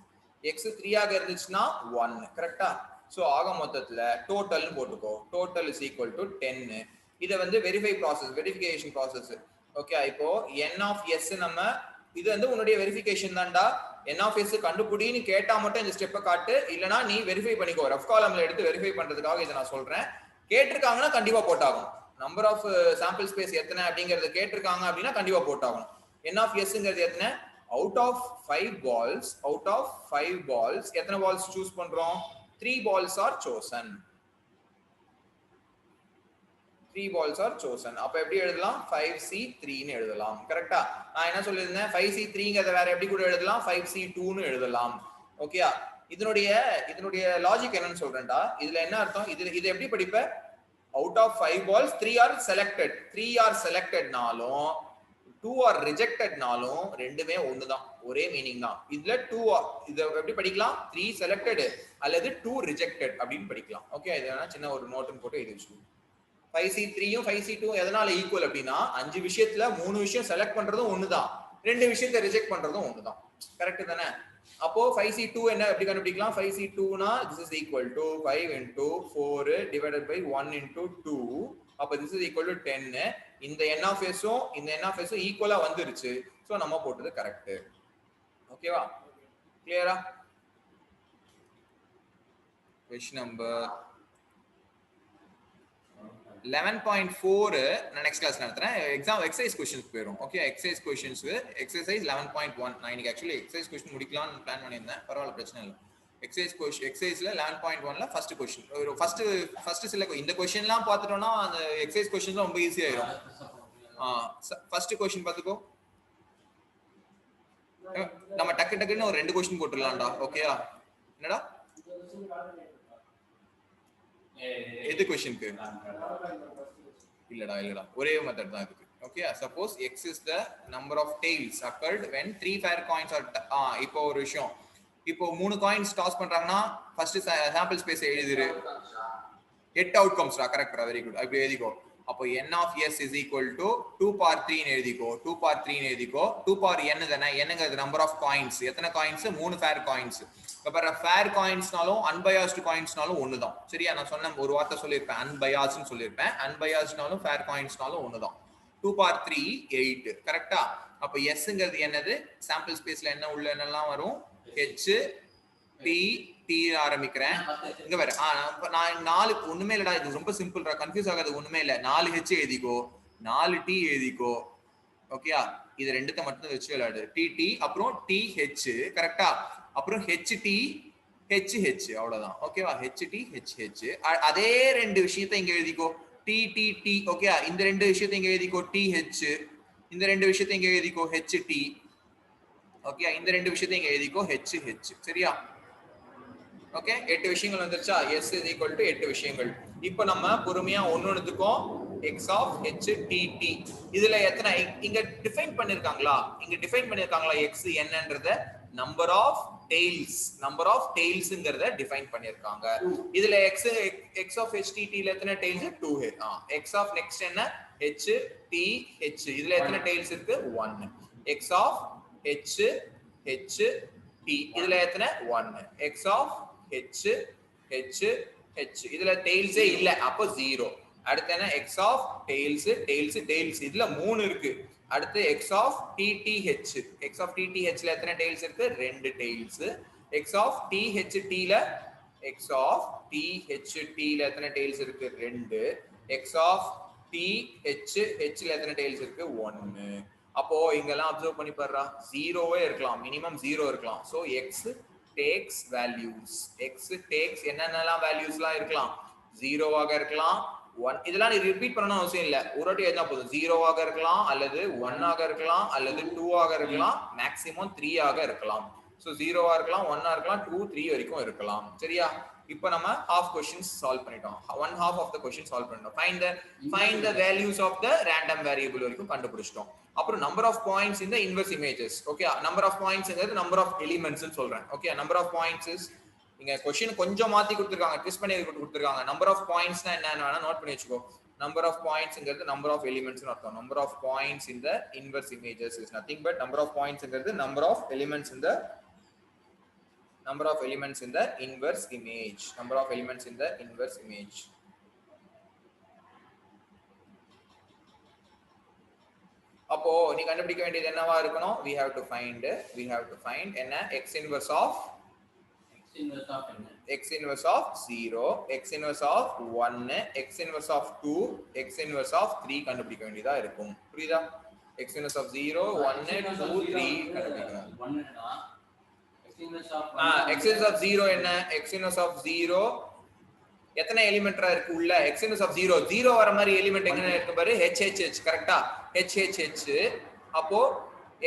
S1: x 3 ஆக இருந்துச்சுன்னா 1. கரெக்டா? சோ ஆக மொத்தத்துல டோட்டல்னு போட்டுக்கோ. Total is equal to 10. இத வந்து வெரிஃபிகேஷன் ப்ராசஸ். ஓகே, இப்போ n ஆஃப் s நம்ம இது வந்து உன்னுடைய வெரிஃபிகேஷன் தான்டா. n ஆஃப் s கண்டுபிடின்னு கேட்டா மட்டும் இந்த ஸ்டெப்பை காட்டு, இல்லனா நீ வெரிஃபை பண்ணிக்கோ. ரஃப் காலம்ல எடுத்து வெரிஃபை பண்றதுக்காக இதை நான் சொல்றேன். கேட்டிருக்காங்கன்னா கண்டிப்பா போட்டாகணும். நம்பர் ஆஃப் சாம்பிள் ஸ்பேஸ் எத்தனை அப்படிங்கறத கேட்டிருக்காங்க அப்படின்னா கண்டிப்பா போட்டாகணும். n ஆஃப் sங்கிறது எத்தனை? அவுட் ஆஃப் 5 பால்ஸ் எத்தனை பால்ஸ் சூஸ் பண்றோம்? 3 balls are chosen. 3 balls are chosen. அப்ப எப்படி எழுதலாம்? 5C3 ன்னு எழுதலாம். கரெக்ட்டா? நான் என்ன சொல்லிருந்தேன்? 5C3ங்கறத வேற எப்படி கூட எழுதலாம்? 5C2 ன்னு எழுதலாம். ஓகேயா? இதனுடைய லாஜிக் என்னன்னு சொல்றேன்டா. இதுல என்ன அர்த்தம்? இது எப்படி படிப்ப? அவுட் ஆஃப் 5 balls 3 are selectedனாலும் 2 are rejectedனாலும் ரெண்டுமே ஒண்ணுதான், ஒரே மீனிங் தான். இதுல 2 இத எப்படி படிக்கலாம்? 3 selected அல்லது 2 rejected அப்படின்னு படிக்கலாம். ஓகே, இதெல்லாம் சின்ன ஒரு நோட்னு போட்டு எழுதி வச்சுக்கோங்க. 5C3யும் 5C2ம் எதனால ஈக்குவல் அப்படின்னா 5 விஷயத்துல 3 விஷயம் செலக்ட் பண்றதும் ஒண்ணுதான், 2 விஷயத்தை ரிஜெக்ட் பண்றதும் ஒண்ணுதான். கரெக்ட் தானே? அப்போ 5C2 என்ன எப்படி கண்டுபிடிக்கலாம்? 5C2னா this is equal to 5 into 4 divided by 1 into 2. அப்ப this is equal to 10. இந்த n of s-ம் இந்த n of s-ம் ஈக்குவலா வந்துருச்சு. சோ நம்ம போட்டது கரெக்ட். ஓகேவா? கிளியரா? क्वेश्चन நம்பர் 11.4 நான் நெக்ஸ்ட் கிளாஸ் நடத்துறேன். எக்ஸசைஸ் क्वेश्चंस போறோம். ஓகே, எக்ஸசைஸ் क्वेश्चंस எக்ஸசைஸ் 11.1 நான் இன்னைக்கு एक्चुअली எக்ஸசைஸ் क्वेश्चन முடிக்கலாம்னு பிளான் பண்ணியிருந்தேன். பரவாயில்லை, பிரச்சனை இல்லை. எக்ஸசைஸ்ல 11.1ல ஃபர்ஸ்ட் क्वेश्चन ஒரு ஃபர்ஸ்ட் சில இந்த क्वेश्चनலாம் பார்த்துட்டோம்னா அந்த எக்ஸசைஸ் क्वेश्चंसலாம் ரொம்ப ஈஸியா ஆயிடும். ஃபர்ஸ்ட் क्वेश्चन பாத்துக்கோ. நம்ம டக்குன்னு ஒரு 2 क्वेश्चन போட்டுடலாம்டா. ஓகேயா? என்னடா எது क्वेश्चनக்கு? இல்லடா ஒரே மெத்தட் தான் இதுக்கு. Okay, suppose x is the number of tails occurred when 3 fair coins are இப்போ ஒரு விஷயம், இப்போ 3 காயின்ஸ் டாஸ் பண்றாங்கன்னா ஃபர்ஸ்ட் சாம்பிள் ஸ்பேஸ் எழுதிரு. 8 அவுட்கம்ஸ்டா. கரெக்ட்டா? Very good. அப்படி எழுதிக்கோ. அப்போ n of s is equal to 2 power 3 ன்னு எழுதிக்கோ. 2 power 3 ன்னு எழுதிக்கோ. 2 power n தானே? என்னங்கிறது நம்பர் ஆஃப் காயின்ஸ். எத்தனை காயின்ஸ்? 3 fair coins. அப்ப ஃபேர் காயின்ஸ்னாலும் அன்பயாஸ்டு காயின்ஸ்னாலும் ஒண்ணுதான். சரியா? நான் சொன்ன ஒரு வார்த்தை சொல்லியிருப்பேன், அன்பயாஸ்ட்னு சொல்லியிருப்பேன். அன்பயாஸ்ட்னாலும் ஃபேர் காயின்ஸ்னாலும் ஒண்ணுதான். 2 power 3 8. கரெக்ட்டா? அப்ப sங்கிறது என்னது? சாம்பிள் ஸ்பேஸ்ல என்ன உள்ள என்னெல்லாம் வரும்? h t t ஆரம்பிக்கிறேன். இங்க வேற நான் 4 ஒண்ணுமே இல்லடா. இது ரொம்ப சிம்பிள்டா, கன்ஃபியூஸ் ஆகாது. ஒண்ணுமே இல்ல. 4 h எழுதிக்கோ, 4 t எழுதிக்கோ. ஓகேயா? இது ரெண்டுத்த மட்டும் வச்சு விளையாடு. tt அப்புறம் th. கரெக்ட்டா? அப்புறம் ht hh அவ்வளவுதான். ஓகேவா? ht hh. அதே ரெண்டு விஷயத்தை இங்க எழுதிக்கோ. t. ஓகேயா? இந்த ரெண்டு விஷயத்தை இங்க எழுதிக்கோ. th. இந்த ரெண்டு விஷயத்தை இங்க எழுதிக்கோ. ht. ஓகே, இந்த ரெண்டு விஷயத்தை இங்க எழுதிக்கோ. hh. சரியா? ஓகே 8 விஷயங்கள் வந்துருச்சா s is equal to 8 விஷயங்கள். இப்போ நம்ம பொறுமையா ஒவ்வொன்றுத்துக்கும் x of h t t இதுல எத்தனை இங்க டிஃபைன் பண்ணிருக்காங்களா x என்னன்றத நம்பர் ஆஃப் டெய்ல்ஸ்ங்கறத டிஃபைன் பண்ணிருக்காங்க. இதுல x of h t t ல எத்தனை டெய்ல்ஸ் 2 x of next என்ன h t h இதுல எத்தனை டெய்ல்ஸ் இருக்கு 1 x of h h t இதுல எத்தனை 1 x of h h h இதுல டெய்ல்ஸே இல்ல அப்ப 0. அடுத்து என்ன x of tails இதுல 3 இருக்கு. அடுத்து x of tth ல எத்தனை டெய்ல்ஸ் இருக்கு 2 டெய்ல்ஸ். x of tht ல எத்தனை டெய்ல்ஸ் இருக்கு 2. x of th ல எத்தனை டெய்ல்ஸ் இருக்கு 1. அப்போ இங்கெல்லாம் அப்சர்வ் பண்ணி பாருடா 0வே இருக்கலாம், மினிமம் 0 இருக்கலாம். So x takes values. x takes என்னென்னலாம் வேல்யூஸ்லாம் இருக்கலாம் 0 ஆக இருக்கலாம் 1 இதெல்லாம் நீ ரிப்பீட் பண்ணனும் அவசியம் இல்ல. ஒரு வாட்டி எழுதினா போதும். 0 ஆக இருக்கலாம் அல்லது 1 ஆக இருக்கலாம் அல்லது 2 ஆக இருக்கலாம், மேக்ஸிமம் 3 ஆக இருக்கலாம். சோ 0 ஆ இருக்கலாம் 1 ஆ இருக்கலாம் 2 3 வரைக்கும் இருக்கலாம். சரியா? இப்போ நம்ம half questions solve பண்ணிட்டோம். one half of the question solve பண்ணிட்டோம். find the values of the random variable வரைக்கும் கண்டுபிடிச்சிட்டோம். அப்புறம் number of points in the inverse images. okay number of points ங்கிறது number of elements னு சொல்றேன். okay number of points is இங்க question கொஞ்சம் மாத்தி கொடுத்திருக்காங்க, ட்விஸ்ட் பண்ணி கொடுத்திருக்காங்க. number of points னா என்னன்னு வேணா நோட் பண்ணி வெச்சுக்கோ. number of points ங்கிறது number of elements னு அர்த்தம். number of points in the inverse images is nothing but number of points ங்கிறது number of elements in the inverse image. number of elements in the inverse image. அப்போ நீ கண்டுபிடிக்க வேண்டியது என்னவா இருக்கணும்? we have to find என்ன x inverse of x inverse of 0, x inverse of 1, x inverse of 2, x inverse of 3 கண்டுபிடிக்க வேண்டியதா இருக்கும். புரியுதா? x inverse of 0 1 2 3 கண்டுபிடிக்கணும். x inverse of 0 என்ன? x inverse of 0 எத்தனை எலிமெண்ட்ரா இருக்கு உள்ள? x inverse of 0 வர மாதிரி எலிமெண்ட் எங்க இருக்கு பாரு, h h h கரெக்ட்டா? h h h அப்போ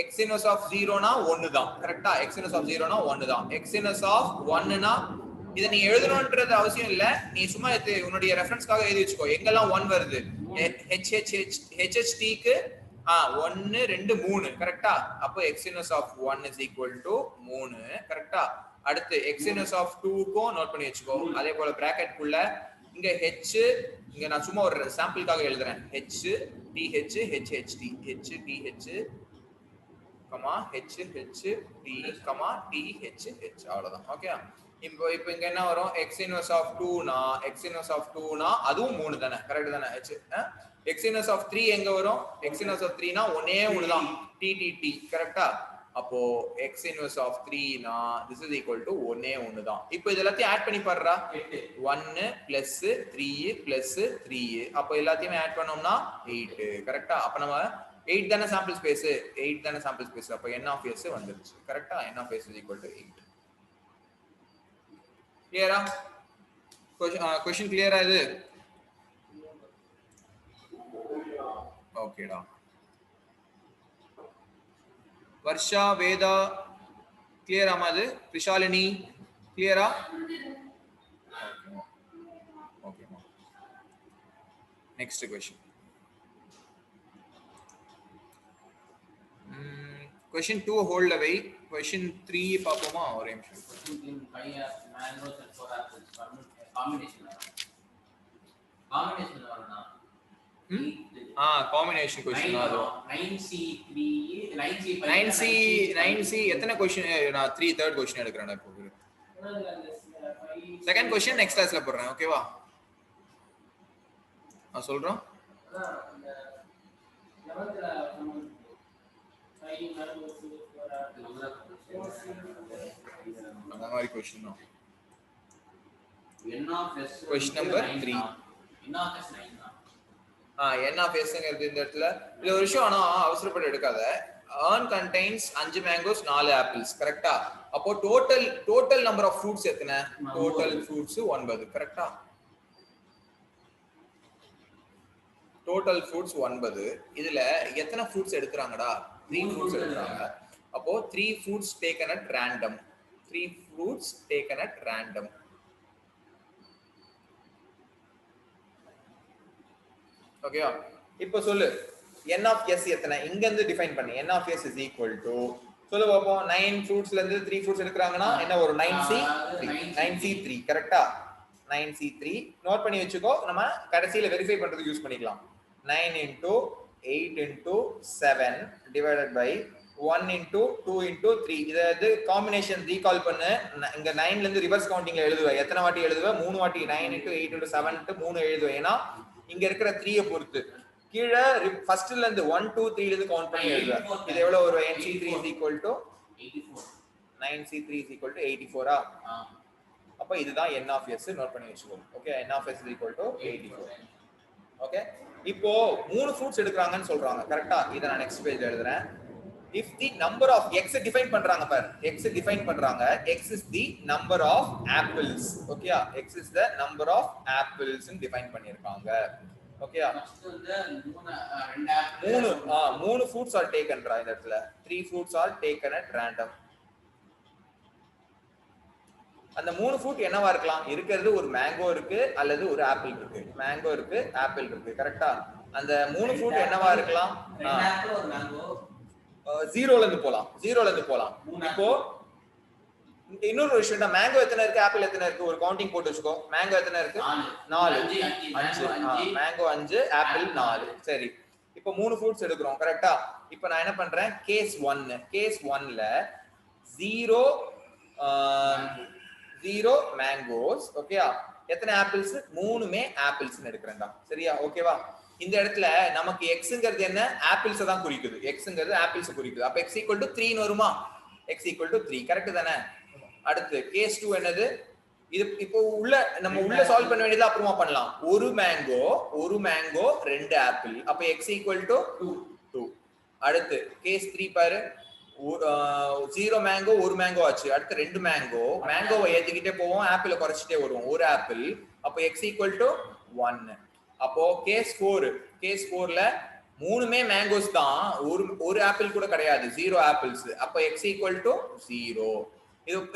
S1: x inverse of 0 னா 1 தான். கரெக்ட்டா? x inverse of 0 னா 1 தான். x inverse of 1 னா இத நீ எழுதணும்ன்றது அவசியம் இல்ல, நீ சும்மா உன்னுடைய ரெஃபரன்ஸ்க்காக எழுதி வெச்சுக்கோ. எங்கெல்லாம் 1 வருது h h h t க்கு 1 2 3 கரெக்ட்டா? அப்போ x inverse of 1 is equal to 3 கரெக்ட்டா? அடுத்து x inverse of 2 க்கும் நோட் பண்ணி வெச்சுக்கோ. அதே போல பிராக்கெட் குள்ள இங்க h இங்க நான் சும்மா ஒரு சாம்பிளுக்காக எழுதுறேன். h t h h h t h t h comma h h t comma t h h அவ்வளவுதான். ஓகே இப்போ இங்க என்ன வரும்? x inverse of 2 னா அதுவும் 3 தானே, கரெக்ட் தானே? h x inverse of 3 எங்க வரும்? x inverse of 3 னா ஒண்ணே ஒண்ணு தான், t t t கரெக்ட்டா? அப்போ x inverse of 3 னா this is equal to ஒண்ணே ஒண்ணு தான். இப்போ இதெல்லாம் ஆட் பண்ணி பாருடா. 1 plus 3 plus 3 அப்போ எல்லாத்தையும் ஆட் பண்ணோம்னா 8 கரெக்ட்டா? அப்ப நம்ம 8 தான சாம்பிள் ஸ்பேஸ், 8 தான சாம்பிள் ஸ்பேஸ். அப்ப n of s வந்துருச்சு கரெக்ட்டா? n of s is equal to 8. கிளியரா? क्वेश्चन கிளியரா இது? ஓகேடா. वर्षा वेदा क्लियर आमादु? Trishalini clear? Okay next question. Question 2 hold away. Question 3 पापोमा और निमिषம். காம்பினேஷன் क्वेश्चन அது 9c எத்தனை क्वेश्चन? நான் 3 थर्ड क्वेश्चन எடுக்கறேன் இப்போ. செகண்ட் क्वेश्चन நெக்ஸ்ட் கிளாஸ்ல போடுறேன். ஓகேவா? நான் சொல்றேன். அந்த மாதிரி क्वेश्चन தான். Question number 3 n of s ங்கிறது இந்த இடத்துல இல்ல ஒரு விஷயம். ஆனா அவசரப்பட்டு எடுக்காத. earn contains 5 mangoes 4 apples கரெக்ட்டா? அப்போ டோட்டல் நம்பர் ஆஃப் ஃப்ரூட்ஸ் எத்தனை? டோட்டல் ஃப்ரூட்ஸ் 9 கரெக்ட்டா? Total fruits 9. இதுல எத்தனை ஃப்ரூட்ஸ் எடுக்கறாங்கடா? 3 ஃப்ரூட்ஸ் எடுக்கறாங்க. அப்போ 3 fruits taken at random. 3 fruits taken at random. ஓகேவா? இப்போ சொல்லு n of s எத்தனை இங்க இருந்து டிஃபைன் பண்ணு. n of s is equal to சொல்லு பாப்போம் 9 ஃப்ரூட்ஸ்ல இருந்து 3 ஃப்ரூட்ஸ் எடுக்கறாங்கன்னா என்ன வரும் 9c3 கரெக்ட்டா 9c3 நோட் பண்ணி வெச்சுக்கோ. நம்ம கடைசில வெரிஃபை பண்றதுக்கு யூஸ் பண்ணிக்கலாம். 9 into 8 into 7 divided by 1 into 2 into 3 இது காம்பினேஷன் ரீகால் பண்ணு. இங்க 9ல இருந்து ரிவர்ஸ் கவுண்டிங்ல எழுதுவ. எத்தனை வாட்டி எழுதுவ 3 வாட்டி 9 into 8 into 7 into 3 எழுதுவ. ஏனா இங்க இருக்கிற 3 பொறுத்து கீழ ஃபர்ஸ்ட்ல இருந்து 1 2 3 ல இருந்து கவுண்ட் பண்ணி எழுதுவ. இது எவ்வளவு வரும் nc3 is equal to 84. 9c3 is equal to 84 ஆ? அப்ப இதுதான் n of s நோட் பண்ணி வெச்சுக்கோ. Okay n of s is equal to 84. Okay இப்போ 3 ஃப்ரூட்ஸ் எடுக்கறாங்கன்னு சொல்றாங்க கரெக்ட்டா? இத நான் நெக்ஸ்ட் பேஜ்ல எழுதுறேன். if the number of x define பண்றாங்க பார் x define பண்றாங்க x is the number of apples okay x is the number of apples ன்னு define பண்ணிருக்காங்க okay ஃபர்ஸ்ட் வந்து மூணு fruits are taken ரா இந்த இடத்துல 3 fruits are taken at random. அந்த மூணு ஃப்ரூட் என்னவா இருக்கலாம்? இருக்கிறது ஒரு மேங்கோ இருக்கு அல்லது ஒரு ஆப்பிள் இருக்கு. மேங்கோ இருக்கு ஆப்பிள் இருக்கு கரெக்ட்டா? அந்த மூணு ஃப்ரூட் என்னவா இருக்கலாம்? ரெண்டு ஆப்பிள் ஒரு மேங்கோ. ஜீரோல இருந்து போலாம். இப்போ இன்னொரு விஷயம் தான் மேங்கோ எத்தனை இருக்கு ஆப்பிள் எத்தனை இருக்கு ஒரு கவுண்டிங் போட்டு வெச்சுக்கோ. மேங்கோ எத்தனை இருக்கு 4 5 மேங்கோ 5 ஆப்பிள் 4 சரி. இப்போ மூணு ஃப்ரூட்ஸ் எடுக்கிறோம் கரெக்ட்டா? இப்போ நான் என்ன பண்றேன் கேஸ் 1ல 0 mangoes ஓகேயா? எத்தனை ஆப்பிள்ஸ்? மூணுமே ஆப்பிள்ஸ்னு எடுக்கறேன்டா சரியா? ஓகேவா? இந்த இடத்துல நமக்கு xங்கிறது என்ன ஆப்பிள்ஸ் தான் குறிக்குது. xங்கிறது ஆப்பிள்ஸ் குறிக்குது. அப்ப x = 3 ன்னு வருமா? x = 3 கரெக்ட் தானே? அடுத்து கேஸ் 2 என்னது? இது இப்போ நம்ம உள்ள சால்வ் பண்ண வேண்டியது அப்புறமா பண்ணலாம். ஒரு மேங்கோ ரெண்டு ஆப்பிள் அப்ப x = 2. அடுத்து கேஸ் 3 பாரு 0 மேங்கோ ஒரு மேங்கோ ஆச்சு. அடுத்து ரெண்டு மேங்கோவை ஏத்திக்கிட்டே போவோம் ஆப்பிள குறைச்சிட்டே வருவோம். ஒரு ஆப்பிள் அப்ப x = 1. அப்போ கேஸ் 4ல மூணுமே மேங்கோஸ் தான் ஒரு ஆப்பிள் கூட கிடையாது 0 ஆப்பிள்ஸ். அப்ப x = 0.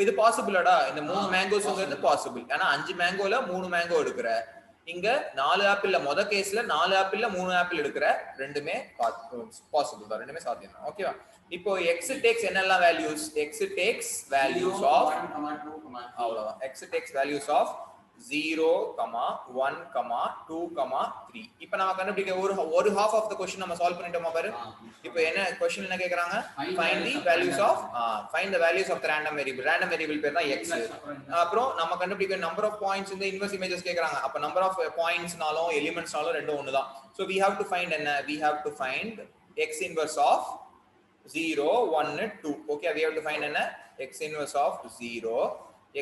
S1: இது பாசிபிளாடா? இந்த மூணு மேங்கோஸ்ங்கிறது பாசிபிள். ஆனா 5 மேங்கோல 3 மேங்கோ எடுக்கிற. இங்க 4 ஆப்பிள்ல முத கேஸ்ல 4 ஆப்பிள்ல 3 ஆப்பிள் எடுக்கிற. ரெண்டுமே பாசிபிள் தான். ரெண்டுமே சாத்தியம் தான். ஓகேவா? இப்போ x takes என்னெல்லாம் values? x takes values of 1, 2, 3 அவ்வளவுதான். x takes values of 0, 1, 2, 3. இப்போ நாம கண்டுபிடிக்க ஒரு half of the question நம்ம சால்வ் பண்ணிட்டோமா பாரு. இப்போ என்ன क्वेश्चन என்ன கேக்குறாங்க? find the values of the random variable. random variable பேர் தான் x. அப்புறம் நம்ம கண்டுபிடிக்க number of points in the inverse images கேக்குறாங்க. அப்ப number of pointsனாலும் elementsனாலும் ரெண்டும் ஒண்ணுதான். so we have to find x inverse of 0, 1, 2. okay we have to find x inverse of 0,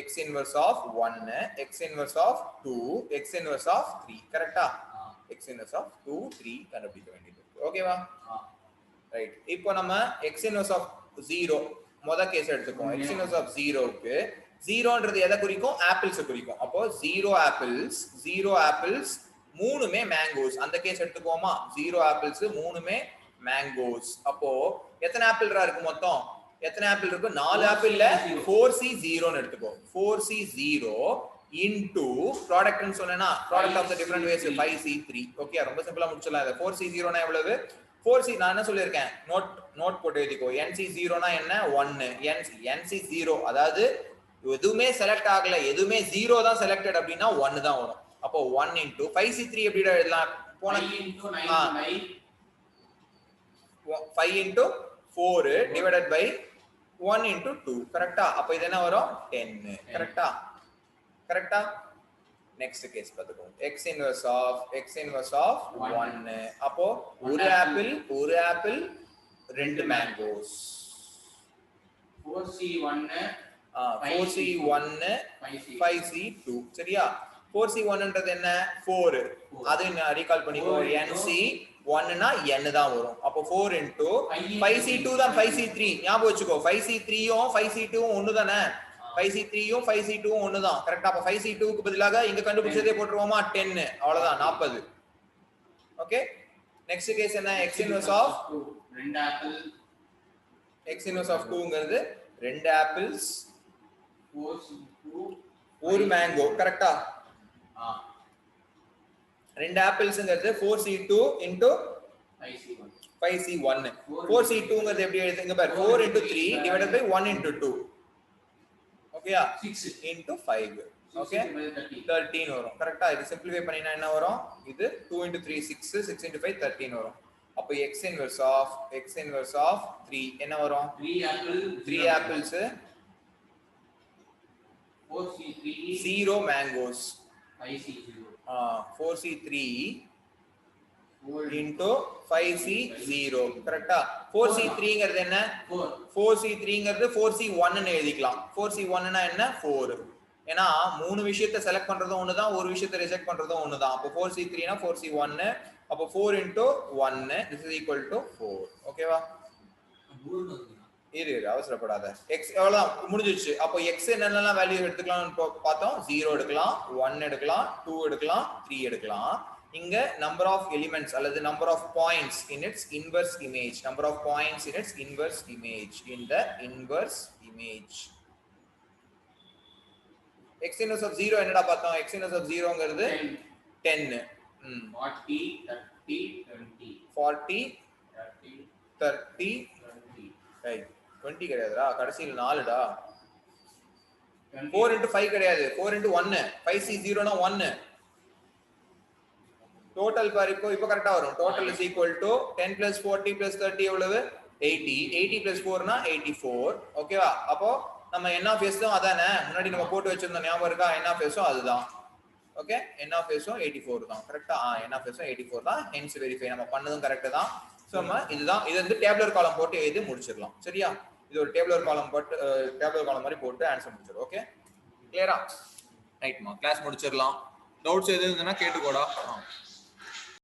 S1: x inverse of 1, x inverse of 2, x inverse of 3 கரெக்ட்டா? x inverse of 2, 3 கண்டுபிடிக்க வேண்டியது. ஓகேவா? Right. இப்போ நம்ம x inverse of 0 முத case எடுத்துப்போம். x inverse of 0க்கு 0ன்றது எதை குறிக்கும்? ஆப்பிள்ஸ் குறிக்கும். அப்போ 0 ஆப்பிள்ஸ் மூணுமே மேங்கோஸ். அந்த கேஸ் எடுத்துக்கோமா? 0 ஆப்பிள்ஸ் மூணுமே மேங்கோஸ். அப்போ எத்தனை ஆப்பிள்ரா இருக்கு மொத்தம்? எத்தனை ஆப்பிள் இருக்கு? 4 ஆப்பிள்ல 4c0 ன்னு எடுத்துக்கோ. 4c0 into ப்ராடக்ட் ன்னு சொன்னேனா product of the different ways 5c3. Okay ரொம்ப சிம்பிளா முடிச்சலாம். இத 4c0 னா எவ்வளவு? 4c நான் என்ன சொல்லிருக்கேன்? நோட் போட்டு எழுதிக்கோ. nc0 னா என்ன? 1. nc0 அதாவது எதுவுமே செலக்ட் ஆகல, எதுவுமே 0 தான் செலக்டட் அப்படினா 1 தான் வரும். அப்போ 1 into 5c3 எப்படிடா எழுதலாம்? போன 5 into 4 divided by 1 into 2 கரெக்ட்டா? அப்ப இது என்ன வரும்? 10 கரெக்ட்டா? நெக்ஸ்ட் கேஸ் பாத்துக்கோ. x inverse of 1 அப்போ ஒரு ஆப்பிள் ரெண்டு மேங்கோஸ். 4c1 5c2 சரியா? 4c1 ன்றது என்ன? 4. அதை ரீகால் பண்ணிக்கோ. nc1 னா n தான் வரும். அப்போ 4 into 5c2 தான் 5c3 ஞாபகம் வச்சுக்கோ. 5c3யும் 5c2வும் ஒண்ணு தானே? 5c3யும் 5c2வும் ஒண்ணு தான் கரெக்ட்டா? அப்ப 5c2க்கு பதிலாக இங்க கண்டுபிடிச்சதே போட்டுருவோமா? 10 அவ்வளவுதான் 40. ஓகே நெக்ஸ்ட் கேஸ் என்ன? x inverse of 2 ரெண்டு ஆப்பிள். x inverse of 2ங்கிறது ரெண்டு ஆப்பிள்ஸ் ஒரு மேங்கோ கரெக்டா? ரெண்டு ஆப்பிள்ஸ்ங்கிறது 4C2 into 5C1. 4C2ங்கிறது எப்படி எழுதுங்க பாரு, 4 into 3 divided by 1 into 2. ஓகேயா? 6 into 5. ஓகே 13 வரும் கரெக்டா? இது சிம்பிளிஃபை பண்ணினா என்ன வரும்? இது 2 into 3 6, 6 into 5 13 வரும். அப்போ x inverse of 3 என்ன வரும்? 3 apples 4C3 0 mangoes 4C3 into 5C0 கரெக்டா? 4C3ங்கிறது என்ன? 4C3ங்கிறது 4C1 ன்னு எழுதிக்கலாம். 4C1 னா என்ன? 4. ஏனா மூணு விஷயத்தை செலக்ட் பண்றதும் ஒண்ணுதான், ஒரு விஷயத்தை ரிஜெக்ட் பண்றதும் ஒண்ணுதான். அப்போ 4C3 னா 4C1. அப்போ 4 into 1 this is equal to 4. ஓகேவா? இரு அவசரப்படாத. x எவ்வளவுதான் முடிஞ்சிருச்சு. அப்போ x என்னென்னலாம் வேல்யூ எடுத்துக்கலாம்னு பார்த்தோம். 0 எடுக்கலாம், 1 எடுக்கலாம், 2 எடுக்கலாம், 3 எடுக்கலாம். இங்க number of elements அல்லது number of points in its inverse image, number of points in its inverse image, in the inverse image. x inverse of 0 என்னடா பார்த்தோம்? x inverse of 0ங்கிறது 10. 40 30 ரைட். 20 கிடையாதுடா, கடைசில 4டா. 4 into 5 கிடையாது, 4 into 1. 5C0 னா 1. Total பாரு இப்போ கரெக்ட்டா வரும். Total is equal to 10 plus 40 plus 30 எவ்வளவு? 80. 80 plus 4 னா 84. ஓகேவா? அப்போ நம்ம n of s தான் அதானே முன்னாடி நம்ம போட்டு வச்சிருந்தோம், ஞாபகம் இருக்கா? n of s அதுதான். ஓகே n of s 84 தான் கரெக்ட்டா? n of s 84 தான். hence verify நம்ம பண்ணதும் கரெக்ட் தான். சோ நம்ம இதுதான், இது வந்து டேபிளர் காலம் போட்டு எழுதி முடிச்சிடலாம். சரியா? இது ஒரு டேபிளர் காலம் போட்டு டேபிளர் காலம் மாதிரி போட்டு ஆன்சர் முடிச்சிடும். ஓகே கிளியரா? ரைட்மா, கிளாஸ் முடிச்சிடலாம். டவுட்ஸ் எது இருந்ததுன்னா கேட்டுக்கோடா.